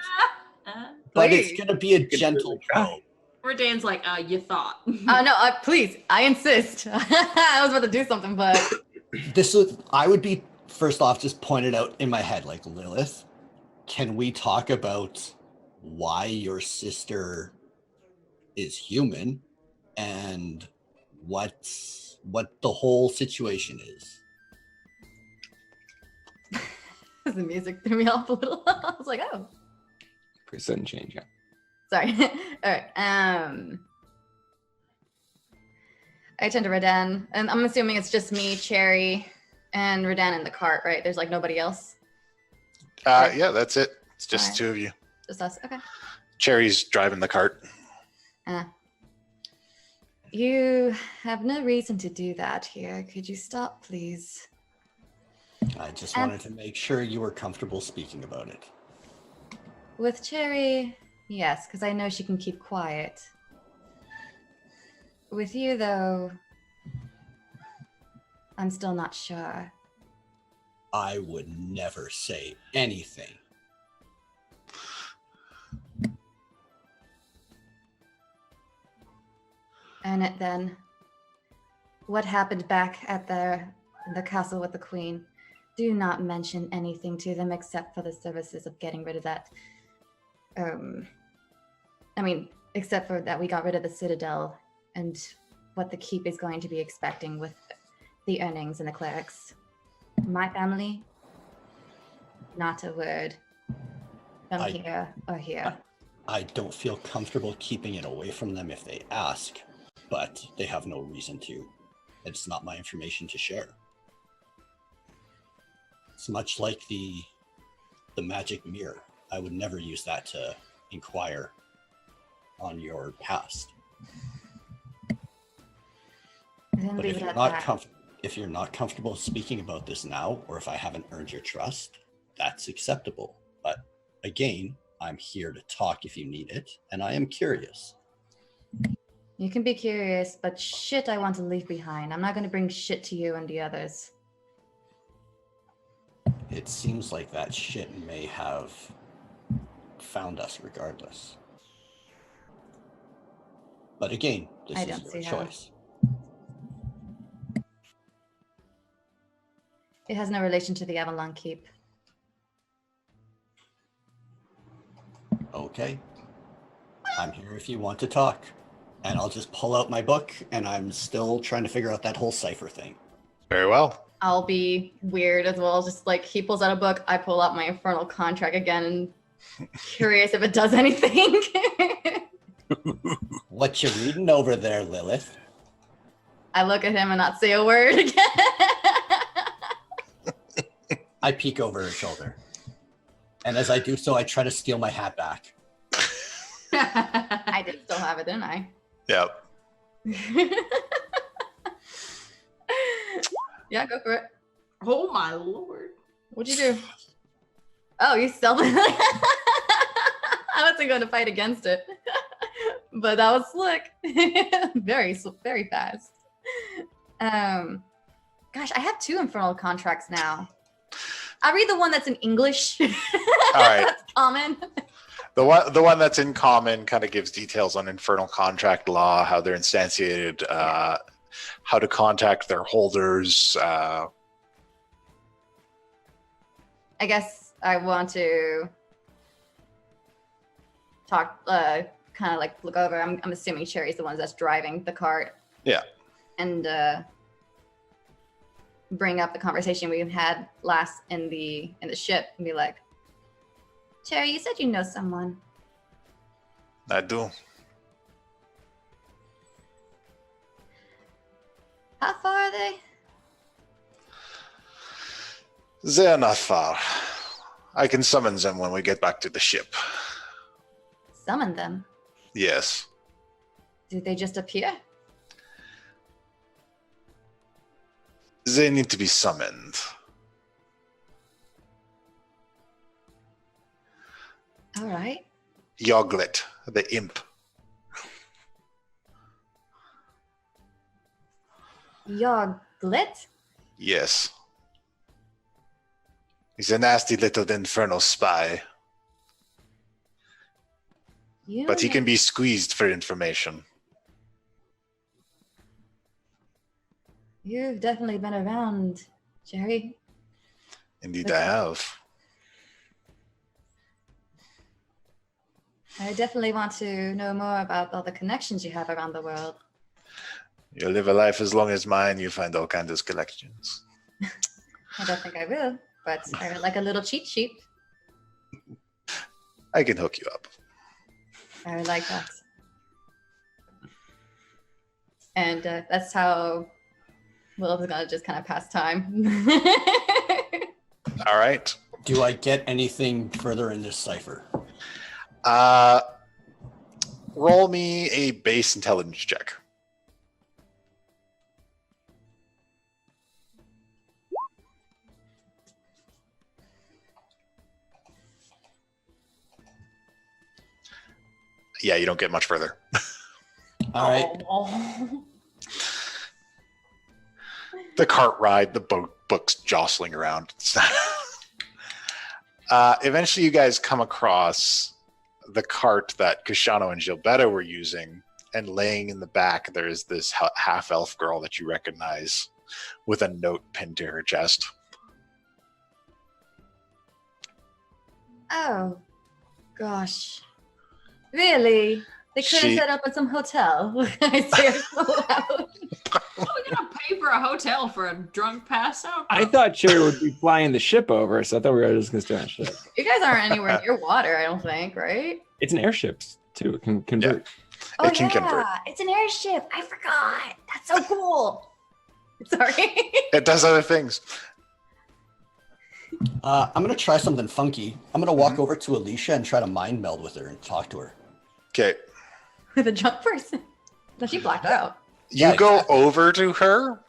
But it's going to be a gentle probe. Redan's like, you thought. No, please, I insist. I was about to do something, but... I would be, first off, just pointed out in my head, like, Lilith, can we talk about why your sister is human and what the whole situation is? The music threw me off a little. I was like, oh. Pretty sudden change, yeah. Sorry. All right. I turn to Redan, and I'm assuming it's just me, Cherry, and Redan in the cart, right? There's like nobody else? Yeah, that's it. It's just right. Two of you. Just us, okay. Cherry's driving the cart. You have no reason to do that here. Could you stop, please? I just wanted to make sure you were comfortable speaking about it. With Cherry, yes, because I know she can keep quiet. With you, though, I'm still not sure. I would never say anything. And then, what happened back at the castle with the queen? Do not mention anything to them except for the services of getting rid of that. Except for that we got rid of the citadel and what the keep is going to be expecting with the earnings and the clerics. My family, not a word from here or here. I don't feel comfortable keeping it away from them if they ask, but they have no reason to. It's not my information to share. It's much like the magic mirror. I would never use that to inquire on your past. But if you're not comfortable speaking about this now, or if I haven't earned your trust, that's acceptable. But again, I'm here to talk if you need it, and I am curious. You can be curious, but shit I want to leave behind. I'm not going to bring shit to you and the others. It seems like that shit may have found us regardless. But again, this is your choice. It has no relation to the Avalon Keep. Okay. I'm here if you want to talk. And I'll just pull out my book, and I'm still trying to figure out that whole cipher thing. Very well. I'll be weird as well. Just like he pulls out a book, I pull out my Infernal contract again, and curious if it does anything. What you reading over there, Lilith? I look at him and not say a word again. I peek over her shoulder. And as I do so, I try to steal my hat back. I did still have it, didn't I? Yep. Yeah, go for it. Oh my lord. What'd you do? Oh, you self- I wasn't going to fight against it. But that was slick. Very fast. Gosh, I have 2 Infernal contracts now. I'll read the one that's in English. All right. That's common. The one that's in common kind of gives details on Infernal contract law, how they're instantiated, how to contact their holders. I guess I want to talk, kind of like look over. I'm assuming Cherry's the one that's driving the cart. Yeah. And bring up the conversation we had last in the ship and be like, Cherry, you said you know someone. I do. How far are they? They're not far. I can summon them when we get back to the ship. Summon them. Yes. Do they just appear? They need to be summoned. All right. Yoglet, the imp. Yoglet? Yes. He's a nasty little infernal spy, but he can be squeezed for information. You've definitely been around, Jerry. Indeed, I have. I definitely want to know more about all the connections you have around the world. You live a life as long as mine, you find all kinds of collections. I don't think I will, but I would like a little cheat sheet. I can hook you up. I would like that. And that's how Will is gonna just kind of pass time. All right. Do I get anything further in this cipher? Roll me a base intelligence check. Yeah, you don't get much further. All right. Oh. The cart ride, the books jostling around. Eventually, you guys come across the cart that Kashano and Gilberto were using, and laying in the back, there's this half-elf girl that you recognize with a note pinned to her chest. Oh, gosh. Really? They couldn't set up at some hotel. I say it so loud. Are we gonna pay for a hotel for a drunk pass out? I thought Cherry would be flying the ship over, so I thought we were just gonna stay on a ship. You guys aren't anywhere near water, I don't think, right? It's an airship too. It can convert. Oh, It can yeah. convert. It's an airship. I forgot. That's so cool. Sorry. It does other things. I'm going to try something funky. I'm going to walk over to Alicia and try to mind meld with her and talk to her. Okay. With a drunk person. No, she blacked out. You Yeah, go exactly. over to her,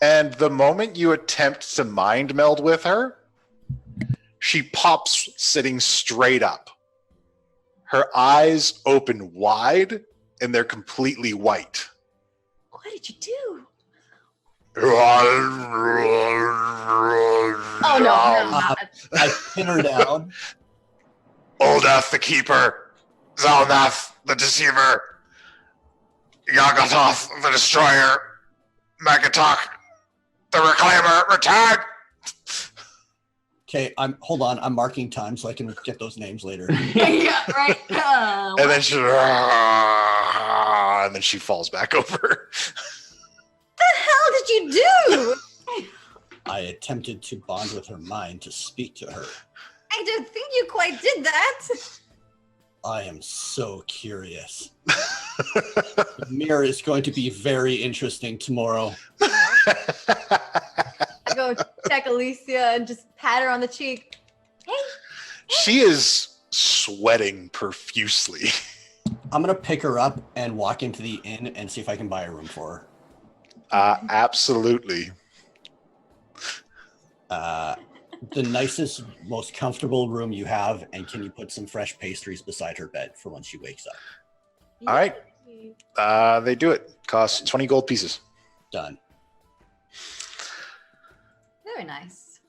and the moment you attempt to mind meld with her, she pops sitting straight up. Her eyes open wide, and they're completely white. What did you do? Oh Oh, no. I pin her down. Oldath the Keeper, Zalnath the Deceiver, Yagatoth the Destroyer, Magatok the Reclaimer, return! Okay, hold on. I'm marking time so I can get those names later. Yeah, right. And then she falls back over. What the hell did you do? I attempted to bond with her mind to speak to her. I don't think you quite did that. I am so curious. The mirror is going to be very interesting tomorrow. I go check Alicia and just pat her on the cheek. She is sweating profusely. I'm gonna pick her up and walk into the inn and see if I can buy a room for Absolutely. her. The nicest, most comfortable room you have, and can you put some fresh pastries beside her bed for when she wakes up? All right. They do it. Costs 20 gold pieces. Done. Very nice.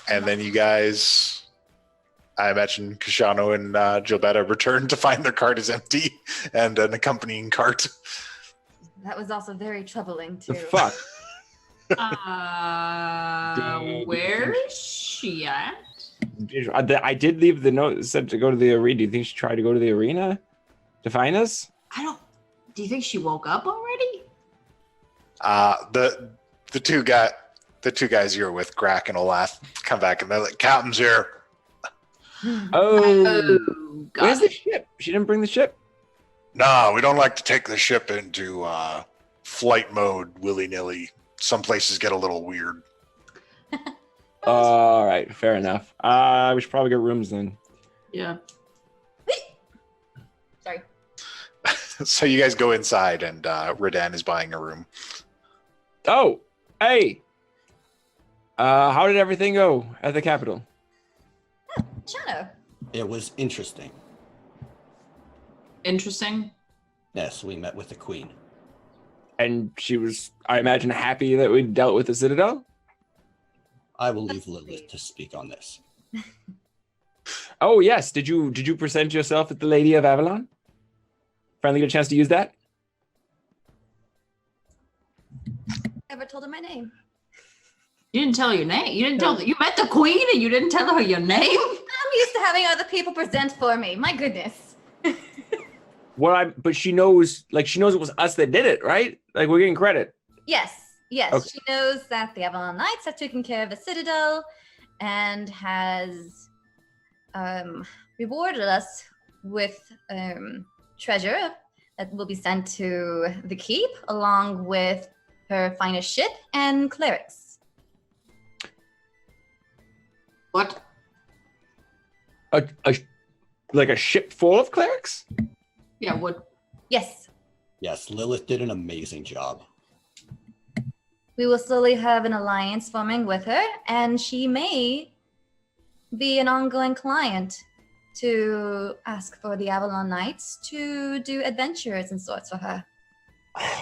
And then you guys, I imagine Kashano and Gilbetta return to find their cart is empty and an accompanying cart. That was also very troubling The too. fuck? Where is she at? I did leave the note that said to go to the arena. Do you think she tried to go to the arena to find us? I don't. Do you think she woke up already? The two guys you're with, Grack and Olaf, come back and they're like, Captain's here. Oh, God. where's the ship? She didn't bring the ship. No, we don't like to take the ship into flight mode willy-nilly. Some places get a little weird. All right, fair enough. We should probably get rooms then. Yeah. Sorry. So you guys go inside and Redan is buying a room. Oh, hey. How did everything go at the capital? Shano. It was interesting. Interesting. Yes, we met with the queen. And she was, I imagine, happy that we dealt with the Citadel? I will leave Lilith to speak on this. Oh, yes. Did you present yourself at the Lady of Avalon? Finally get a chance to use that? Never told her my name. You didn't tell her your name. You didn't tell. You met the queen and you didn't tell her your name. I'm used to having other people present for me. My goodness. But she knows it was us that did it, right? Like, we're getting credit. Yes. Okay. She knows that the Avalon Knights have taken care of the Citadel and has rewarded us with treasure that will be sent to the keep along with her finest ship and clerics. What? Like a ship full of clerics? Yeah. What? Yes. Yes, Lilith did an amazing job. We will slowly have an alliance forming with her, and she may be an ongoing client to ask for the Avalon Knights to do adventures and sorts for her.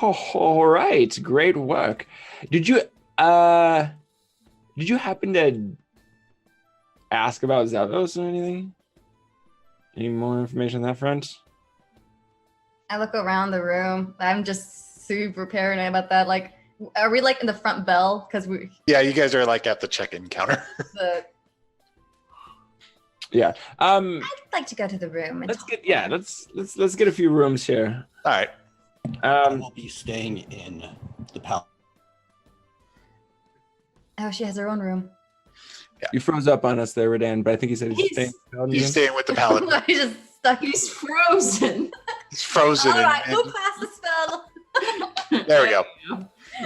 Oh, all right. Great work. Did you happen to ask about Zavos or anything? Any more information on that front? I look around the room. I'm just super paranoid about that. Like, are we like in the front bell? Because we. Yeah, you guys are like at the check-in counter. Yeah. I'd like to go to the room. And Let's get a few rooms here. All right. I will be staying in the palace. Oh, she has her own room. Yeah. You froze up on us there, Redan, but I think he said he's staying. He's staying with the paladin. He's just stuck. He's frozen. He's frozen. All right, we'll pass the spell. There we go.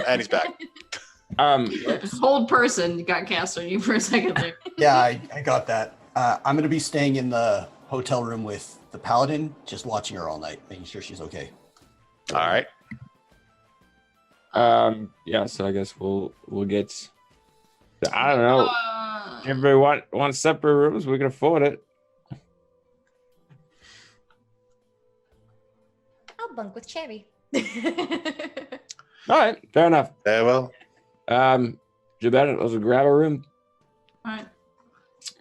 And he's back. This whole person got cast on you for a second there. Yeah, I got that. I'm going to be staying in the hotel room with the paladin, just watching her all night, making sure she's okay. All right. Yeah, so I guess we'll get. I don't know. Everybody want separate rooms? We can afford it. I'll bunk with Cherry. All right, fair enough. Very well. Jabetta, let's grab a room, All right.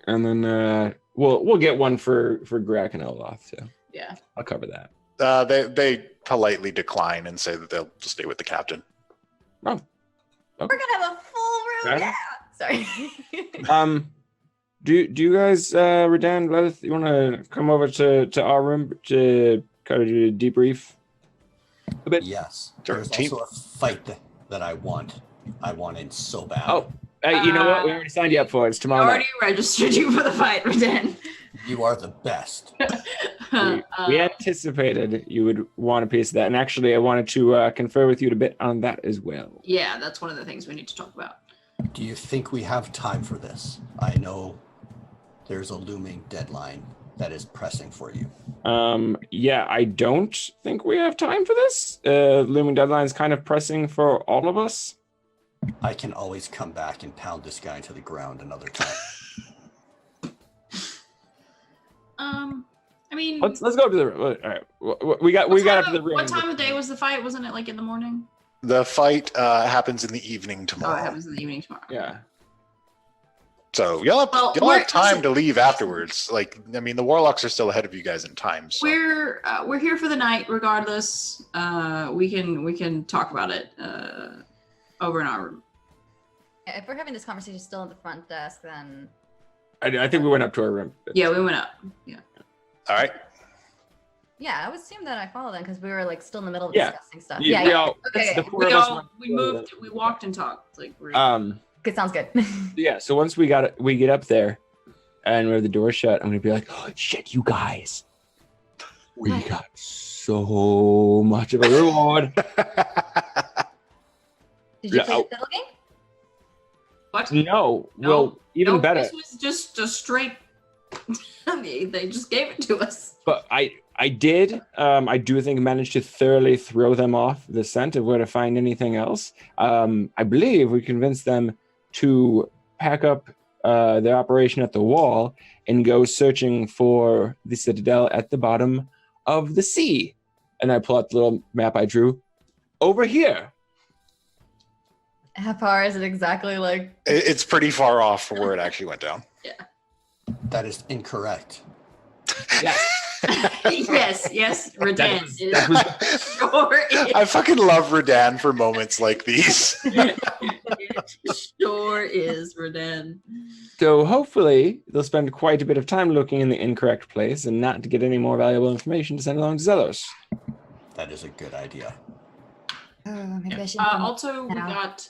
and then we'll get one for Grack and Olaf too. Yeah. I'll cover that. They politely decline and say that they'll stay with the captain. Oh, We're gonna have a full room. Fair Yeah. Sorry. do you guys, Redan, Lilith, you want to come over to our room to kind of do a debrief a bit? Yes. Sure. There's Team. also a fight that I want. I want in so bad. Oh, hey, you know what? We already signed you up for it. It's I tomorrow already night. registered you for the fight, Redan. You are the best. We anticipated you would want a piece of that, and actually, I wanted to confer with you a bit on that as well. Yeah, that's one of the things we need to talk about. Do you think we have time for this? I know there's a looming deadline that is pressing for you. Yeah, I don't think we have time for this. Looming deadline is kind of pressing for all of us. I can always come back and pound this guy into the ground another time. I mean, Let's go to the. All right, we got up to the ring. What time of day was the fight? Wasn't it like in the morning? The fight happens in the evening Oh, tomorrow. it happens in the evening tomorrow. Yeah. So y'all Well, have time to leave afterwards. Like, I mean, the warlocks are still ahead of you guys in time. So. We're here for the night, regardless. We can talk about it over in our room. If we're having this conversation still at the front desk, then I think we went up to our room. Yeah, we went up. Yeah. All right. yeah, I would assume that I follow them because we were like still in the middle of Yeah. discussing stuff. Yeah, Yeah, that's Okay. the four of us We moved. We walked and talked. Like we're. Good, sounds good. Yeah. So once we get up there, and we have the door shut, I'm gonna be like, oh shit, you guys, we got so much of a reward. Did you play the fiddle game? What? No, well, even no, better. This was just a straight. They just gave it to us. But I did. I do think managed to thoroughly throw them off the scent of where to find anything else. I believe we convinced them to pack up their operation at the wall and go searching for the citadel at the bottom of the sea. And I pull out the little map I drew over here. How far is it exactly? Like It's pretty far off from where it actually went down. Yeah. That is incorrect. Yes. yes, Redan. Sure is. I fucking love Redan for moments like these. Sure is Redan. So hopefully they'll spend quite a bit of time looking in the incorrect place and not to get any more valuable information to send along to Zelos. That is a good idea. oh, maybe I should. Also, we now. got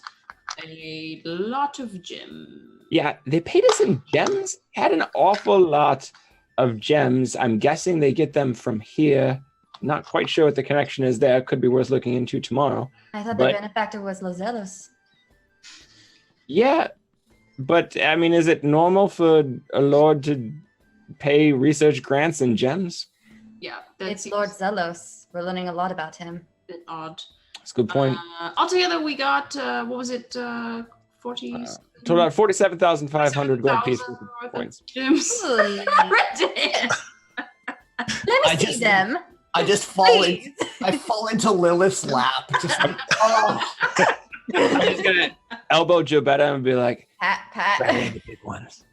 a lot of gems. Yeah, they paid us in gems. Had an awful lot of gems. I'm guessing they get them from here. Not quite sure what the connection is there. Could be worth looking into tomorrow. I thought but- the benefactor was Los Zelos. Yeah, but I mean, is it normal for a lord to pay research grants in gems? Yeah, that It's seems Lord Zelos. We're learning a lot about him. a bit odd. That's a good point. Altogether, we got what was it? 40. Total out 47,500 gold pieces worth of points. gems. Ooh, let Redan. me I see just- them. I just fall in, Please. I fall into Lilith's lap. Just like, oh. I'm just gonna elbow Jobetta and be like, Pat. "Grab one of the big ones.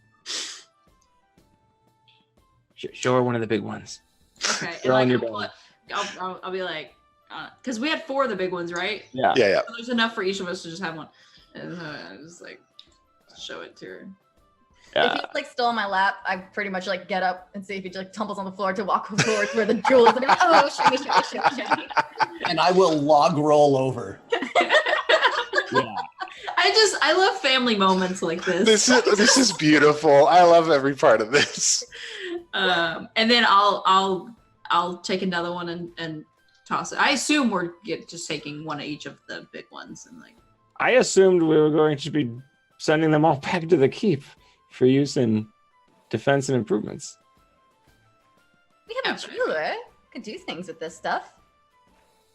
Show her one of the big ones." Okay, and They're on like, your I'll, put- I'll be like, because we had 4 of the big ones, right? Yeah. Yeah. So there's enough for each of us to just have one. And I just like show it to her. If he's like still on my lap, I pretty much like get up and see if he like tumbles on the floor to walk forward to where the jewel is. And be like, oh, show me. And I will log roll over. Yeah. I love family moments like this. This is beautiful. I love every part of this. And then I'll take another one and toss it. I assume we're just taking one of each of the big ones and like. I assumed we were going to be sending them all back to the keep for use in defense and improvements. We have a jeweler. We could do things with this stuff.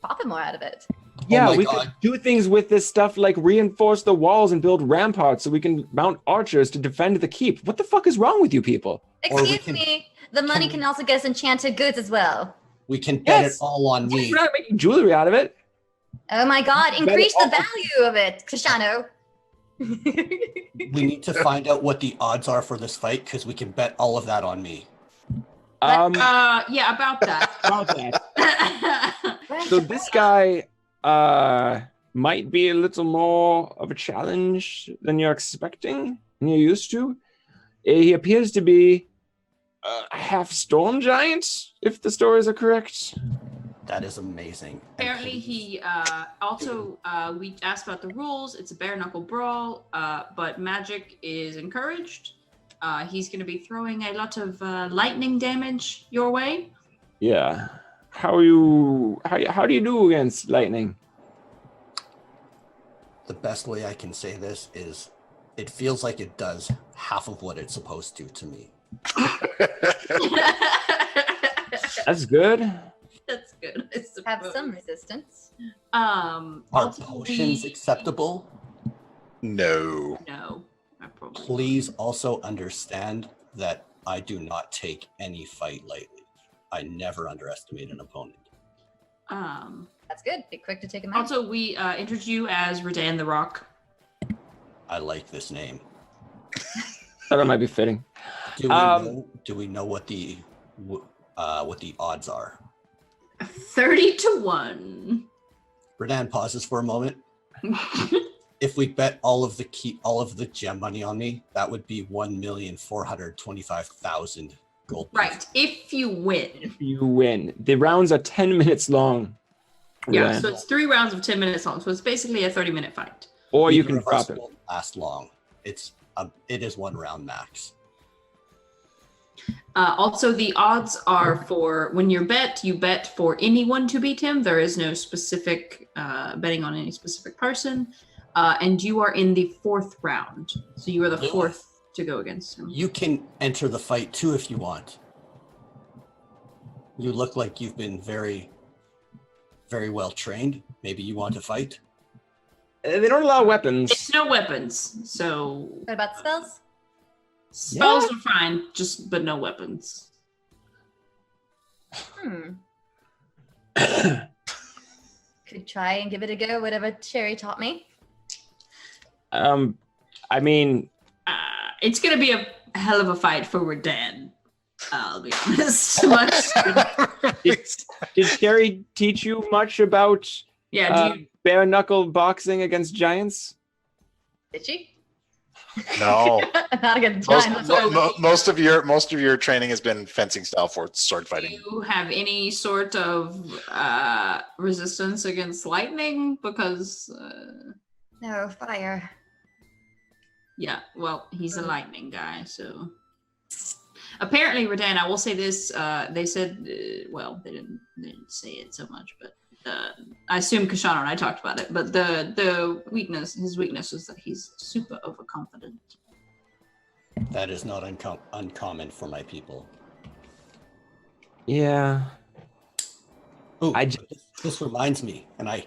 Profit more out of it. Yeah, my we God. could do things with this stuff like reinforce the walls and build ramparts so we can mount archers to defend the keep. What the fuck is wrong with you people? Or we Excuse can- me. The money can also get us enchanted goods as well. We can bet Yes. it all on me. We're not making jewelry out of it. Oh my god, Bet increase it the all. value of it, Krishano. We need to find out what the odds are for this fight because we can bet all of that on me. Yeah, about that. About that. So this guy might be a little more of a challenge than you're expecting and you're used to. He appears to be a half storm giant, if the stories are correct. That is amazing. And Apparently, he also we asked about the rules. It's a bare knuckle brawl, but magic is encouraged. He's going to be throwing a lot of lightning damage your way. Yeah. How do you do against lightning? the best way I can say this is It feels like it does half of what it's supposed to me. That's good. That's good. Have some resistance. Are potions acceptable? No. No, I probably. Please also understand that I do not take any fight lightly. I never underestimate an opponent. That's good. Be quick to take him out. Also, we introduced you as Redan the Rock. I like this name. Thought it might be fitting. Do we know what the odds are? 30-1. Redan pauses for a moment. If we bet all of the gem money on me, that would be 1,425,000 gold. Right. If you win. If you win. The rounds are 10 minutes long. Yeah, so it's 3 rounds of 10 minutes long. So it's basically a 30-minute fight. Or you can drop it. Won't last long. It is 1 round max. Also, the odds are for when you bet for anyone to beat him. There is no specific betting on any specific person. And you are in the 4th round. So you are the 4th to go against him. You can enter the fight too if you want. You look like you've been very, very well trained. Maybe you want to fight? They don't allow weapons. It's no weapons. So What about spells? spells are fine, but no weapons. Could try and give it a go, whatever Sherry taught me. I mean, It's gonna be a hell of a fight for Redan. I'll be honest. did Sherry teach you much about bare knuckle boxing against giants? Did she? No. Not against giants. Most of your training has been fencing style for sword Do fighting. you have any sort of resistance against lightning? Because No, fire. yeah, well, he's a lightning guy, so apparently, Redan. I will say this: they said, well, they didn't say it so much, but I assume Kashana and I talked about it. But his weakness is that he's super overconfident. That is not uncommon for my people. Yeah. Oh, this reminds me, and I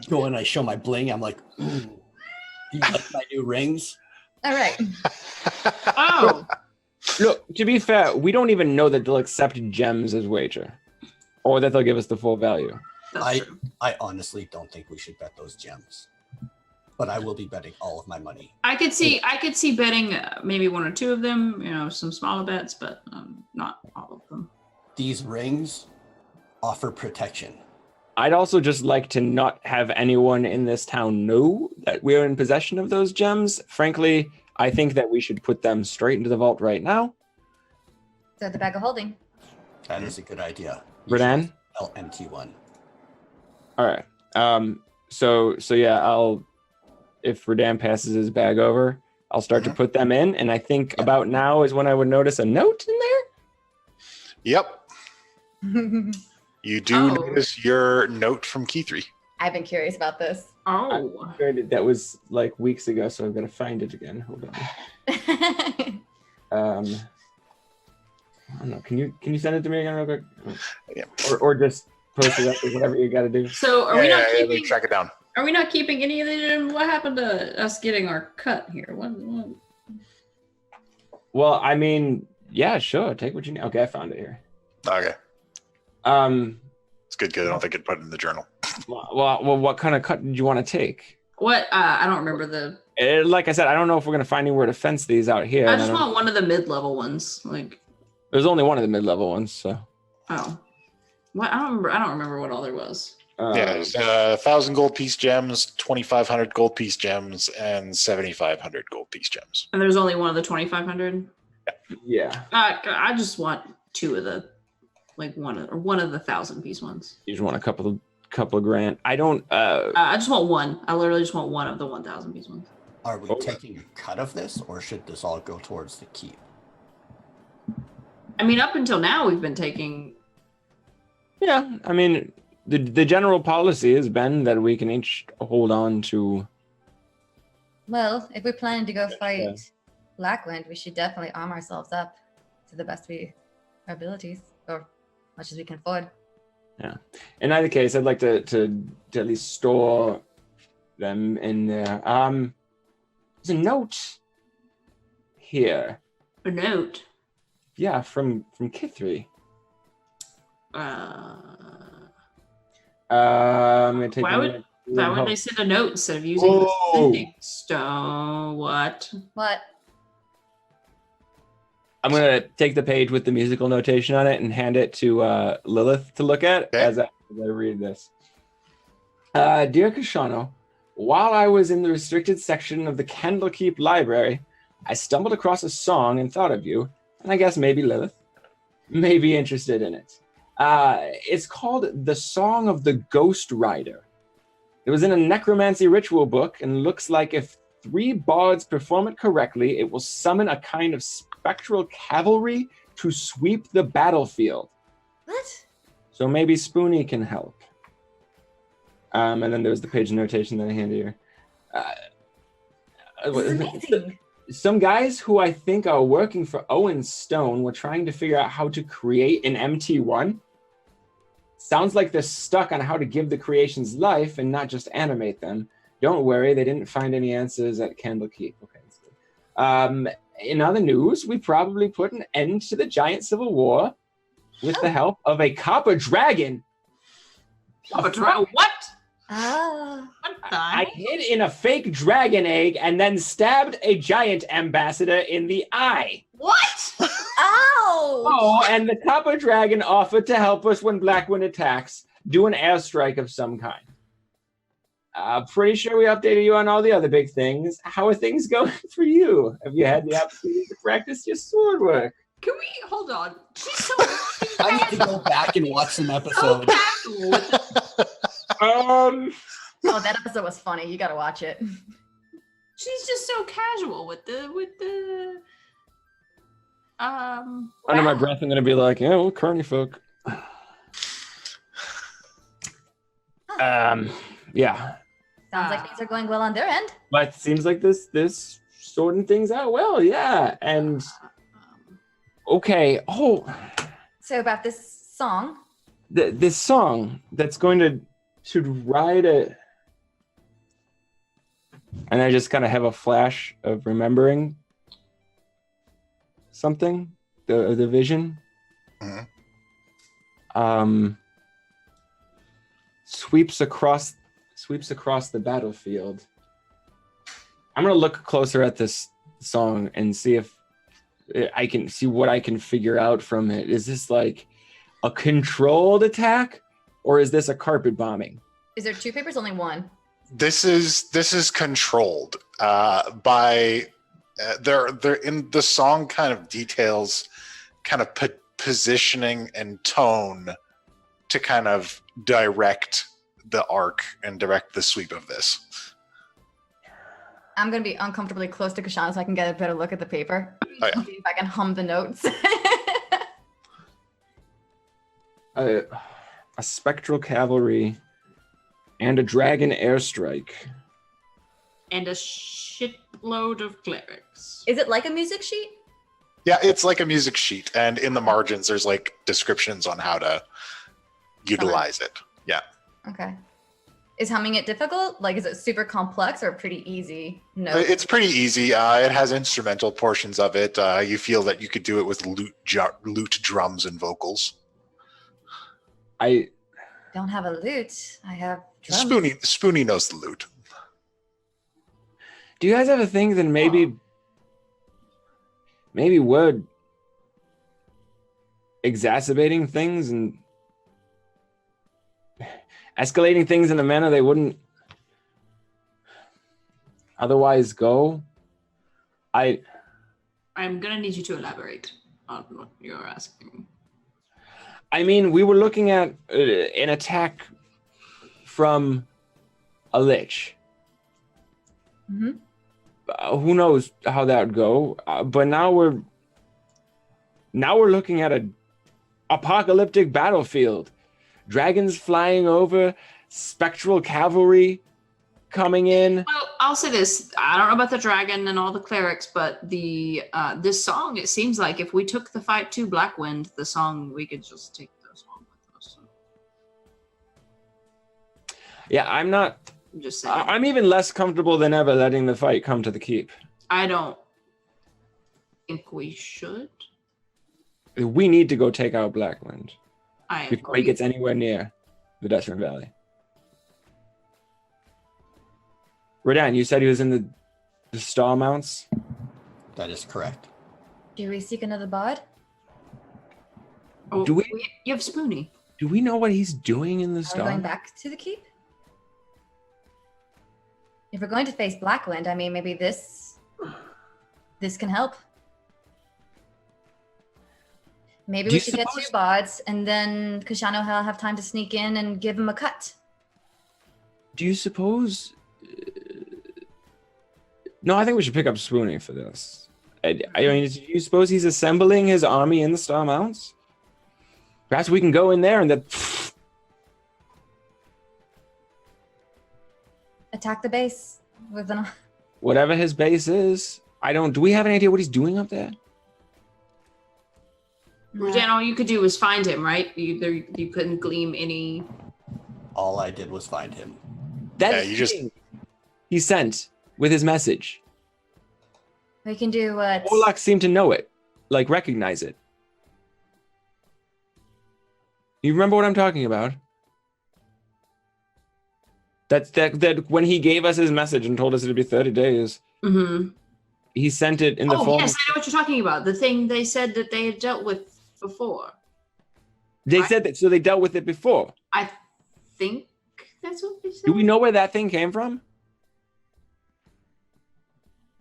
go and I show my bling. I'm like, ooh, do you like my new rings? All right. Oh, Look, to be fair, we don't even know that they'll accept gems as wager, or that they'll give us the full value. that's true. I honestly don't think we should bet those gems, but I will be betting all of my money. I could see betting maybe 1 or 2 of them. You know, some smaller bets, but not all of them. These rings offer protection. I'd also just like to not have anyone in this town know that we're in possession of those gems. Frankly, I think that we should put them straight into the vault right now. So the bag of holding. That is a good idea. Redan? LMT1. All right. So yeah, if Redan passes his bag over, I'll start to put them in, and I think about now is when I would notice a note in there. Yep. You do notice your note from Key 3. I've been curious about this. Oh, That was like weeks ago, so I've got to find it again. Hold on. I don't know. Can you send it to me again real quick? Yeah. Or just post it up or whatever you got to do. so are we not keeping? Track it down. Are we not keeping any of them? What happened to us getting our cut here? What? Well, I mean, yeah, sure. Take what you need. Okay, I found it here. Okay. It's good because I don't think it put it in the journal. Well, what kind of cut did you want to take? What? I don't remember the. Like I said, I don't know if we're gonna find anywhere to fence these out here. I just want one of the mid-level ones. Like. There's only one of the mid-level ones, so. Oh. What? I don't remember what all there was. There's 1,000 gold piece gems, 2,500 gold piece gems, and 7,500 gold piece gems. And there's only one of the 2,500. Yeah. I just want 2 of the, like one of the 1,000 piece ones. You just want a couple of grand. I don't. I just want one. I literally just want one of the 1,000 piece ones. Are we taking a cut of this, or should this all go towards the keep? I mean, up until now, we've been taking. Yeah, I mean, the general policy has been that we can each hold on to Well, if we're planning to go fight Blackwind, we should definitely arm ourselves up to the best of our abilities, or much as we can afford. Yeah. In either case, I'd like to at least store them in there. There's a note here. A note? Yeah, from Kithri. I'm gonna take why would they send a note instead of using the sending stone? What? I'm gonna take the page with the musical notation on it and hand it to Lilith to look at as I read this. Dear Kashano, while I was in the restricted section of the Candlekeep Library, I stumbled across a song and thought of you, and I guess maybe Lilith may be interested in it. It's called The Song of the Ghost Rider. It was in a necromancy ritual book and looks like if 3 bards perform it correctly, it will summon a kind of spectral cavalry to sweep the battlefield. What? So maybe Spoonie can help. And then there's the page notation that I handed you. This is amazing. Some guys who I think are working for Owen Stone were trying to figure out how to create an MT1. Sounds like they're stuck on how to give the creations life and not just animate them. Don't worry, they didn't find any answers at Candlekeep. Okay, that's good. In other news, we probably put an end to the giant civil war with the help of a copper dragon. Copper dragon? What? Oh. What the I hid in a fake dragon egg and then stabbed a giant ambassador in the eye. What? Ow! Oh, and the copper dragon offered to help us when Blackwind attacks, do an airstrike of some kind. Pretty sure we updated you on all the other big things. How are things going for you? Have you had the opportunity to practice your sword work? Can we hold on? She's so I need to go back and watch some episodes. casual with Oh, that episode was funny. You gotta watch it. She's just so casual with the Under my breath, I'm gonna be like, yeah, well, Kearney folk. Yeah. Sounds like things are going well on their end. But it seems like this sorting things out well, yeah. And okay, So about this song. This song that's going to ride a, and I just kind of have a flash of remembering something, the vision. Mm-hmm. Sweeps across the battlefield. I'm gonna look closer at this song and see if I can see what I can figure out from it. Is this like a controlled attack, or is this a carpet bombing? Is there 2 papers? Only 1. This is controlled by they're in the song kind of details kind of positioning and tone to kind of direct the arc and direct the sweep of this. I'm gonna be uncomfortably close to Kashan so I can get a better look at the paper. Oh, yeah. See if I can hum the notes. A spectral cavalry and a dragon airstrike. and a shitload of clerics. Is it like a music sheet? Yeah, it's like a music sheet, and in the margins there's like descriptions on how to utilize it. Yeah. Okay. Is humming it difficult? Like, is it super complex or pretty easy? No. It's pretty easy. It has instrumental portions of it. You feel that you could do it with lute drums and vocals. I don't have a lute. I have drums. Spoonie knows the lute. Do you guys have a thing that maybe we're exacerbating things and escalating things in a manner they wouldn't otherwise go? I'm gonna need you to elaborate on what you're asking. I mean, we were looking at an attack from a lich. Mm-hmm. Who knows how that would go? But now we're looking at an apocalyptic battlefield. Dragons flying over, spectral cavalry coming in. Well, I'll say this. I don't know about the dragon and all the clerics, but the this song, it seems like if we took the fight to Blackwind, the song, we could just take the song with us. Yeah, I'm not. I'm just saying. I'm even less comfortable than ever letting the fight come to the keep. I don't think we should. We need to go take out Blackwind before he agree. gets anywhere near the Dutchman Valley. Redan, you said he was in the Star Mounts? That is correct. Do we seek another bard? Oh, Do we- You have Spoonie. Do we know what he's doing in the Are we Star going Mounts? back to the keep? If we're going to face Blackwind, I mean, maybe this can help. Maybe Do we you should get suppose- 2 bards, and then Kashano will have time to sneak in and give him a cut. Do you suppose... No, I think we should pick up Spoonie for this. I mean, do you suppose he's assembling his army in the Star Mounts? Perhaps we can go in there and then... Attack the base with an. Whatever his base is. Do we have any idea what he's doing up there? Dan, all you could do was find him, right? You couldn't glean any. All I did was find him. That you just- he sent with his message. We can do what? Warlocks seem to know it, like recognize it. You remember what I'm talking about? That when he gave us his message and told us it'd be 30 days, Mm-hmm. he sent it in the form. Yes, I know what you're talking about. The thing they said that they had dealt with before. They said that, so they dealt with it before. I think that's what they said. Do we know where that thing came from?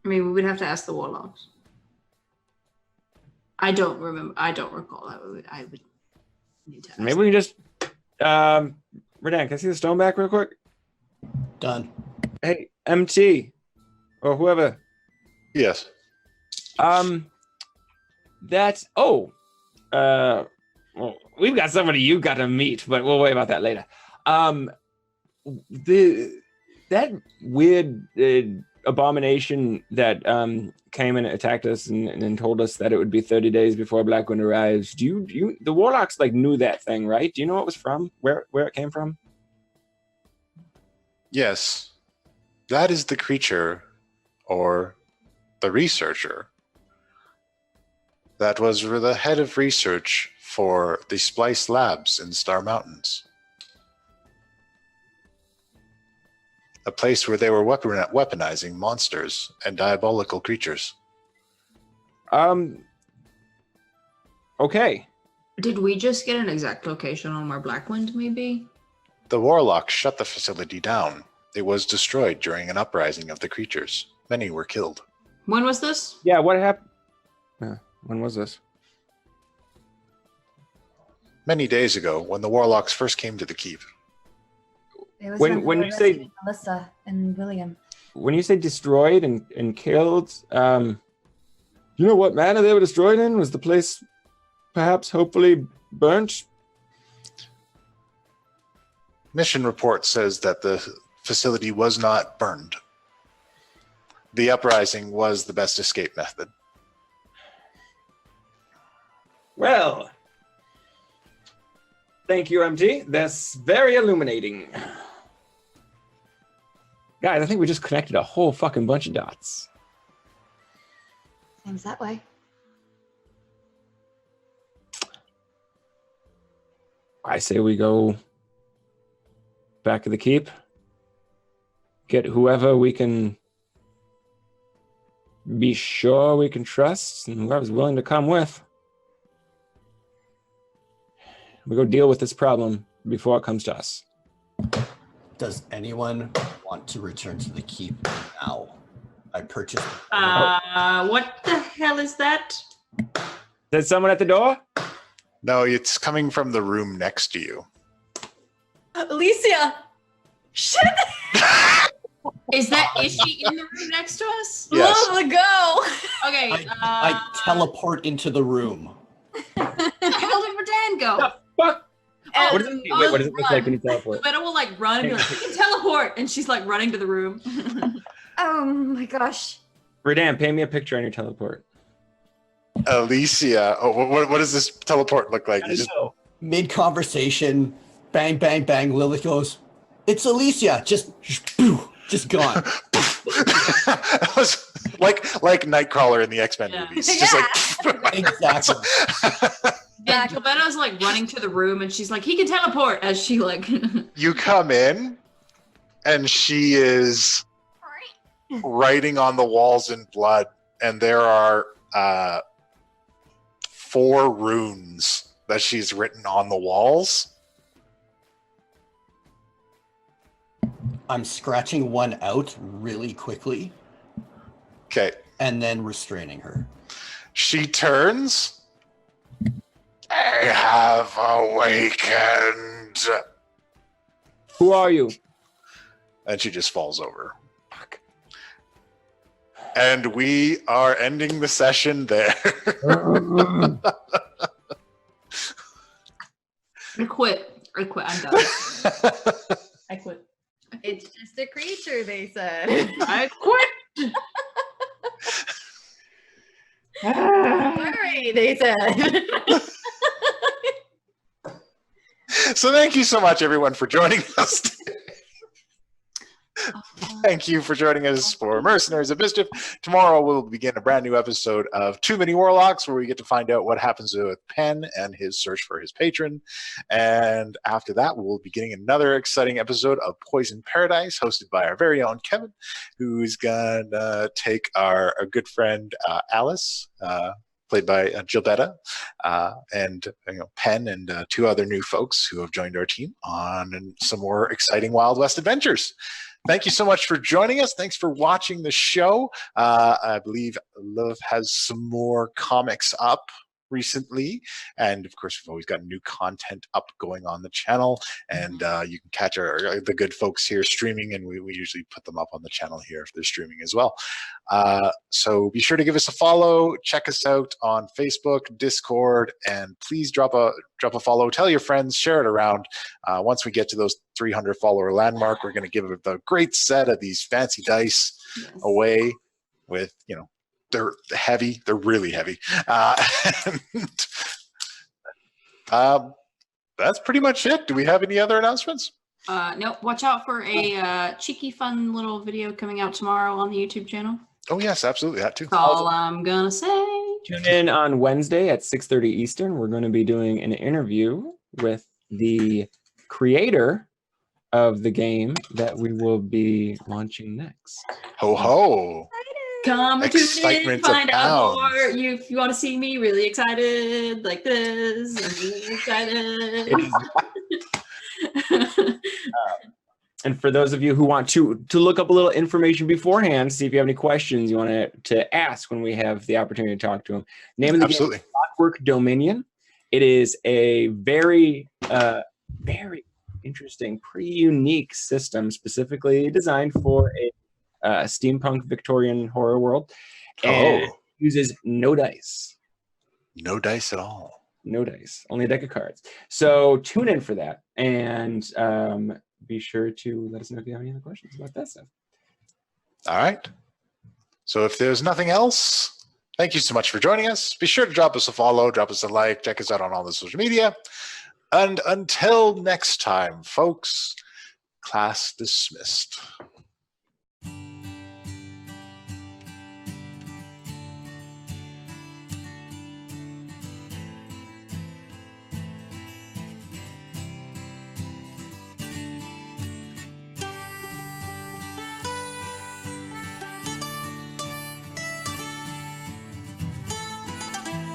I mean, we would have to ask the warlocks. I don't remember. I don't recall. I would need to ask. Maybe we can just. Redan, can I see the stone back real quick? Done. Hey, MT, or whoever. Yes. That's well, we've got somebody you got to meet, but we'll worry about that later. That weird abomination that came and attacked us and told us that it would be 30 days before Blackwind arrives. Do you the warlocks like knew that thing, right? Do you know what it was from? Where it came from? Yes. That is the creature, or the researcher, that was the head of research for the Splice Labs in Star Mountains. A place where they were weaponizing monsters and diabolical creatures. Okay. Did we just get an exact location on where Blackwind may be? The warlocks shut the facility down. It was destroyed during an uprising of the creatures. Many were killed. When was this? Yeah, what happened? When was this? Many days ago, when the warlocks first came to the keep. It was When you say Alyssa and William. when you say destroyed and killed, you know what manner they were destroyed in? Was the place perhaps hopefully burnt? Mission report says that the facility was not burned. The uprising was the best escape method. Well, thank you, MT. That's very illuminating. Guys, I think we just connected a whole fucking bunch of dots. Seems that way. I say we go back to the keep, get whoever we can be sure we can trust, and whoever's willing to come with. We go deal with this problem before it comes to us. Does anyone want to return to the keep now? I purchased. What the hell is that? Is there someone at the door? No, it's coming from the room next to you. Alicia! Shit! Is she in the room next to us? Yes. Love the go! Okay. I teleport into the room. Where did Redan go? The fuck? And What does it, wait, what does it look like when you teleport? Beta will like run and be like, "You can teleport," and she's like running to the room. Oh my gosh. Redan, paint me a picture on your teleport. Alicia. Oh, what does this teleport look like? You just Mid conversation, bang, bang, bang. Lilith goes, "It's Alicia." Just gone. like Nightcrawler in the X-Men movies. Just like Exactly. And Gilberto's like running to the room, and she's like, "He can teleport." As she like, you come in, and she is writing on the walls in blood, and there are 4 runes that she's written on the walls. I'm scratching one out really quickly. Okay. And then restraining her. She turns. I have awakened. Who are you? And she just falls over. And we are ending the session there. I quit. I'm done. I quit. It's just a creature, they said. I quit. Sorry, they said. So thank you so much, everyone, for joining us today. Thank you for joining us for Mercenaries of Mischief. Tomorrow we'll begin a brand new episode of Too Many Warlocks, where we get to find out what happens with Penn and his search for his patron. And after that, we'll be getting another exciting episode of Poison Paradise, hosted by our very own Kevin, who's gonna take our good friend Alice, played by Gilbetta, and Penn and 2 other new folks who have joined our team on some more exciting Wild West adventures. Thank you so much for joining us. Thanks for watching the show. I believe Love has some more comics up recently, and of course we've always got new content up going on the channel, and you can catch the good folks here streaming, and we usually put them up on the channel here if they're streaming as well. So be sure to give us a follow, check us out on Facebook, Discord, and please drop a follow, tell your friends, share it around. Once we get to those 300 follower landmark, we're going to give the great set of these fancy dice away with, they're heavy. They're really heavy. That's pretty much it. Do we have any other announcements? Nope. Watch out for a cheeky, fun little video coming out tomorrow on the YouTube channel. Oh, yes, absolutely. That too. That's all I'm going to say. Tune in on Wednesday at 6:30 Eastern. We're going to be doing an interview with the creator of the game that we will be launching next. Ho, ho. Come to Excitement find out abounds. more. If you want to see me really excited like this, I'm really excited. And for those of you who want to look up a little information beforehand, see if you have any questions you want to ask when we have the opportunity to talk to them. Name of the game is Clockwork Dominion. It is a very, very interesting, pretty unique system, specifically designed for a steampunk Victorian horror world, and it uses no dice. No dice at all. No dice, only a deck of cards. So tune in for that, and be sure to let us know if you have any other questions about that stuff. All right. So if there's nothing else, thank you so much for joining us. Be sure to drop us a follow, drop us a like, check us out on all the social media. And until next time, folks, class dismissed.